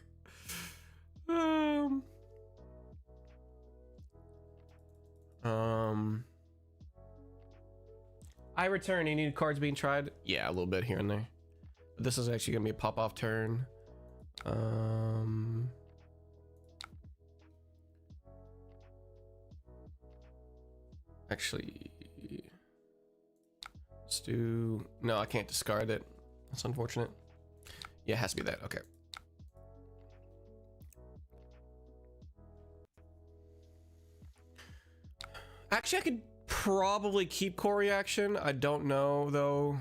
I return. Any cards being tried? Yeah, a little bit here and there. But this is actually gonna be a pop-off turn. Actually, let's do. No, I can't discard it. That's unfortunate. Yeah, it has to be that. Okay. Actually, I could probably keep core reaction. I don't know though.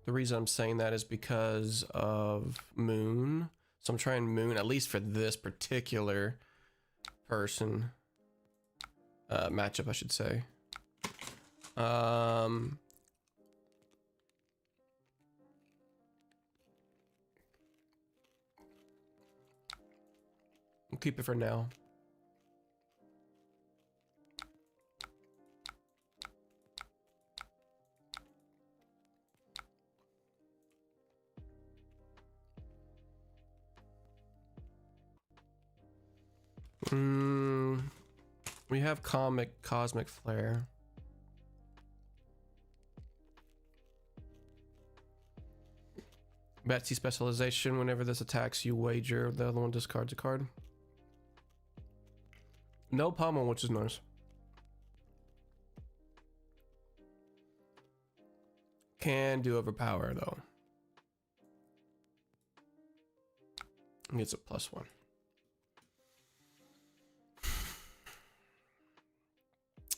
The reason I'm saying that is because of Moon. So I'm trying Moon at least for this particular person. Matchup, I should say. We'll keep it for now. We have Cosmic Flare. Betsy specialization. Whenever this attacks, you wager. The other one discards a card. No pommel, which is nice. Can do overpower though. Gets a +1.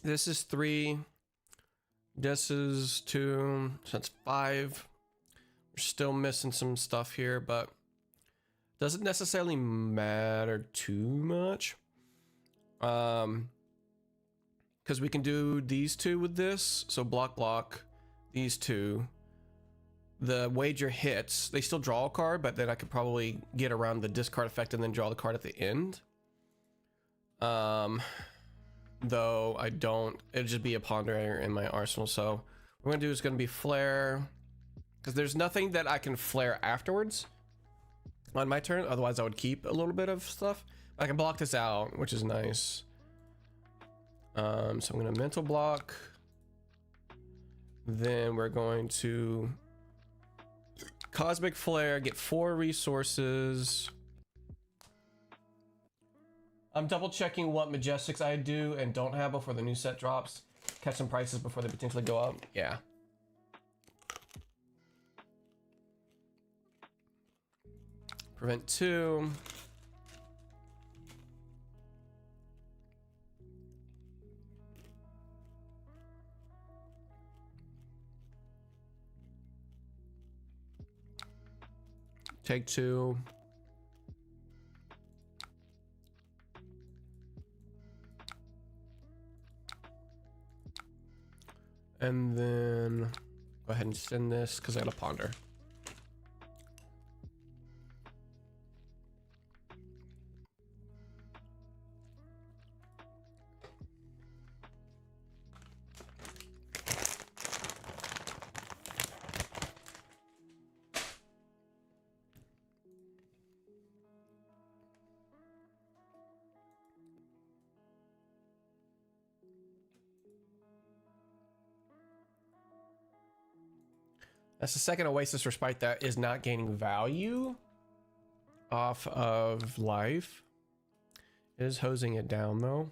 This is 3. This is 2. So that's 5. We're still missing some stuff here, but doesn't necessarily matter too much. Because we can do these 2 with this. So block, these 2. The wager hits. They still draw a card, but then I could probably get around the discard effect and then draw the card at the end. Though I don't, it'll just be a ponderator in my arsenal. So what we're gonna do is gonna be flare, because there's nothing that I can flare afterwards on my turn. Otherwise I would keep a little bit of stuff. I can block this out, which is nice. So I'm gonna mental block. Then we're going to Cosmic Flare, get 4 resources. I'm double checking what Majestics I do and don't have before the new set drops. Catch some prices before they potentially go up. Yeah. Prevent 2. Take 2. And then go ahead and send this because I got a ponder. That's the second Oasis Respite that is not gaining value off of life. It is hosing it down though.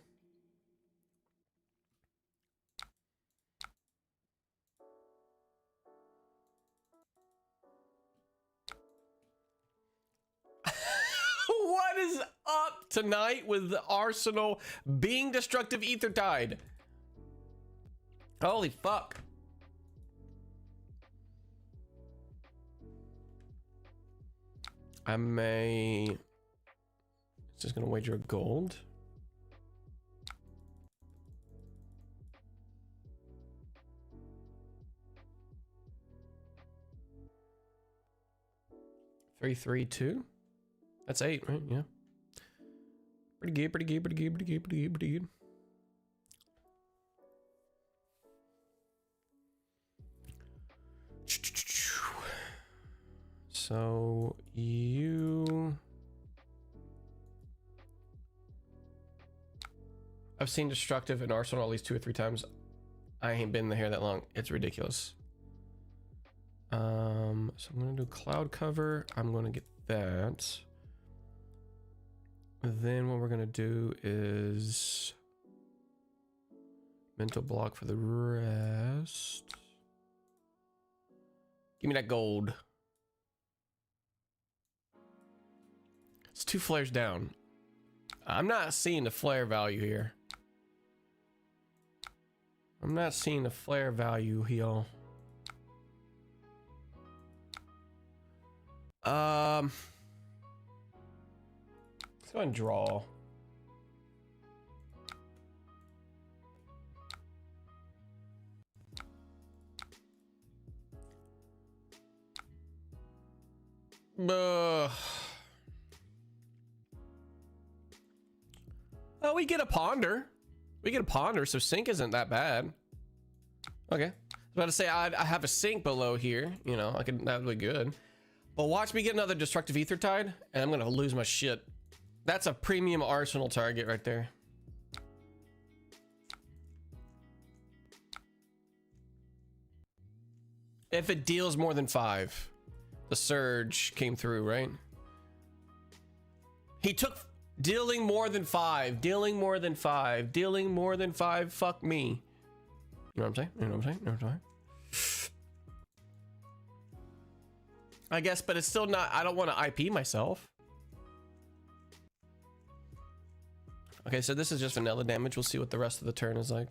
What is up tonight with the Arsenal being destructive ether tide? Holy fuck. I may just gonna wager a gold. 3, 3, 2. That's 8, right? Yeah. Pretty good, pretty good, pretty good, pretty good, pretty good, pretty good. So you... I've seen Destructive in Arsenal at least 2 or 3 times. I ain't been in here that long. It's ridiculous. So I'm gonna do cloud cover. I'm gonna get that. Then what we're gonna do is mental block for the rest. Give me that gold. It's 2 flares down. I'm not seeing the flare value here. I'm not seeing the flare value here. Let's go and draw. Oh, we get a ponder. We get a ponder, so sync isn't that bad. Okay. I was about to say I have a sync below here. You know, that would be good. But watch me get another destructive ether tide, and I'm gonna lose my shit. That's a premium arsenal target right there. If it deals more than 5. The surge came through, right? He took dealing more than 5, dealing more than 5, dealing more than 5. Fuck me. You know what I'm saying? You know what I'm saying? You know what I'm saying? I guess, but it's still not. I don't want to IP myself. Okay, so this is just vanilla damage. We'll see what the rest of the turn is like.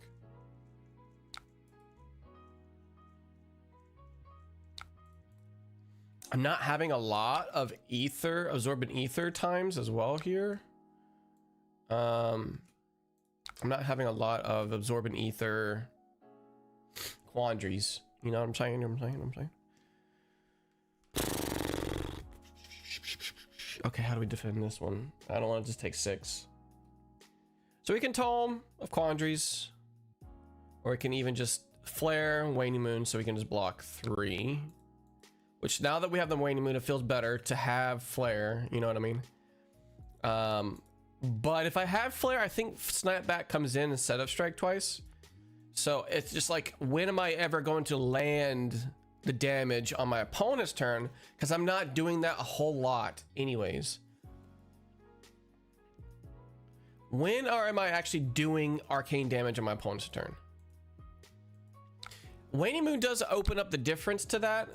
I'm not having a lot of ether, absorbent ether times as well here. I'm not having a lot of absorbent ether quandaries. You know what I'm saying? Okay, how do we defend this one? I don't want to just take 6. So we can Tome of Quandaries, or we can even just flare Waning Moon, so we can just block 3. Which now that we have the Waning Moon, it feels better to have flare. You know what I mean? But if I have flare, I think Snapback comes in instead of strike twice. So it's just like, when am I ever going to land the damage on my opponent's turn? Because I'm not doing that a whole lot anyways. When am I actually doing arcane damage on my opponent's turn? Waning Moon does open up the difference to that.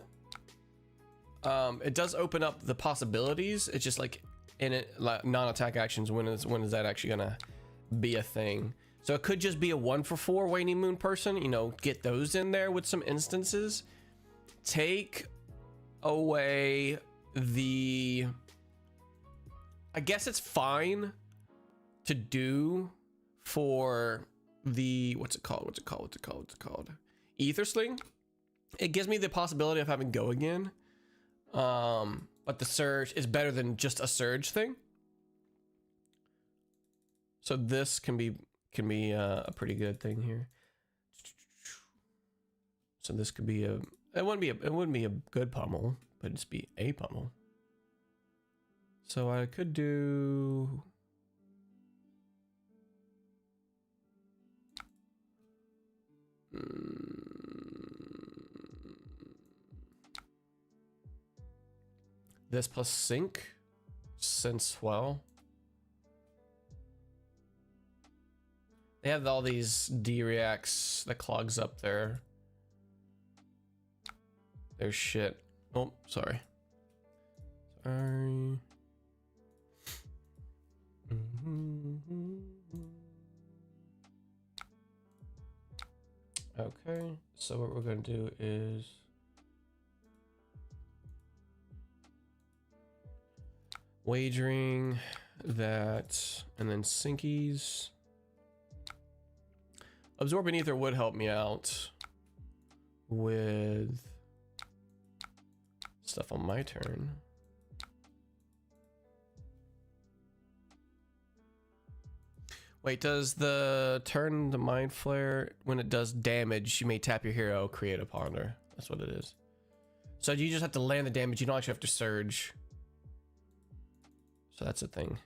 It does open up the possibilities. It's just like in it, like non-attack actions. When is that actually gonna be a thing? So it could just be a 1-for-4 Waning Moon person. You know, get those in there with some instances. Take away the. I guess it's fine to do for the what's it called? Ether Sling. It gives me the possibility of having go again. But the surge is better than just a surge thing. So this can be a pretty good thing here. So this could be it wouldn't be a good pummel, but it'd just be a pummel. So I could do this plus sync, since, well, they have all these D-reacts that clogs up their shit. Oh, sorry. Okay, so what we're gonna do is wagering that, and then Sinkies. Absorbent Ether would help me out with stuff on my turn. Wait, does the turn the mind flare when it does damage? You may tap your hero, create a ponder. That's what it is. So you just have to land the damage. You don't actually have to surge. So that's a thing.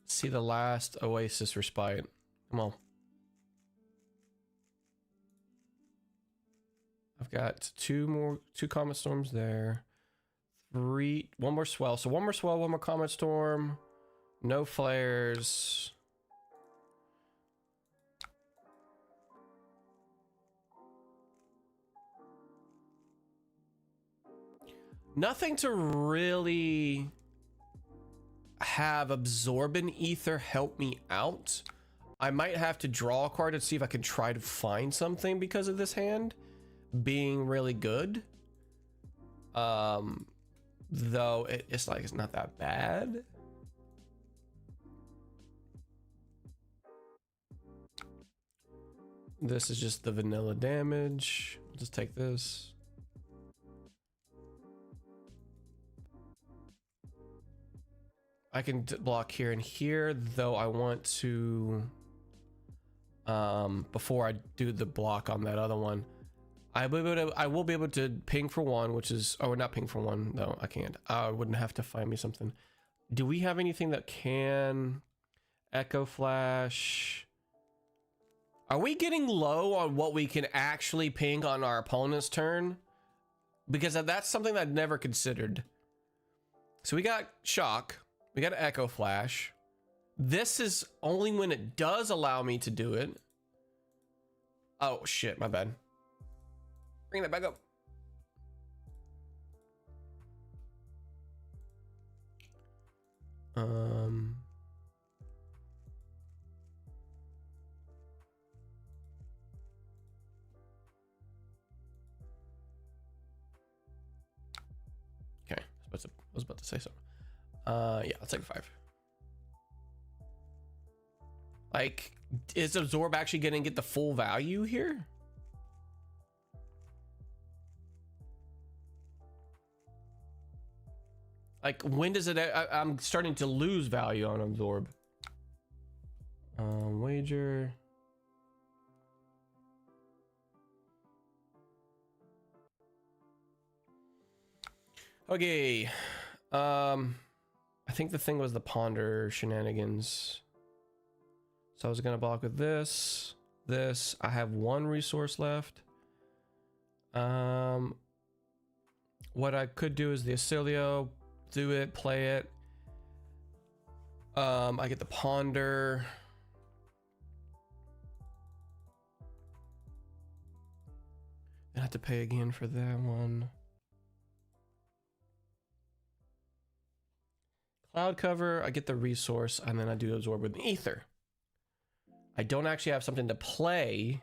See the last Oasis Respite. Come on. I've got two Comet Storms there. One more Swell. So one more Swell, one more Comet Storm. No flares. Nothing to really have Absorbent Ether help me out. I might have to draw a card to see if I can try to find something because of this hand being really good. Though it's like it's not that bad. This is just the vanilla damage. I'll just take this. I can block here and here, though I want to, before I do the block on that other one, I will be able to ping for one, which is, oh, not ping for one, though, I can't. I wouldn't have to find me something. Do we have anything that can Echo Flash? Are we getting low on what we can actually ping on our opponent's turn? Because that's something I'd never considered. So we got Shock. We got an Echo Flash. This is only when it does allow me to do it. Oh shit, my bad. Bring that back up. Okay, I was about to say something. Yeah, I'll take a 5. Like, is Absorb actually gonna get the full value here? Like, when does it? I'm starting to lose value on Absorb. Wager. Okay. I think the thing was the Ponder shenanigans. So I was gonna block with this. I have one resource left. What I could do is the Acilio, do it, play it. I get the Ponder. I have to pay again for that one. Cloud Cover, I get the resource, and then I do Absorb with Ether. I don't actually have something to play.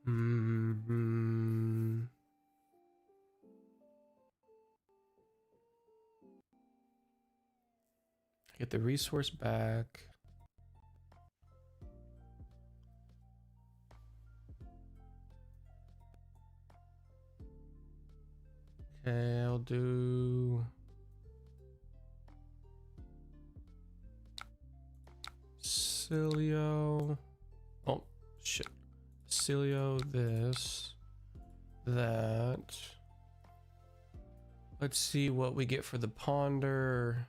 I get the resource back. Okay, I'll do Cilio. Oh shit. Cilio, this, that. Let's see what we get for the Ponder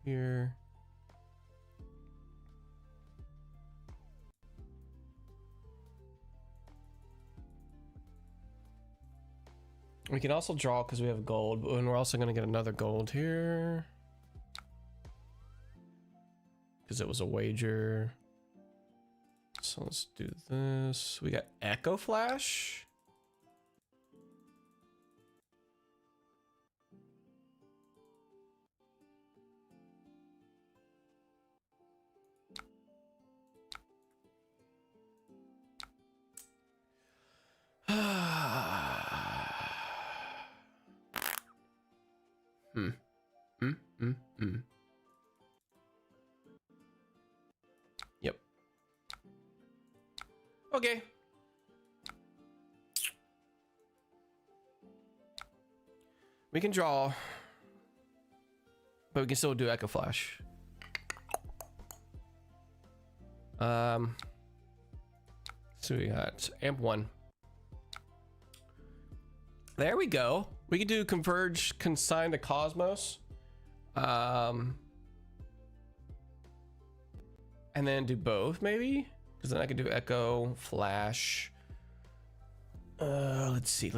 here. We can also draw because we have gold, and we're also going to get another gold here because it was a wager. So let's do this. We got Echo Flash. Okay. We can draw, but we can still do Echo Flash. So we got amp 1. There we go. We can do Converge, Consign to Cosmos. And then do both, maybe? Because then I can do Echo, Flash. Let's see.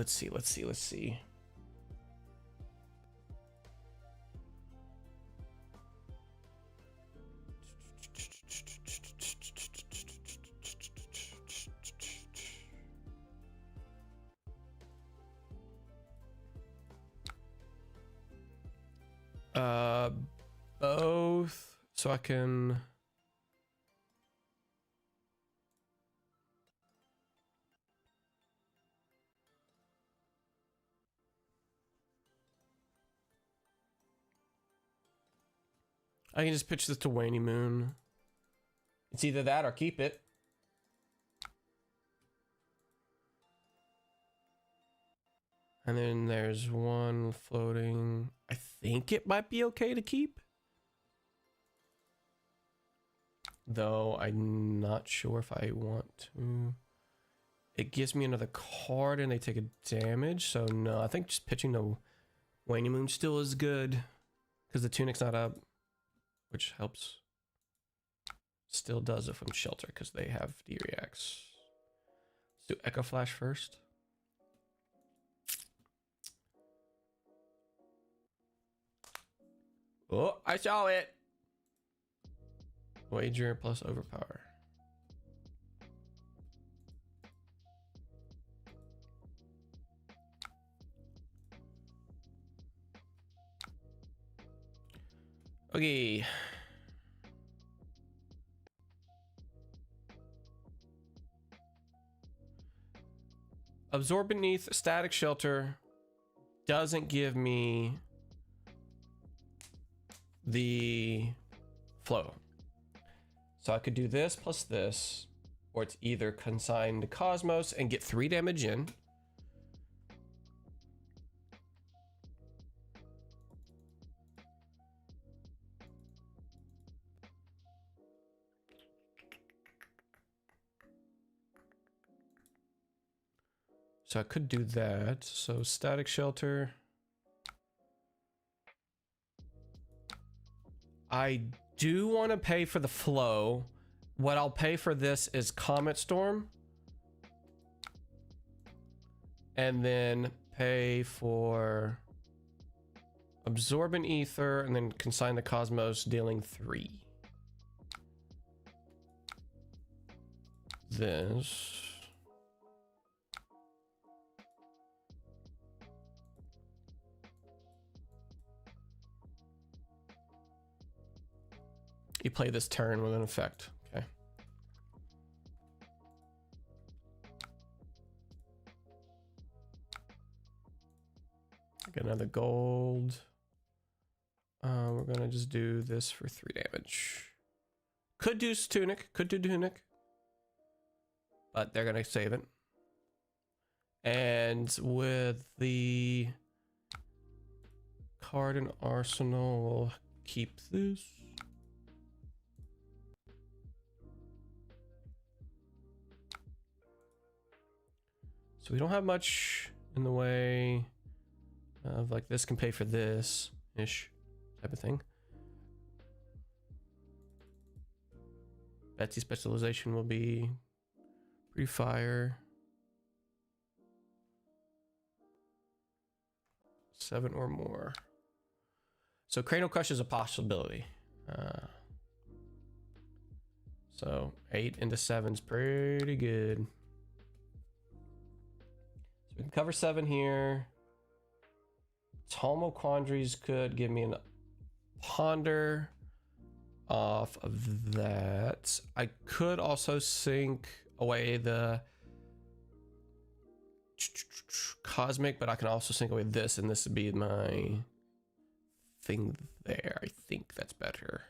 Both, so I can. I can just pitch this to Waning Moon. It's either that or keep it. And then there's one floating. I think it might be okay to keep. Though I'm not sure if I want to. It gives me another card and they take a damage. So no, I think just pitching the Waning Moon still is good. Because the Tunic's not up. Which helps. Still does if I'm Shelter because they have D-Reacts. Let's do Echo Flash first. Oh, I saw it. Wager plus Overpower. Okay. Absorb Beneath, Static Shelter doesn't give me the flow. So I could do this plus this, or it's either Consign to Cosmos and get 3 damage in. So I could do that. So Static Shelter. I do want to pay for the flow. What I'll pay for this is Comet Storm. And then pay for Absorbent Ether and then Consign the Cosmos, dealing 3. This. You play this turn with an effect. Okay. Get another gold. We're gonna just do this for 3 damage. Could do Tunic. Could do Tunic. But they're gonna save it. And with the card in Arsenal, we'll keep this. So we don't have much in the way of like this can pay for this ish type of thing. Betsy specialization will be pretty fire. 7 or more. So Cranial Crush is a possibility. So 8 into 7 is pretty good. So we can cover 7 here. Tomo Quandaries could give me an Ponder off of that. I could also sink away the Cosmic, but I can also sink away this, and this would be my thing there. I think that's better.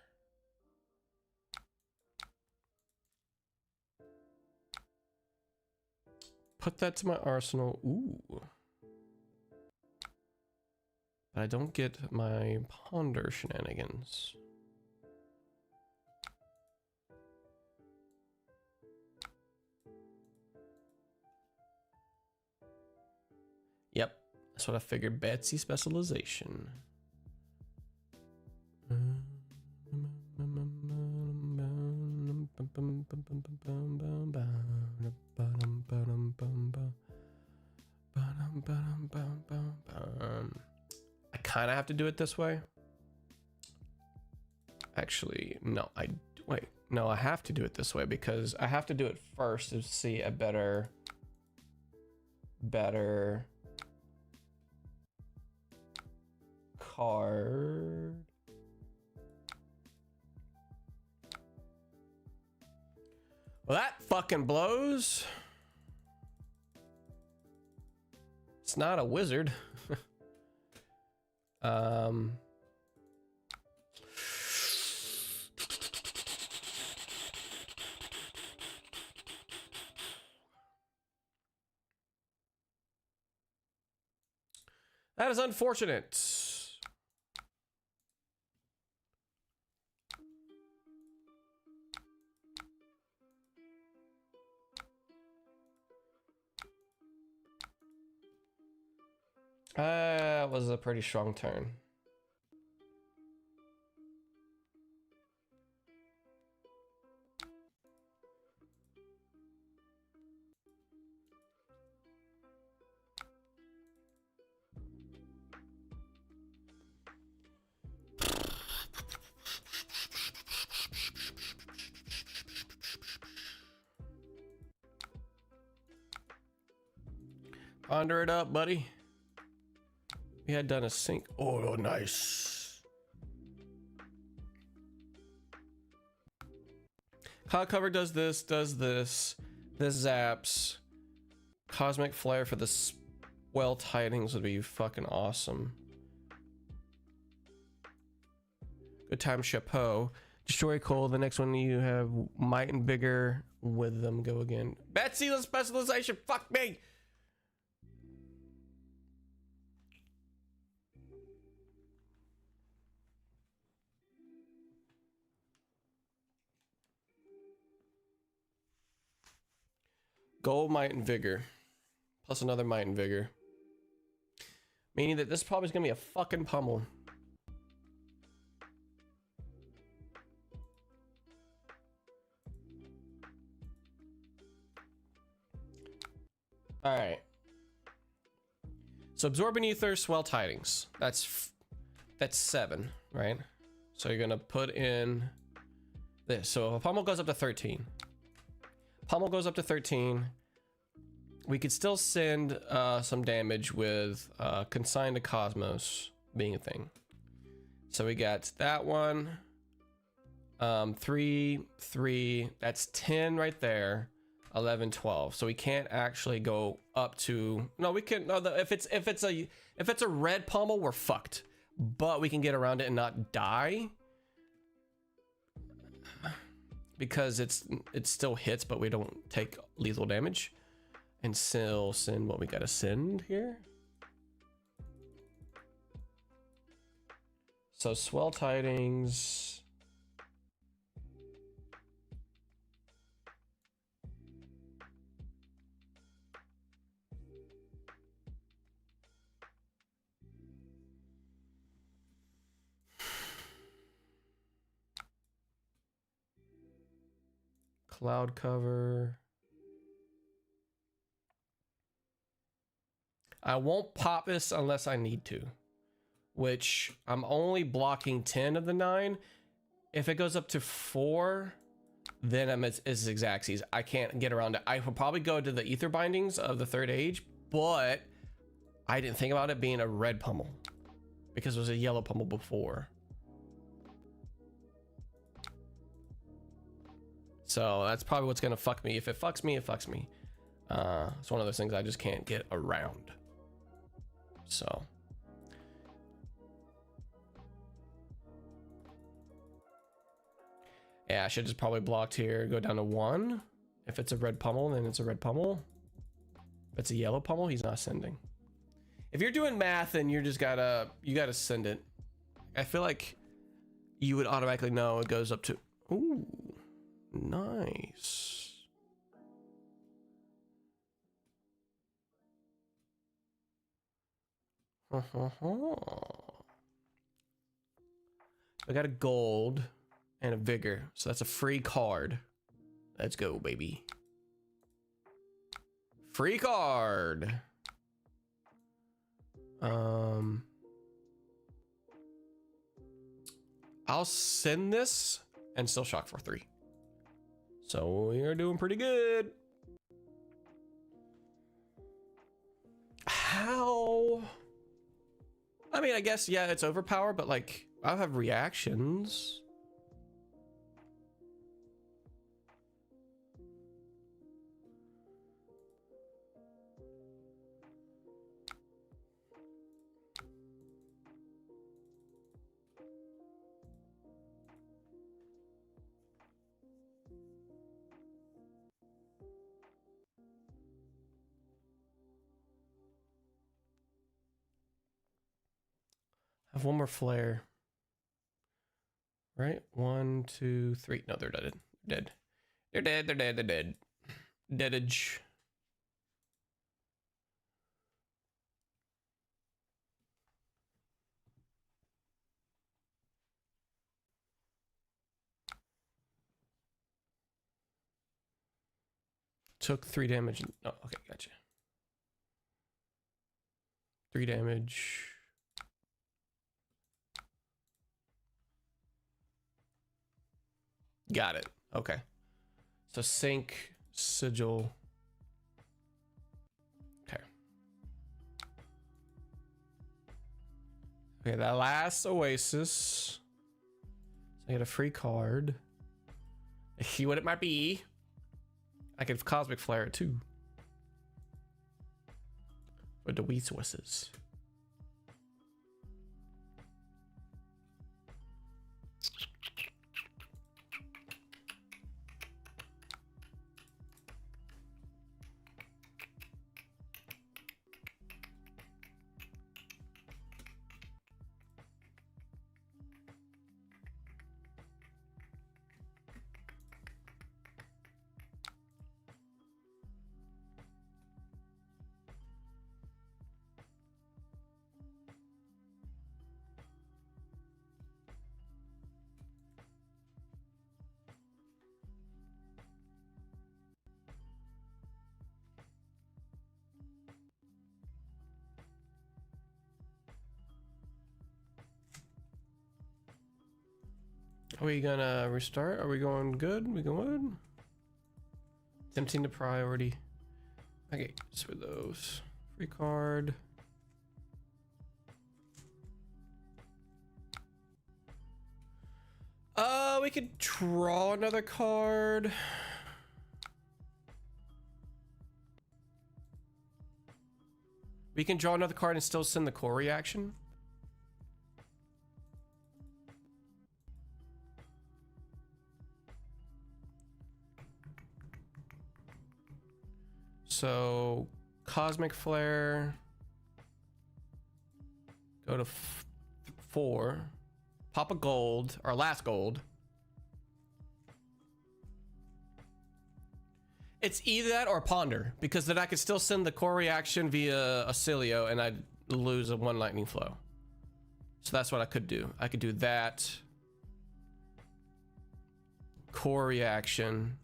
put that to my arsenal. Ooh. But I don't get my ponder shenanigans. Yep, that's what I figured. Betsy specialization. I kind of have to do it this way. Actually, no, wait. No, I have to do it this way because I have to do it first to see a better card. Well, that fucking blows. It's not a wizard. That is unfortunate. That was a pretty strong turn. Ponder it up, buddy. We had done a sync. Oh, nice. Cloud cover does this, This zaps. Cosmic flare for the swell tidings would be fucking awesome. Good time, chapeau. Destroy coal. The next one you have might and bigger with them. Go again. Betsy, the specialization. Fuck me. Gold, might, and vigor. Plus another might and vigor. Meaning that this probably is going to be a fucking pummel. Alright. So absorbing ether, swell tidings. That's 7, right? So you're going to put in this. So if pummel goes up to 13. Pummel goes up to 13. We could still send some damage with Consign to Cosmos being a thing. So we got that one. 3, 3. That's 10 right there. 11, 12. So we can't actually go up to. No, we can. No, if it's a red pummel, we're fucked. But we can get around it and not die. Because it still hits, but we don't take lethal damage. And still send what we gotta send here. So swell tidings. Cloud cover. I won't pop this unless I need to, which I'm only blocking 10 of the 9. If it goes up to 4, then it's Xaxes. I can't get around it. I will probably go to the ether bindings of the 3rd age, but I didn't think about it being a red pummel because it was a yellow pummel before. So that's probably what's gonna fuck me. If it fucks me, it fucks me. It's one of those things I just can't get around. So. Yeah, I should just probably blocked here, go down to 1. If it's a red pummel, then it's a red pummel. If it's a yellow pummel, he's not sending. If you're doing math and you gotta send it, I feel like you would automatically know it goes up to, ooh, nice. I got a gold and a vigor, so that's a free card. Let's go, baby. Free card. I'll send this and still shock for 3. So we're doing pretty good. How? I mean, I guess, yeah, it's overpowered, but like, I'll have reactions. I have one more flare. Right? 1, 2, 3. No, they're dead. Dead. They're dead. They're dead. They're dead. Deadage. Took 3 damage. Oh, okay, gotcha. 3 damage. Got it. Okay. So sync, sigil. Okay. Okay, that last oasis. I get a free card. See what it might be. I could cosmic flare it too. With the resources. Are we gonna restart? Are we going good? We going good? Tempting to priority. Okay, so for those. Free card. We could draw another card. We can draw another card and still send the core reaction. So, Cosmic Flare. Go to 4. Pop a gold, our last gold. It's either that or Ponder, because then I could still send the core reaction via Acilio and I'd lose a 1 lightning flow. So that's what I could do. I could do that. Core reaction.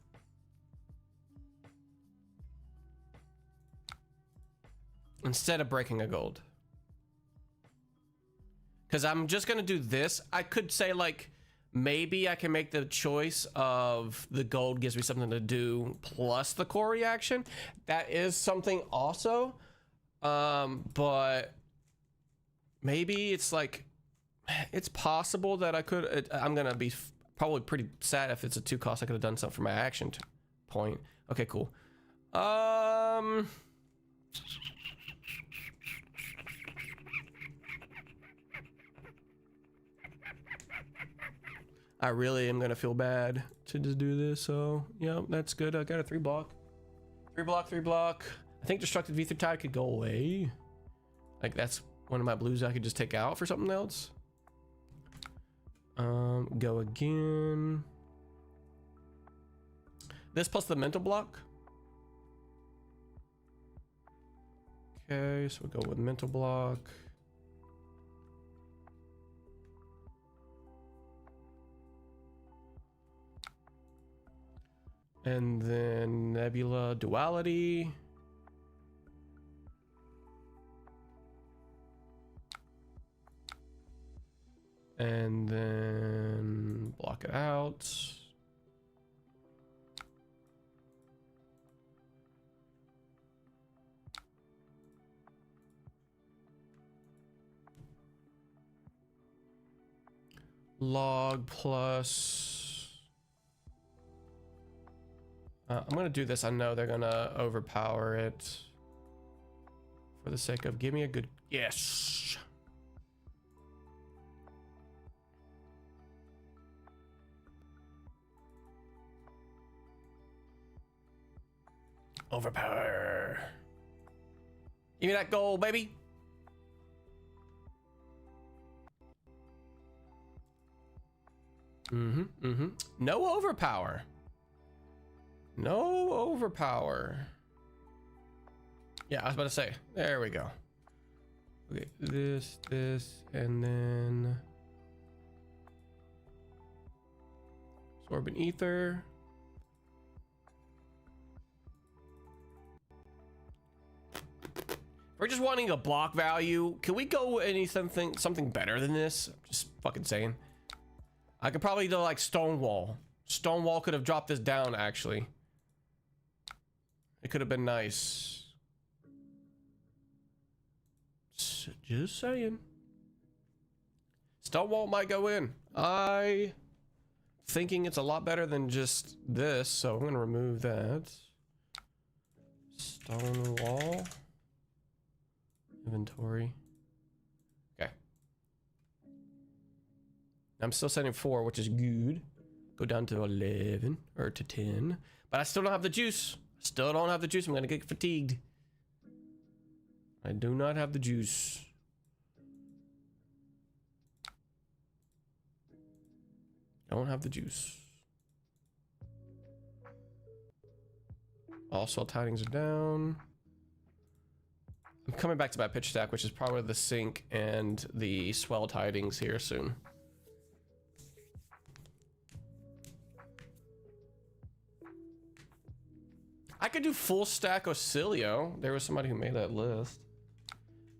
Instead of breaking a gold. Because I'm just going to do this. I could say, like, maybe I can make the choice of the gold gives me something to do plus the core reaction. That is something also. But maybe it's like, it's possible that I could, I'm going to be probably pretty sad if it's a 2 cost. I could have done something for my action point. Okay, cool. I really am gonna feel bad to just do this, so yeah, that's good. I got a 3 block. 3 block, 3 block. I think Destructive Ether Tide could go away. Like that's one of my blues I could just take out for something else. Go again. This plus the mental block. Okay, so we'll go with mental block. And then Nebula Duality. And then block it out. Log plus. I'm gonna do this. I know they're gonna overpower it. For the sake of give me a good yes. Overpower. Give me that gold, baby. No overpower. No overpower. Yeah, I was about to say. There we go. Okay, this, and then Sorbent Ether. We're just wanting a block value. Can we go something better than this? I'm just fucking saying. I could probably do like Stonewall. Stonewall could have dropped this down actually. It could have been nice. Just saying. Stonewall might go in. I thinking it's a lot better than just this, so I'm gonna remove that. Stonewall. Inventory. Okay. I'm still setting 4, which is good. Go down to 11 or to 10, but I still don't have the juice. Still don't have the juice. I'm gonna get fatigued. I do not have the juice. Don't have the juice. All swell tidings are down. I'm coming back to my pitch stack, which is probably the sink and the swell tidings here soon. I could do full stack Ocilio. There was somebody who made that list,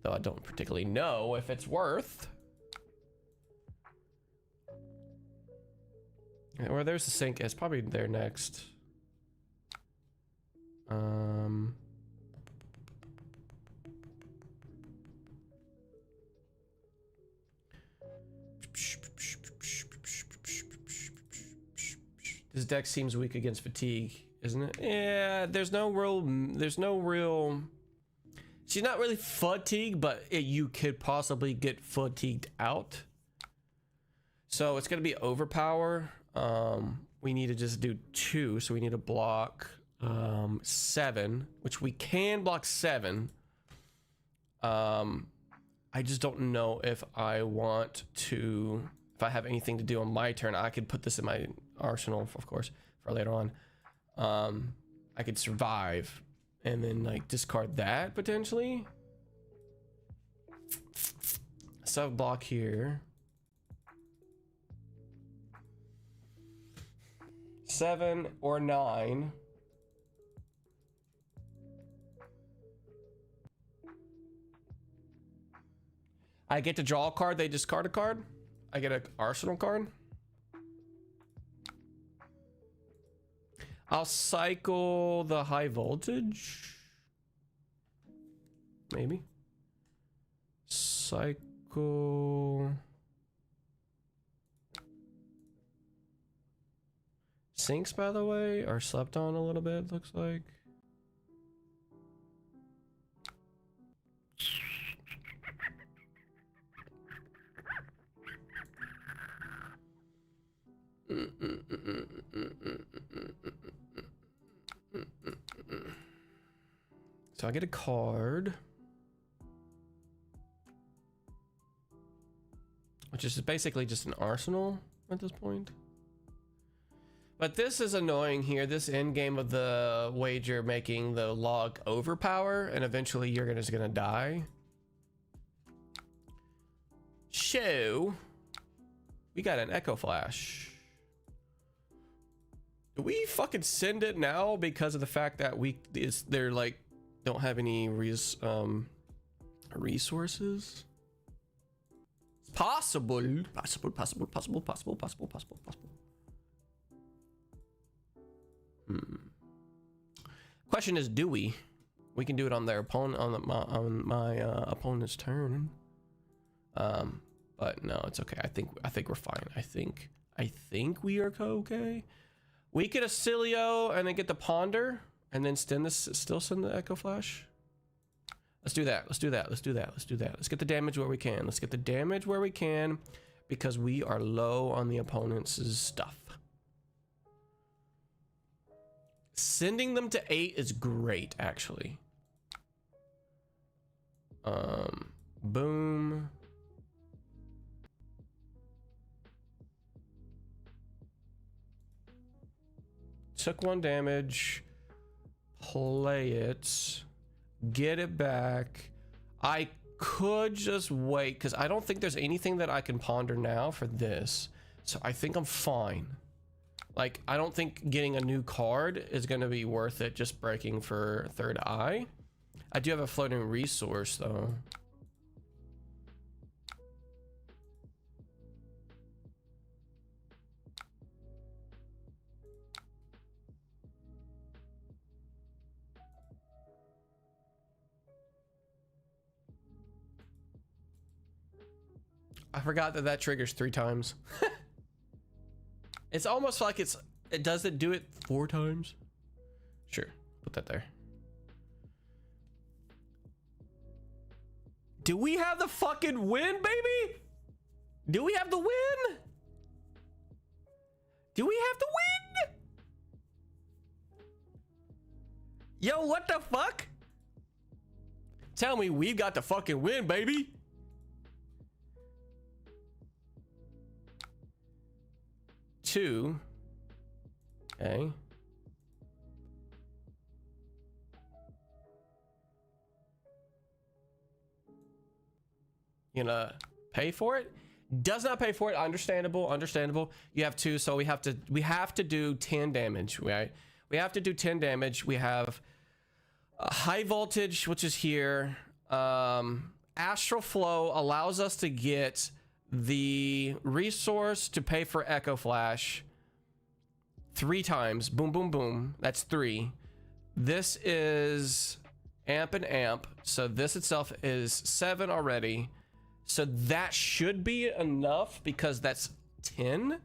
though I don't particularly know if it's worth. Or there's the sink. It's probably there next. This deck seems weak against fatigue, isn't it? Yeah, there's no real. She's not really fatigued, but you could possibly get fatigued out. So it's gonna be overpower. We need to just do 2, so we need to block 7, which we can block 7. I just don't know if I want to. If I have anything to do on my turn, I could put this in my arsenal, of course, for later on. I could survive and then like discard that potentially. Sub block here. 7 or 9. I get to draw a card, they discard a card. I get an arsenal card. I'll cycle the high voltage. Maybe. Cycle. Sinks, by the way, are slept on a little bit, looks like. So I get a card, which is basically just an arsenal at this point. But this is annoying here. This end game of the wager making the log overpower, and eventually you're just gonna die. So we got an echo flash. Do we fucking send it now because of the fact that they're like don't have any resources? Possible. Question is, do we? We can do it on their opponent, on my opponent's turn. But no, it's okay. I think we're fine. I think we are okay. We get a Cilio and then get the Ponder and then still send the Echo Flash. Let's do that. Let's get the damage where we can. Because we are low on the opponent's stuff. Sending them to 8 is great, actually. Boom. Took 1 damage. Play it. Get it back. I could just wait because I don't think there's anything that I can ponder now for this. So I think I'm fine. Like, I don't think getting a new card is going to be worth it just breaking for third eye. I do have a floating resource though. I forgot that triggers 3 times. It's almost like it doesn't do it 4 times. Sure, put that there. Do we have the fucking win, baby? Do we have the win? Do we have the win? Yo, what the fuck? Tell me we've got the fucking win, baby. Two. Okay. You gonna pay for it? Does not pay for it. Understandable. You have 2, so we have to do 10 damage, right? We have to do 10 damage. We have high voltage, which is here. Astral flow allows us to get the resource to pay for Echo Flash 3 times. Boom, boom, boom. That's 3. This is amp and amp. So this itself is 7 already. So that should be enough because that's 10.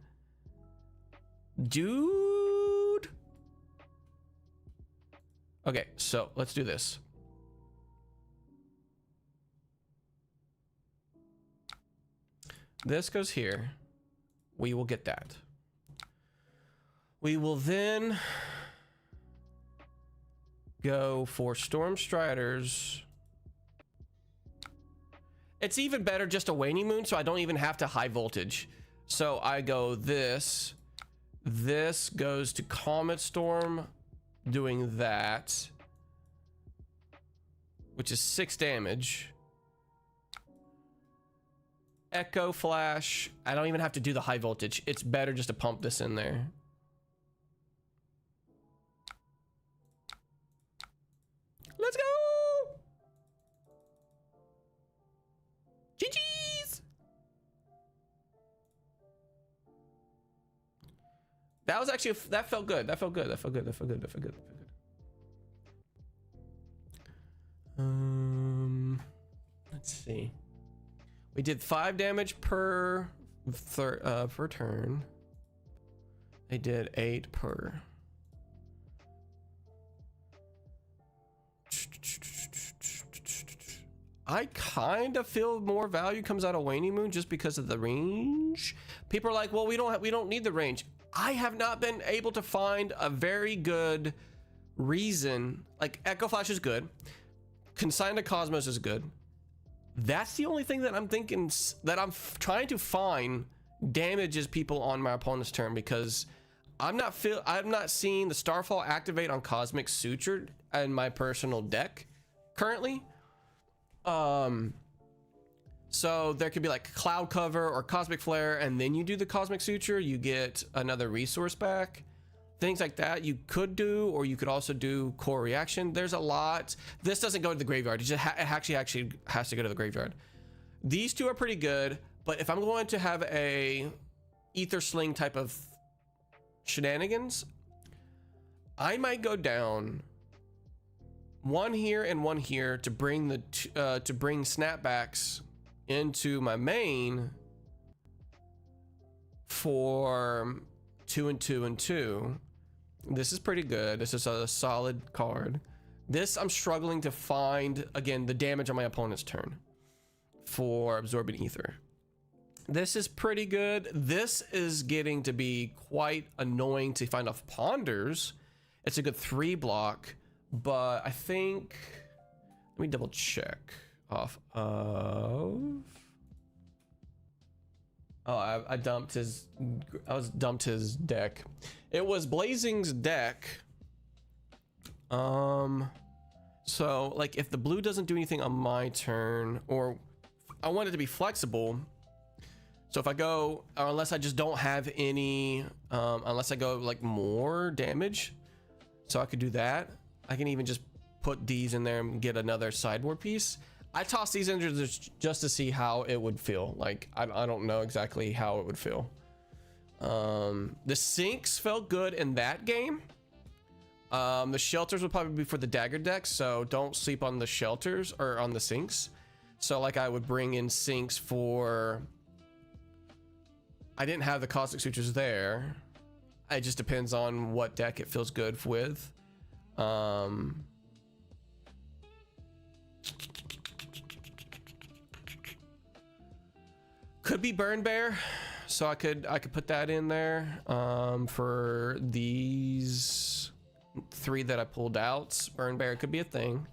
Dude. Okay, so let's do this. This goes here. We will get that. We will then go for Storm Striders. It's even better just a Waning Moon, so I don't even have to high voltage. So I go this. This goes to Comet Storm, doing that, which is 6 damage. Echo Flash. I don't even have to do the high voltage. It's better just to pump this in there. Let's go! GG's! That was actually, that felt good. That felt good. Let's see. We did 5 damage per turn. They did 8 per. I kind of feel more value comes out of Waning Moon just because of the range. People are like, well, we don't need the range. I have not been able to find a very good reason. Like, Echo Flash is good. Consign to Cosmos is good. That's the only thing that I'm thinking that I'm trying to find damages people on my opponent's turn, because I'm not seeing the Starfall activate on Cosmic Suture in my personal deck currently. So there could be like Cloud Cover or Cosmic Flare, and then you do the Cosmic Suture, you get another resource back. Things like that you could do, or you could also do Core Reaction. There's a lot. This doesn't go to the graveyard. It just actually has to go to the graveyard. These two are pretty good, but if I'm going to have a Ether Sling type of shenanigans, I might go down one here and one here to bring snapbacks into my main for 2 and 2 and 2. This is pretty good. This is a solid card. This I'm struggling to find, again, the damage on my opponent's turn for Absorbent Ether. This is pretty good. This is getting to be quite annoying to find off Ponders. It's a good 3 block, but I think, let me double check off of, oh, I dumped his deck. It was Blazing's deck. So like if the blue doesn't do anything on my turn, or I want it to be flexible. So if I go, or unless I just don't have any, unless I go like more damage, so I could do that. I can even just put these in there and get another sideboard piece. I toss these in just to see how it would feel. Like, I don't know exactly how it would feel. The sinks felt good in that game. The shelters would probably be for the dagger deck, so don't sleep on the shelters or on the sinks. So like I would bring in sinks for, I didn't have the Cosmic Sutures there. It just depends on what deck it feels good with. Could be Burn Bear, so I could put that in there for these 3 that I pulled out. Burn Bear could be a thing,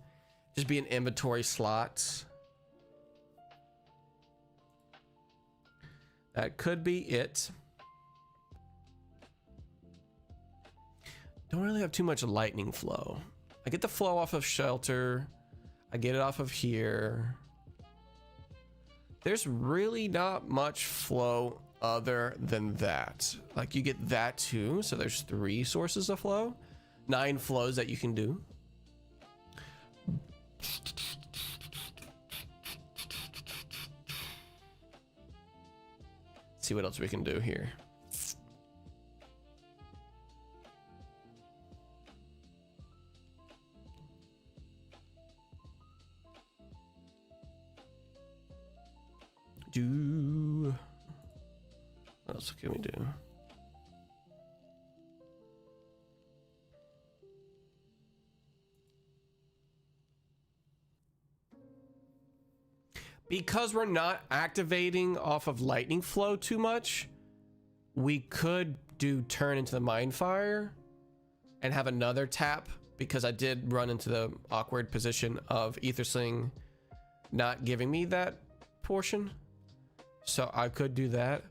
just be an inventory slot. That could be it. Don't really have too much lightning flow. I get the flow off of Shelter. I get it off of here. There's really not much flow other than that. Like you get that too. So there's 3 sources of flow, 9 flows that you can do. Let's see what else we can do here. What else can we do? Because we're not activating off of lightning flow too much, we could do turn into the Mind Fire and have another tap, because I did run into the awkward position of Ether Sling not giving me that portion. So I could do that.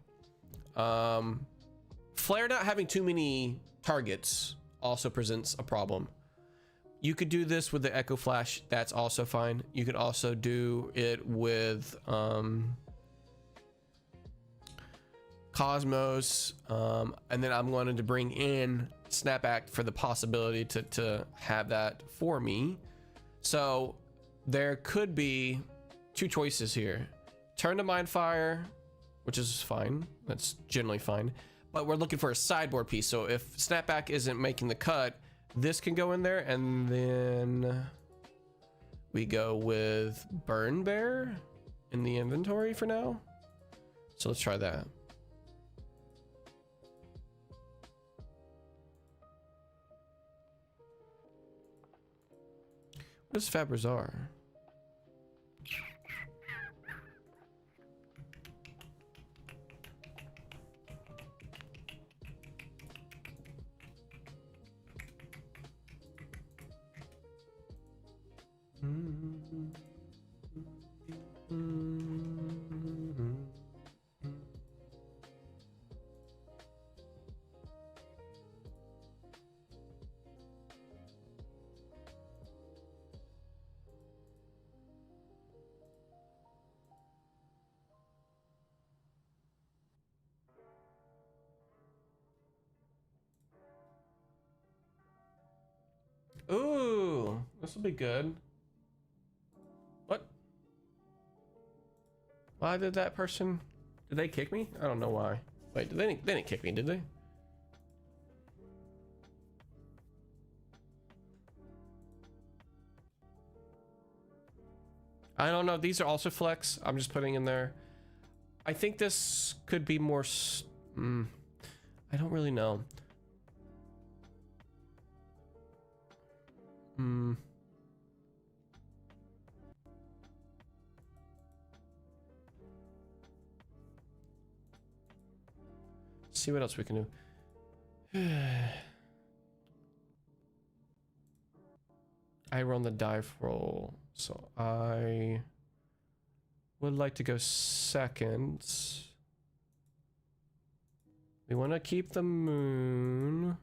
Flare not having too many targets also presents a problem. You could do this with the Echo Flash. That's also fine. You could also do it with Cosmos. And then I'm going to bring in Snapback for the possibility to have that for me. So there could be 2 choices here. Turn to Mind Fire, which is fine. That's generally fine. But we're looking for a sideboard piece. So if Snapback isn't making the cut, this can go in there, and then we go with Burn Bear in the inventory for now. So let's try that. What is Fabrizar? Ooh, this will be good. What? Why did that person? Did they kick me? I don't know why. Wait, they didn't kick me, did they? I don't know. These are also flex. I'm just putting in there. I think this could be more. I don't really know. See what else we can do. I run the dive roll, so I would like to go second. We want to keep the moon.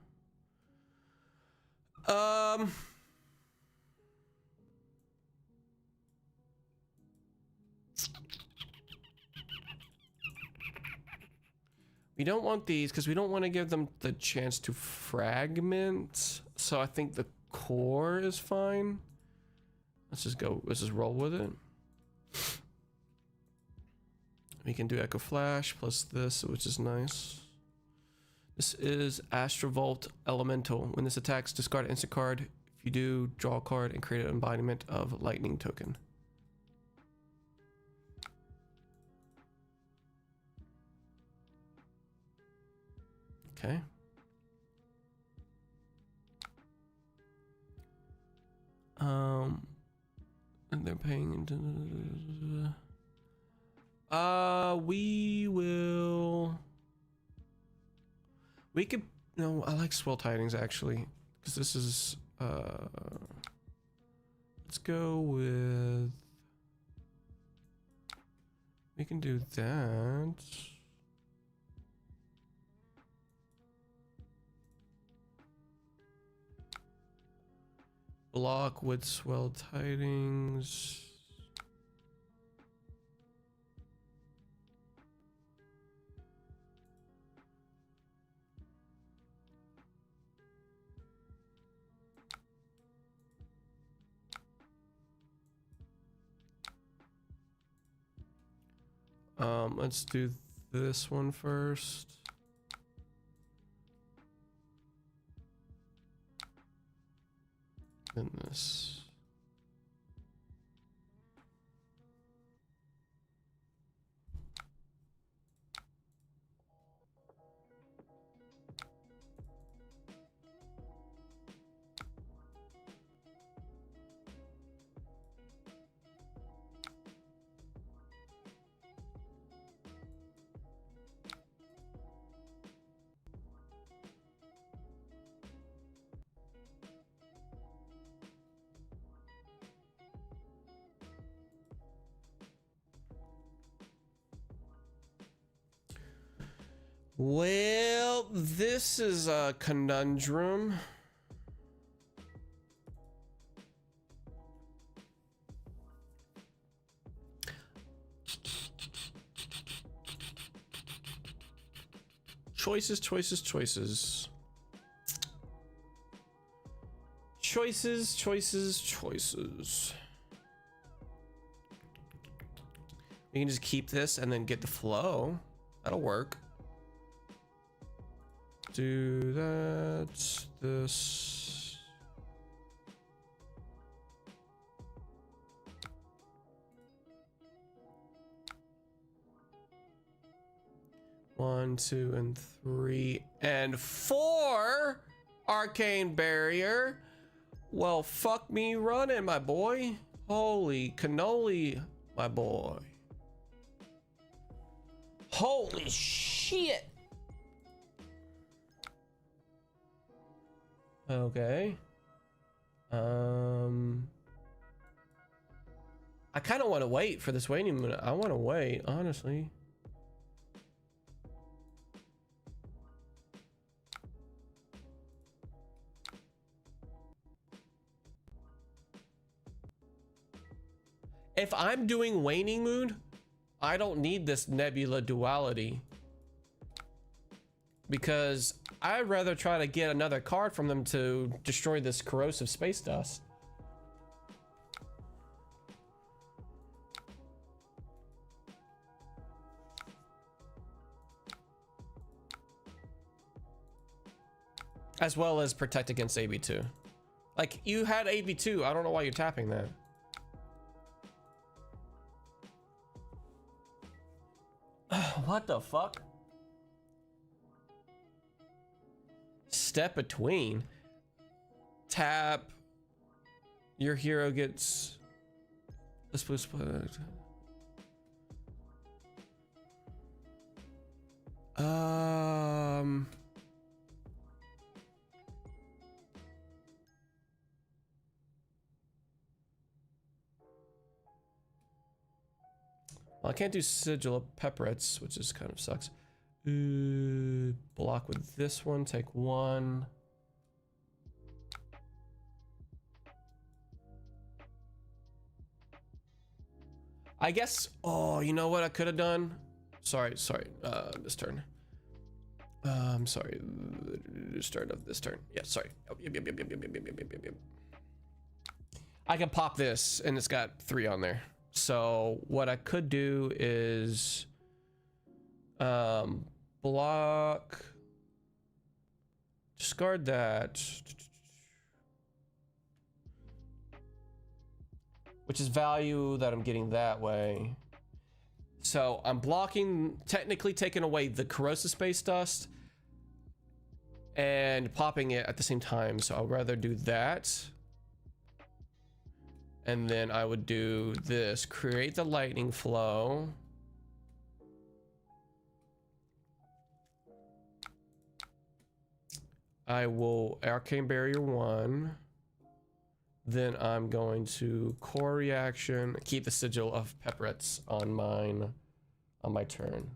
We don't want these because we don't want to give them the chance to fragment. So I think the core is fine. Let's just go. Let's just roll with it. We can do Echo Flash plus this, which is nice. This is Astrovault Elemental. When this attacks, discard an instant card. If you do, draw a card and create an embodiment of lightning token. Okay. And they're paying into. We could. No, I like Swell Tidings actually, because this is. Let's go with. We can do that. Block with Swell Tidings. Let's do this one first. Then this. Well, this is a conundrum. Choices, choices, choices. Choices, choices, choices. You can just keep this and then get the flow. That'll work. Do that, this. One, 2, and 3, and 4 arcane barrier. Well, fuck me running, my boy. Holy cannoli, my boy. Holy shit. Okay. I kind of want to wait for this waiting moon. I want to wait, honestly. If I'm doing waning moon, I don't need this nebula duality. Because I'd rather try to get another card from them to destroy this corrosive space dust. As well as protect against AB2. Like, you had AB2, I don't know why you're tapping that. What the fuck? Step between. Tap. Your hero gets. This was. Well, I can't do sigil of pepperets, which is kind of sucks. Block with this one, take one. I guess, oh, you know what I could have done? Sorry, this turn. Sorry, start of this turn. Yeah, sorry. Yep. I can pop this, and it's got 3 on there. So what I could do is block, discard that, which is value that I'm getting that way. So I'm blocking, technically taking away the corrosive space dust and popping it at the same time. So I'd rather do that. And then I would do this, create the lightning flow. I will arcane barrier 1. Then I'm going to core reaction, keep the sigil of pepperets on my turn.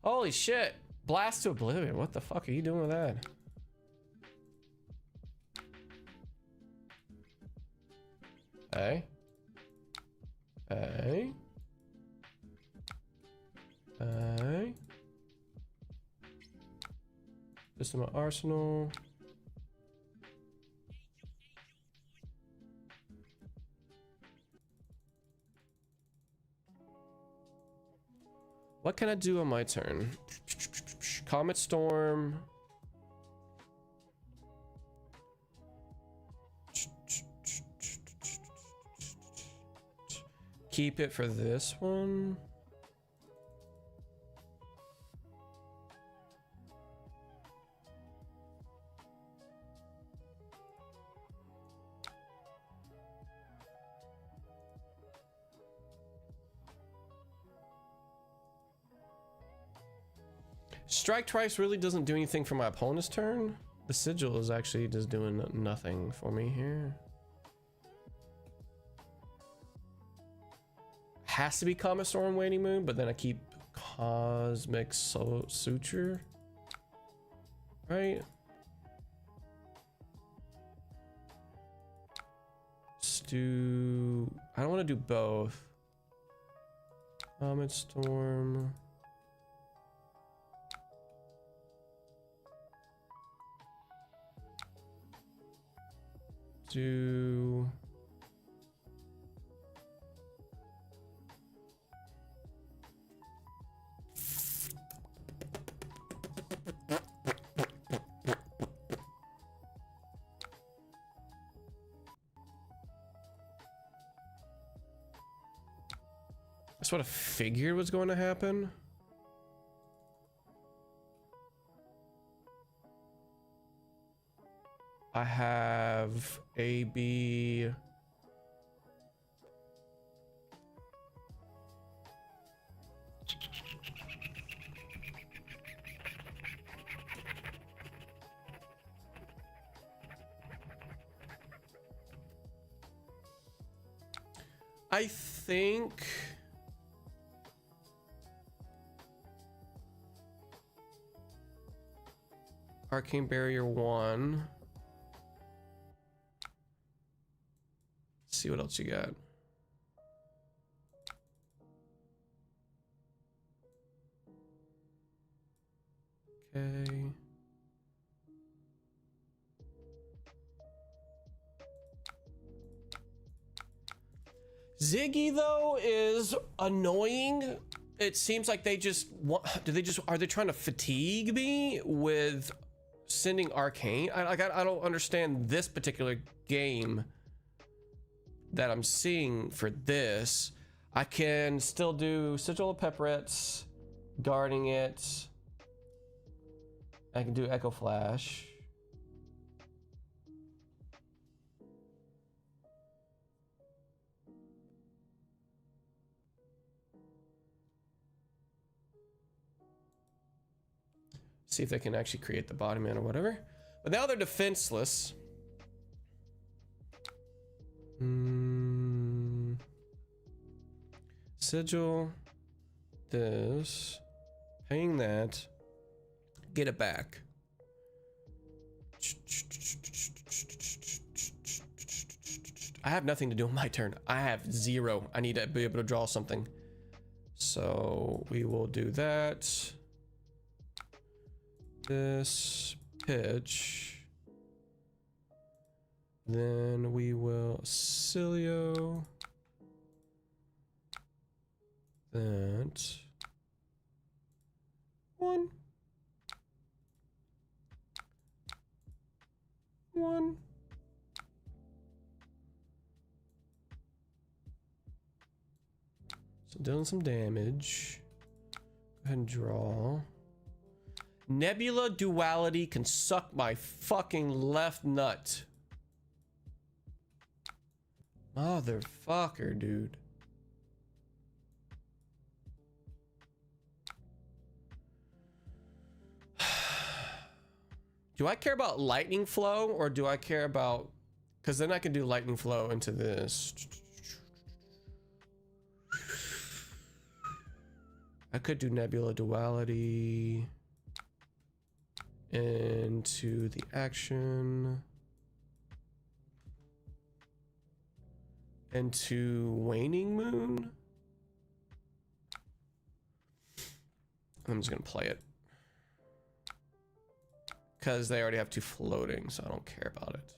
Holy shit. Blast to Oblivion. What the fuck are you doing with that? Hey. Hey. Hey. This is my arsenal. What can I do on my turn? Comet Storm. Keep it for this one. Strike twice really doesn't do anything for my opponent's turn. The sigil is actually just doing nothing for me here. Has to be Comet Storm Waning Moon, but then I keep Cosmic Suture. Right? Let's do... I don't want to do both. Comet Storm... do that's what I figured was going to happen. I have AB I think Arcane Barrier 1. Let's see what else you got. Okay. Ziggy though is annoying. It seems like they just want, are they trying to fatigue me with sending arcane? I don't understand this particular game that I'm seeing for this. I can still do Sigil of Pepperettes, guarding it. I can do Echo Flash. See if they can actually create the body man or whatever. But now they're defenseless. Sigil. This. Paying that. Get it back. I have nothing to do on my turn. I have 0. I need to be able to draw something. So we will do that. This pitch. Then we will Cilio. That. 1. 1. So dealing some damage. Go ahead and draw. Nebula Duality can suck my fucking left nut. Motherfucker, dude. Do I care about lightning flow or do I care about, because then I can do lightning flow into this. I could do Nebula Duality into the action, into Waning Moon. I'm just gonna play it because they already have 2 floating, so I don't care about it.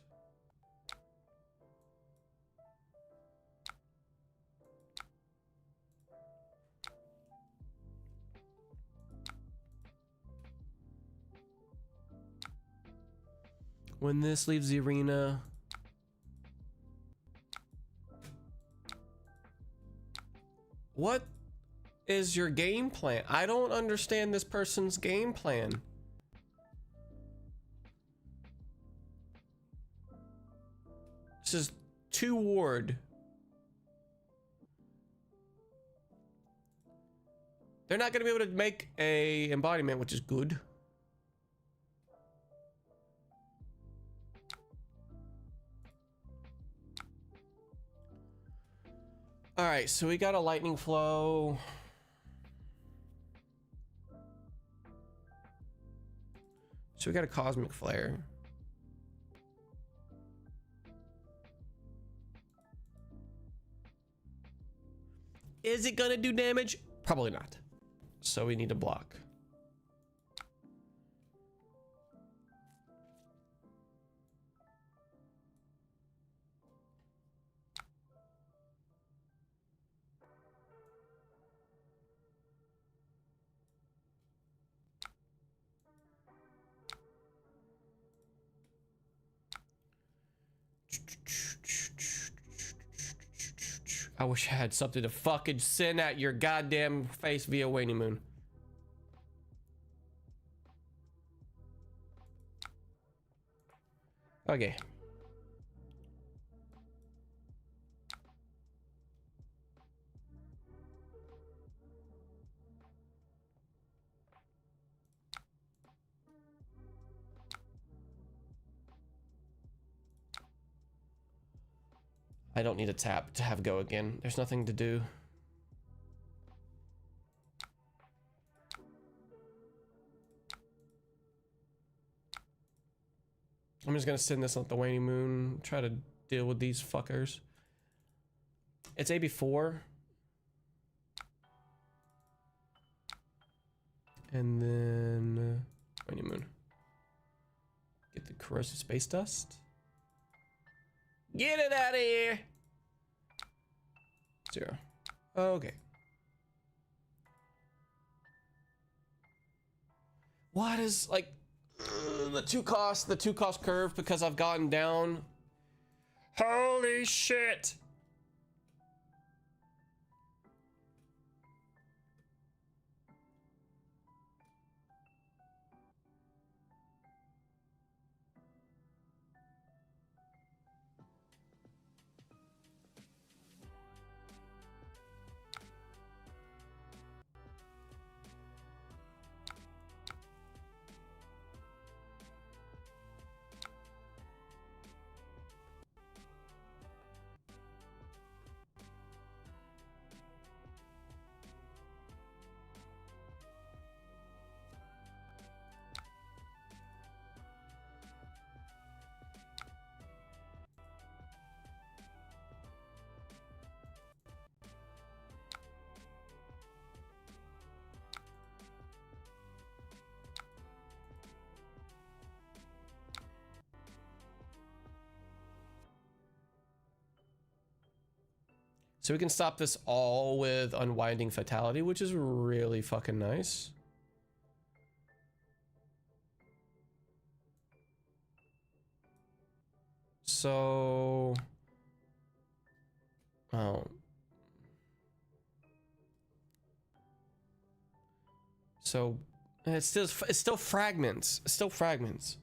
When this leaves the arena, what is your game plan? I don't understand this person's game plan. This is 2 ward. They're not going to be able to make a embodiment, which is good. All right, so we got a lightning flow. So we got a cosmic flare. Is it gonna do damage? Probably not. So we need to block. I wish I had something to fucking send at your goddamn face via Waning Moon. Okay. I don't need a tap to have go again. There's nothing to do. I'm just gonna send this on the waning moon, try to deal with these fuckers. It's AB4. And then waning moon. Get the corrosive space dust. Get it out of here. 0. Okay. What is like the two cost curve because I've gotten down. Holy shit. So we can stop this all with Unwinding Fatality, which is really fucking nice. So, oh. So it's still fragments. It's still fragments.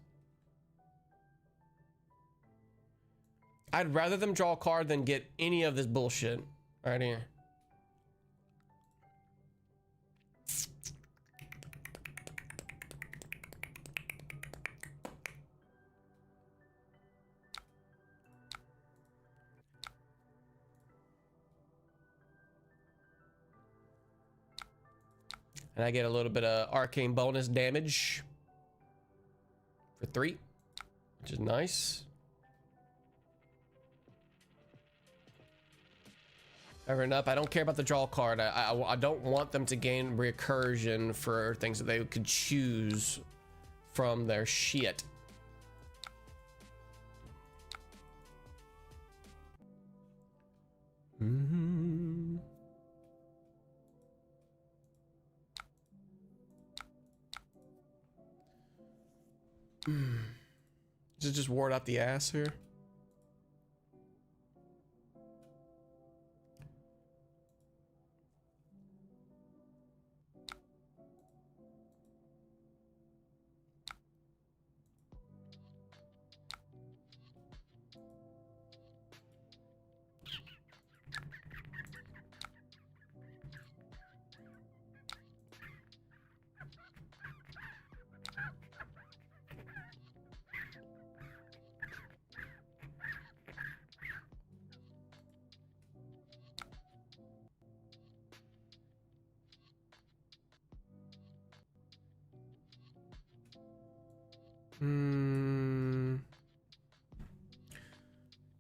I'd rather them draw a card than get any of this bullshit right here. And I get a little bit of arcane bonus damage for 3, which is nice. Covering up. I don't care about the draw card. I don't want them to gain recursion for things that they could choose from their shit. Mm-hmm. Does it just ward out the ass here?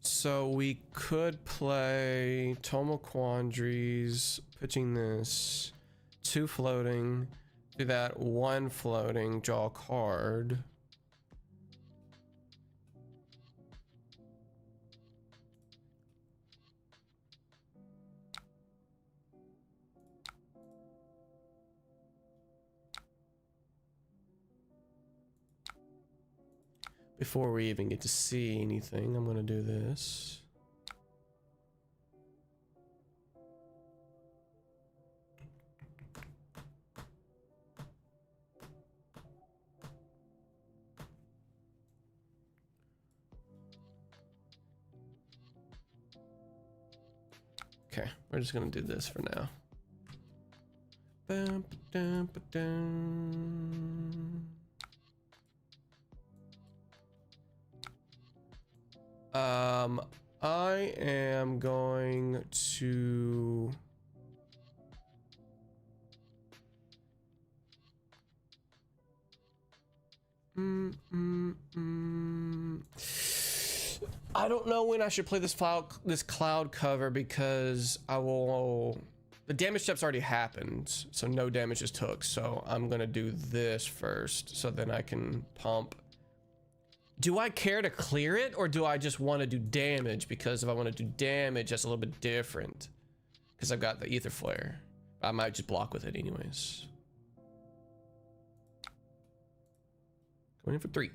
So we could play Tomo Quandaries, pitching this 2 floating, do that 1 floating, draw a card. Before we even get to see anything, I'm gonna do this. Okay, we're just gonna do this for now. Bum, ba-dum, ba-dum. I am going to... I don't know when I should play this cloud cover because I will... The damage step's already happened, so no damage is took. So I'm gonna do this first, so then I can pump. Do I care to clear it, or do I just want to do damage? Because if I want to do damage, that's a little bit different. Because I've got the ether flare. I might just block with it anyways. Going in for 3.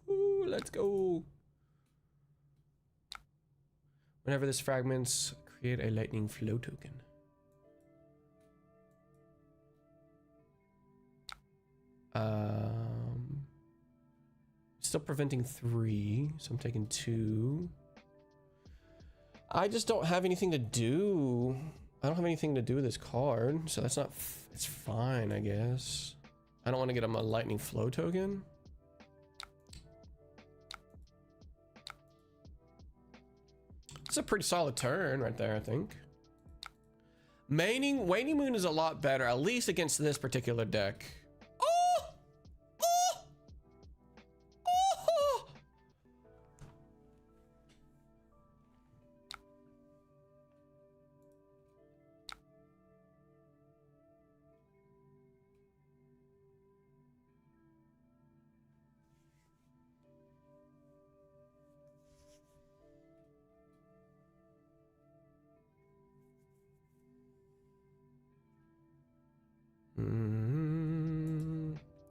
Ooh, let's go. Whenever this fragments, create a lightning flow token. Still preventing 3, so I'm taking 2. I just don't have anything to do. I don't have anything to do with this card, so that's not. It's fine, I guess. I don't want to get him a lightning flow token. It's a pretty solid turn right there, I think. Waning Moon is a lot better, at least against this particular deck. Oh! Oh! Oh!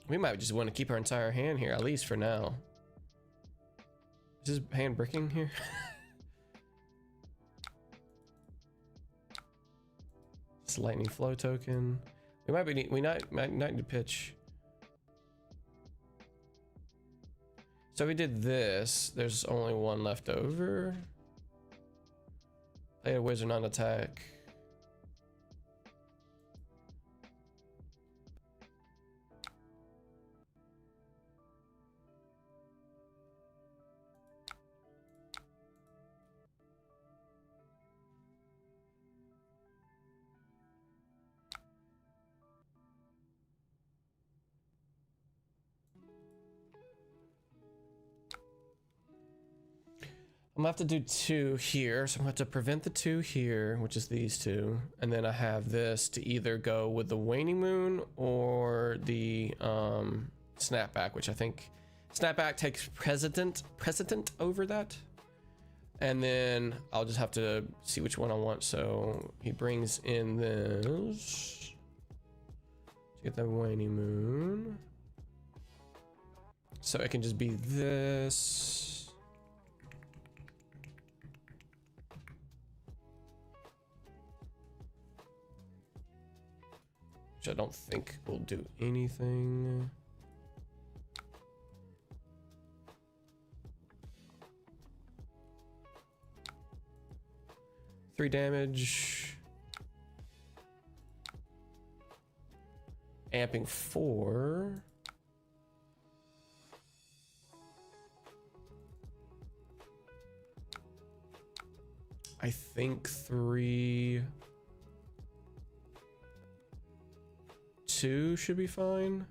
We might just want to keep our entire hand here, at least for now. Is his hand bricking here? It's lightning flow token. We might need to pitch. So we did this. There's only one left over. Play a wizard on attack. I'm gonna have to do 2 here, so I'm gonna have to prevent the 2 here, which is these 2, and then I have this to either go with the Waning Moon or the Snapback, which I think Snapback takes precedent over that, and then I'll just have to see which one I want. So he brings in this to get the Waning Moon, so it can just be this. I don't think will do anything. Three damage. Amping 4. I think 3. 2 should be fine.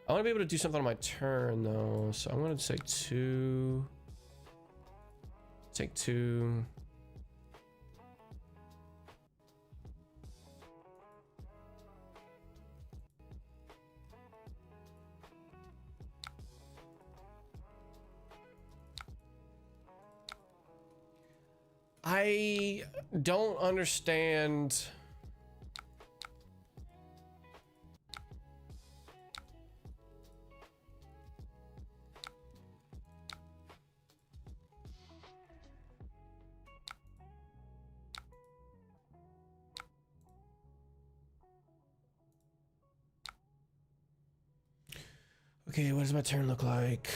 I want to be able to do something on my turn though, so I'm going to say 2. Take 2. I don't understand. Okay, what does my turn look like?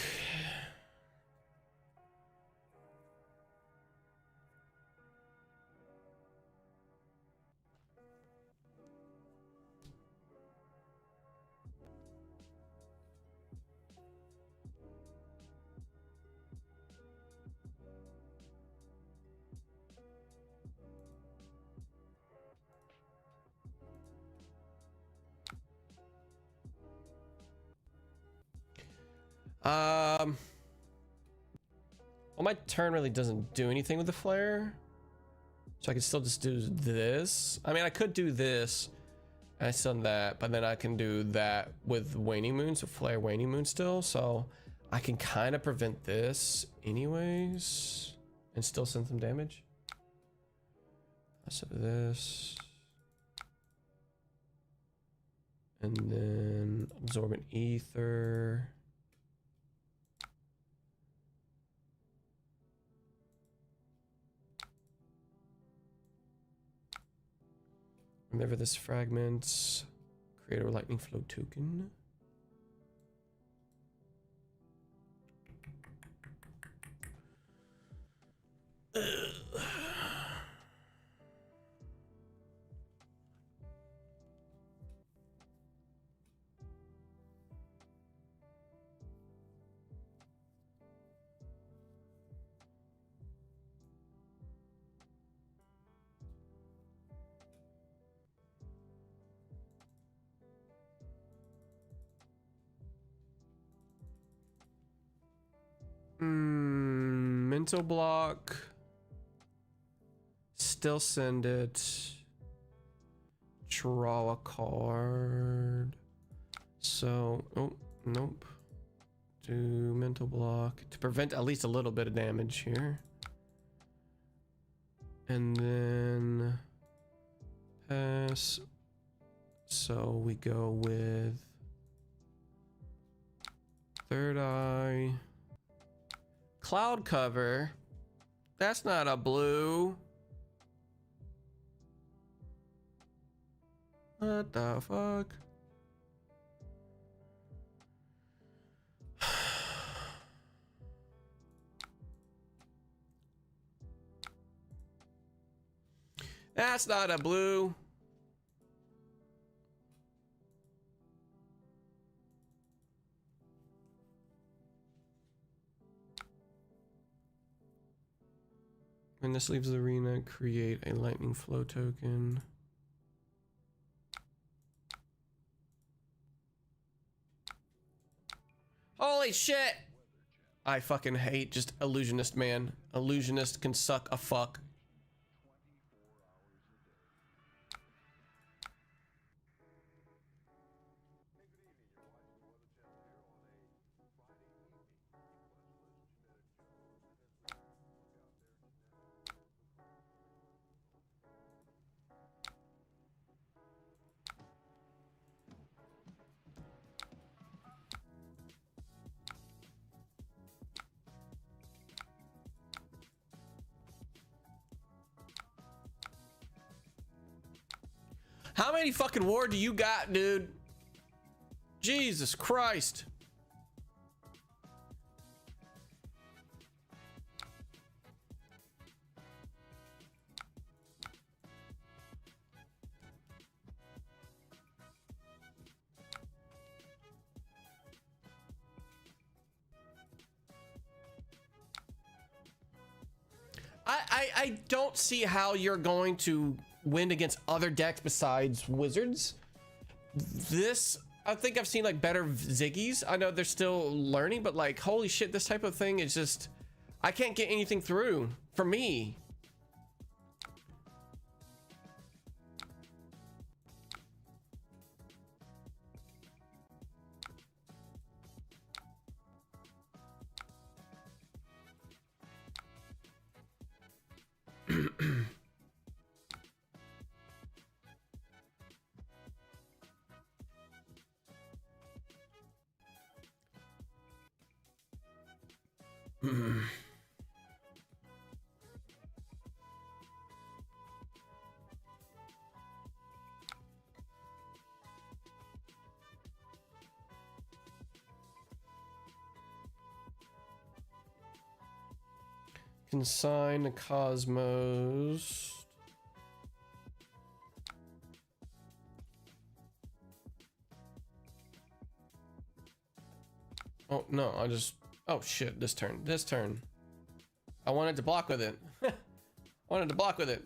Well, my turn really doesn't do anything with the flare, so I can still just do this. I mean, I could do this, and I still done that, but then I can do that with waning moon, so flare waning moon still. So I can kind of prevent this, anyways, and still send some damage. So this, and then absorbent ether. Remember this fragment, create a lightning flow token. Mental block. Still send it. Draw a card. So, oh, nope. Do mental block to prevent at least a little bit of damage here. And then pass. So we go with third eye. Cloud cover. That's not a blue. What the fuck? That's not a blue. When this leaves the arena, create a lightning flow token. Holy shit! I fucking hate just illusionist, man. Illusionist can suck a fuck. How many fucking ward do you got, dude? Jesus Christ. I don't see how you're going to win against other decks besides wizards. This, I think I've seen like better Ziggies. I know they're still learning, but like, holy shit, this type of thing is just, I can't get anything through for me. Consign the Cosmos. Oh, no, I just... Oh, shit, this turn. This turn. I wanted to block with it. Wanted to block with it.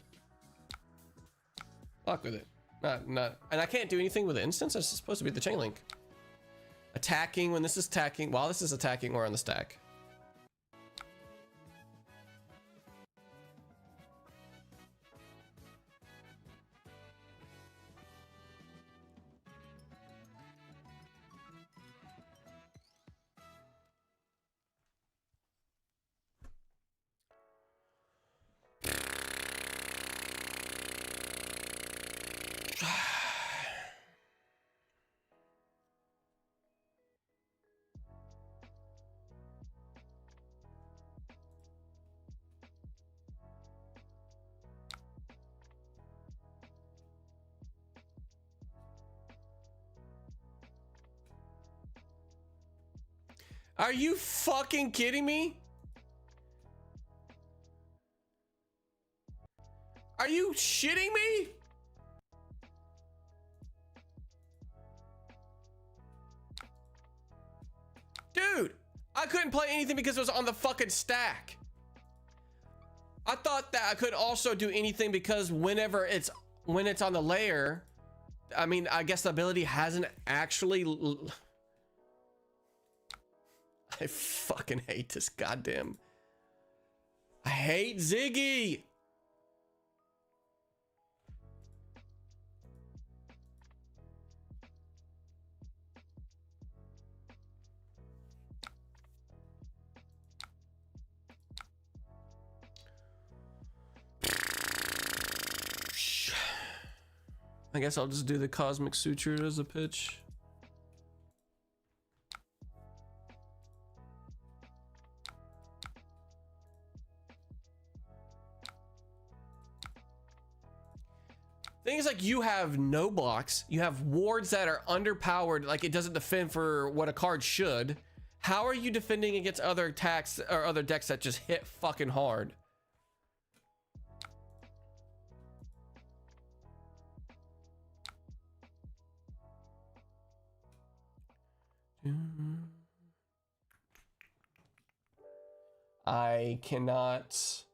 Block with it. Not... And I can't do anything with the instance? It's supposed to be the chain link. Attacking when this is attacking. While this is attacking, we're on the stack. Are you fucking kidding me? Are you shitting me? Dude, I couldn't play anything because it was on the fucking stack. I thought that I could also do anything because when it's on the layer, I mean, I guess the ability hasn't actually... I fucking hate this goddamn... I hate Ziggy! I guess I'll just do the Cosmic Suture as a pitch. Thing is, like, you have no blocks, you have wards that are underpowered, like it doesn't defend for what a card should. How are you defending against other attacks or other decks that just hit fucking hard? I cannot...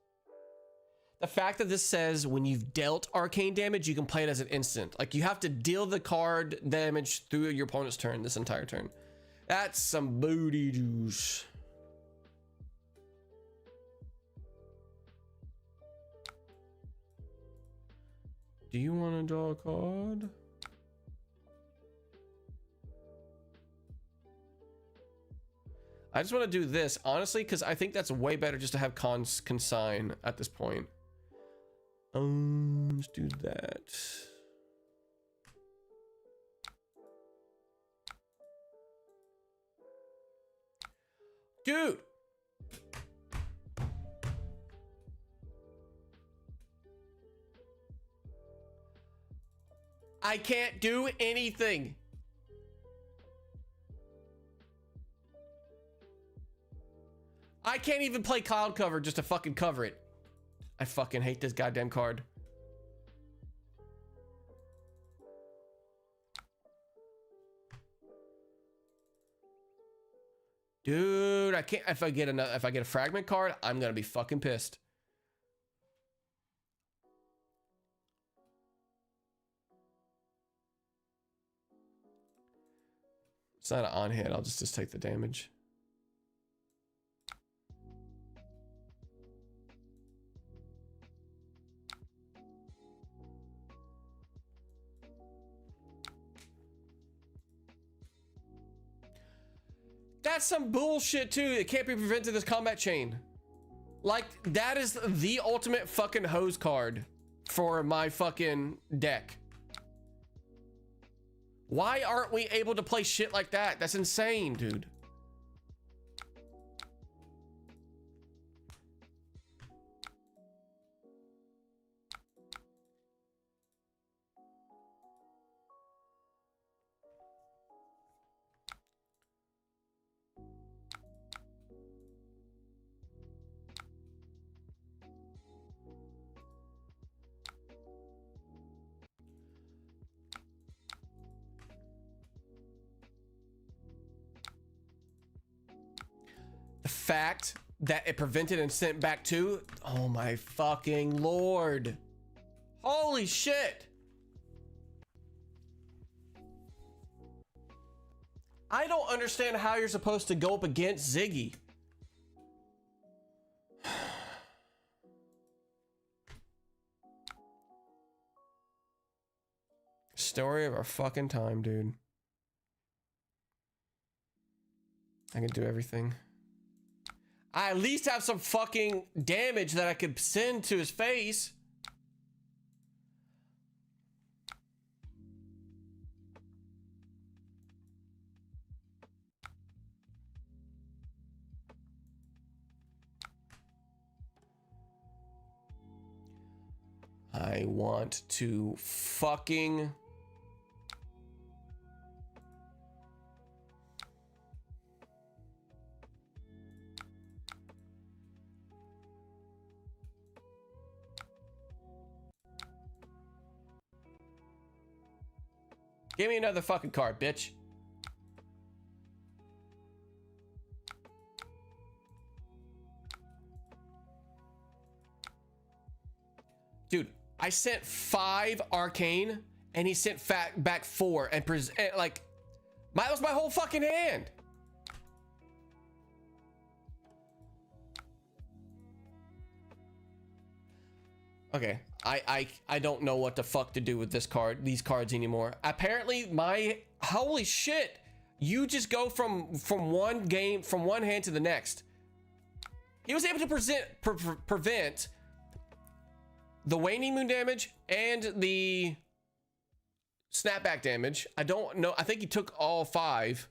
The fact that this says when you've dealt arcane damage, you can play it as an instant. Like, you have to deal the card damage through your opponent's turn, this entire turn. That's some booty juice. Do you want to draw a card? I just want to do this, honestly, because I think that's way better just to have consign at this point. Let's do that. Dude! I can't do anything. I can't even play cloud cover just to fucking cover it. I fucking hate this goddamn card. Dude, I can't. If I get a fragment card, I'm gonna be fucking pissed. It's not an on hit. I'll just take the damage. That's some bullshit too. It can't be prevented this combat chain. Like, that is the ultimate fucking hose card for my fucking deck. Why aren't we able to play shit like that? That's insane, dude. The fact that it prevented and sent back to, oh my fucking lord. Holy shit. I don't understand how you're supposed to go up against Ziggy. Story of our fucking time, dude. I can do everything. I at least have some fucking damage that I could send to his face. I want to fucking... Give me another fucking card, bitch. Dude, I sent 5 arcane and he sent back 4 and like that was my whole fucking hand. Okay, I don't know what the fuck to do with these cards anymore. Apparently holy shit, you just go from one hand to the next. He was able to prevent the waning moon damage and the snapback damage. I don't know. I think he took all 5.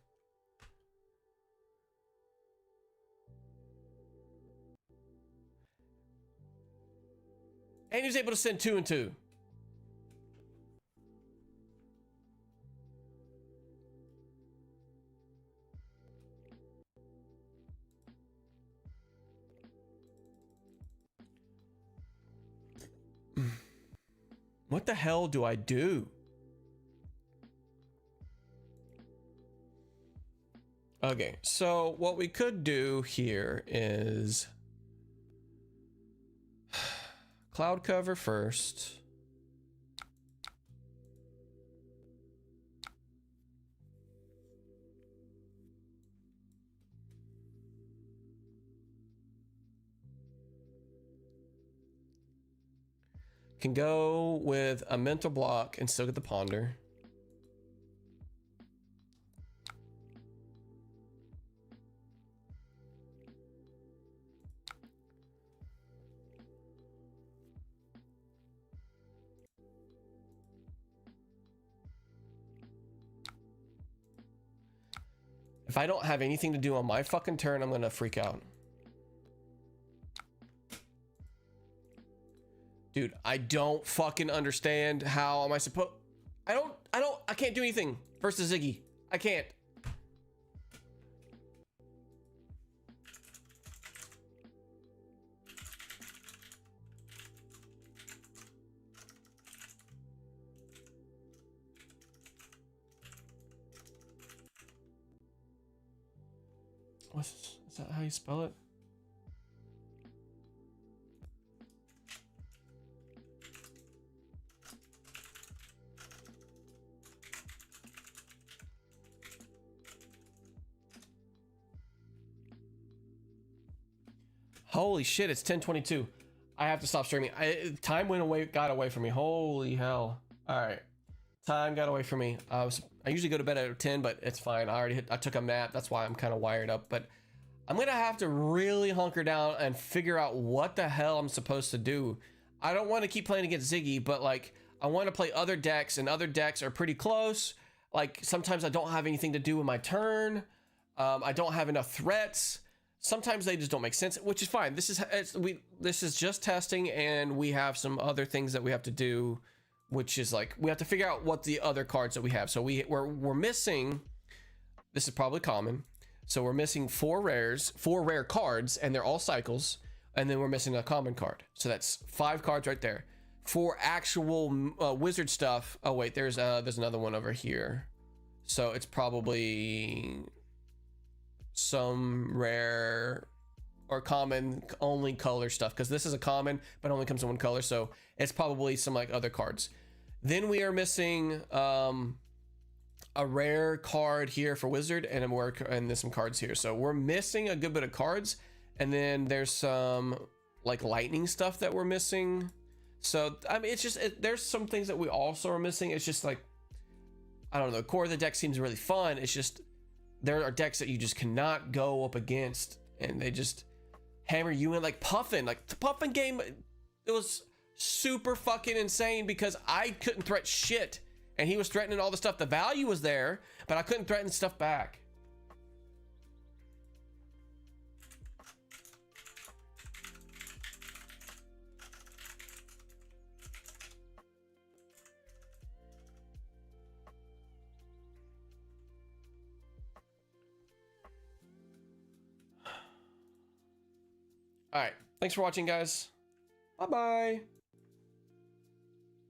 And he was able to send 2 and 2. What the hell do I do? Okay, so what we could do here is cloud cover first. Can go with a mental block and still get the ponder. If I don't have anything to do on my fucking turn, I'm gonna freak out. Dude, I don't fucking understand how am I supposed... I can't do anything versus Ziggy. I can't. Is that how you spell it? Holy shit, it's 10:22. I have to stop streaming. Time got away from me. Holy hell. All right. Time got away from me. I usually go to bed at 10, but it's fine. I took a nap. That's why I'm kind of wired up, but I'm going to have to really hunker down and figure out what the hell I'm supposed to do. I don't want to keep playing against Ziggy, but like I want to play other decks, and other decks are pretty close. Like sometimes I don't have anything to do with my turn. I don't have enough threats. Sometimes they just don't make sense, which is fine. This is just testing, and we have some other things that we have to do, which is like we have to figure out what the other cards that we have. So we're missing. This is probably common. So we're missing 4 rare cards, and they're all cycles, and then we're missing a common card. So that's 5 cards right there. For actual wizard stuff. Oh wait, there's another one over here. So it's probably some rare or common only color stuff, because this is a common but only comes in one color, so it's probably some like other cards. Then we are missing a rare card here for wizard, and there's some cards here, so we're missing a good bit of cards. And then there's some like lightning stuff that we're missing. So I mean, it's just there's some things that we also are missing. It's just like, I don't know, the core of the deck seems really fun. It's just there are decks that you just cannot go up against, and they just hammer you in. Like Puffin, like the Puffin game, it was super fucking insane because I couldn't threat shit, and he was threatening all the stuff. The value was there, but I couldn't threaten stuff back. All right, thanks for watching, guys. Bye bye.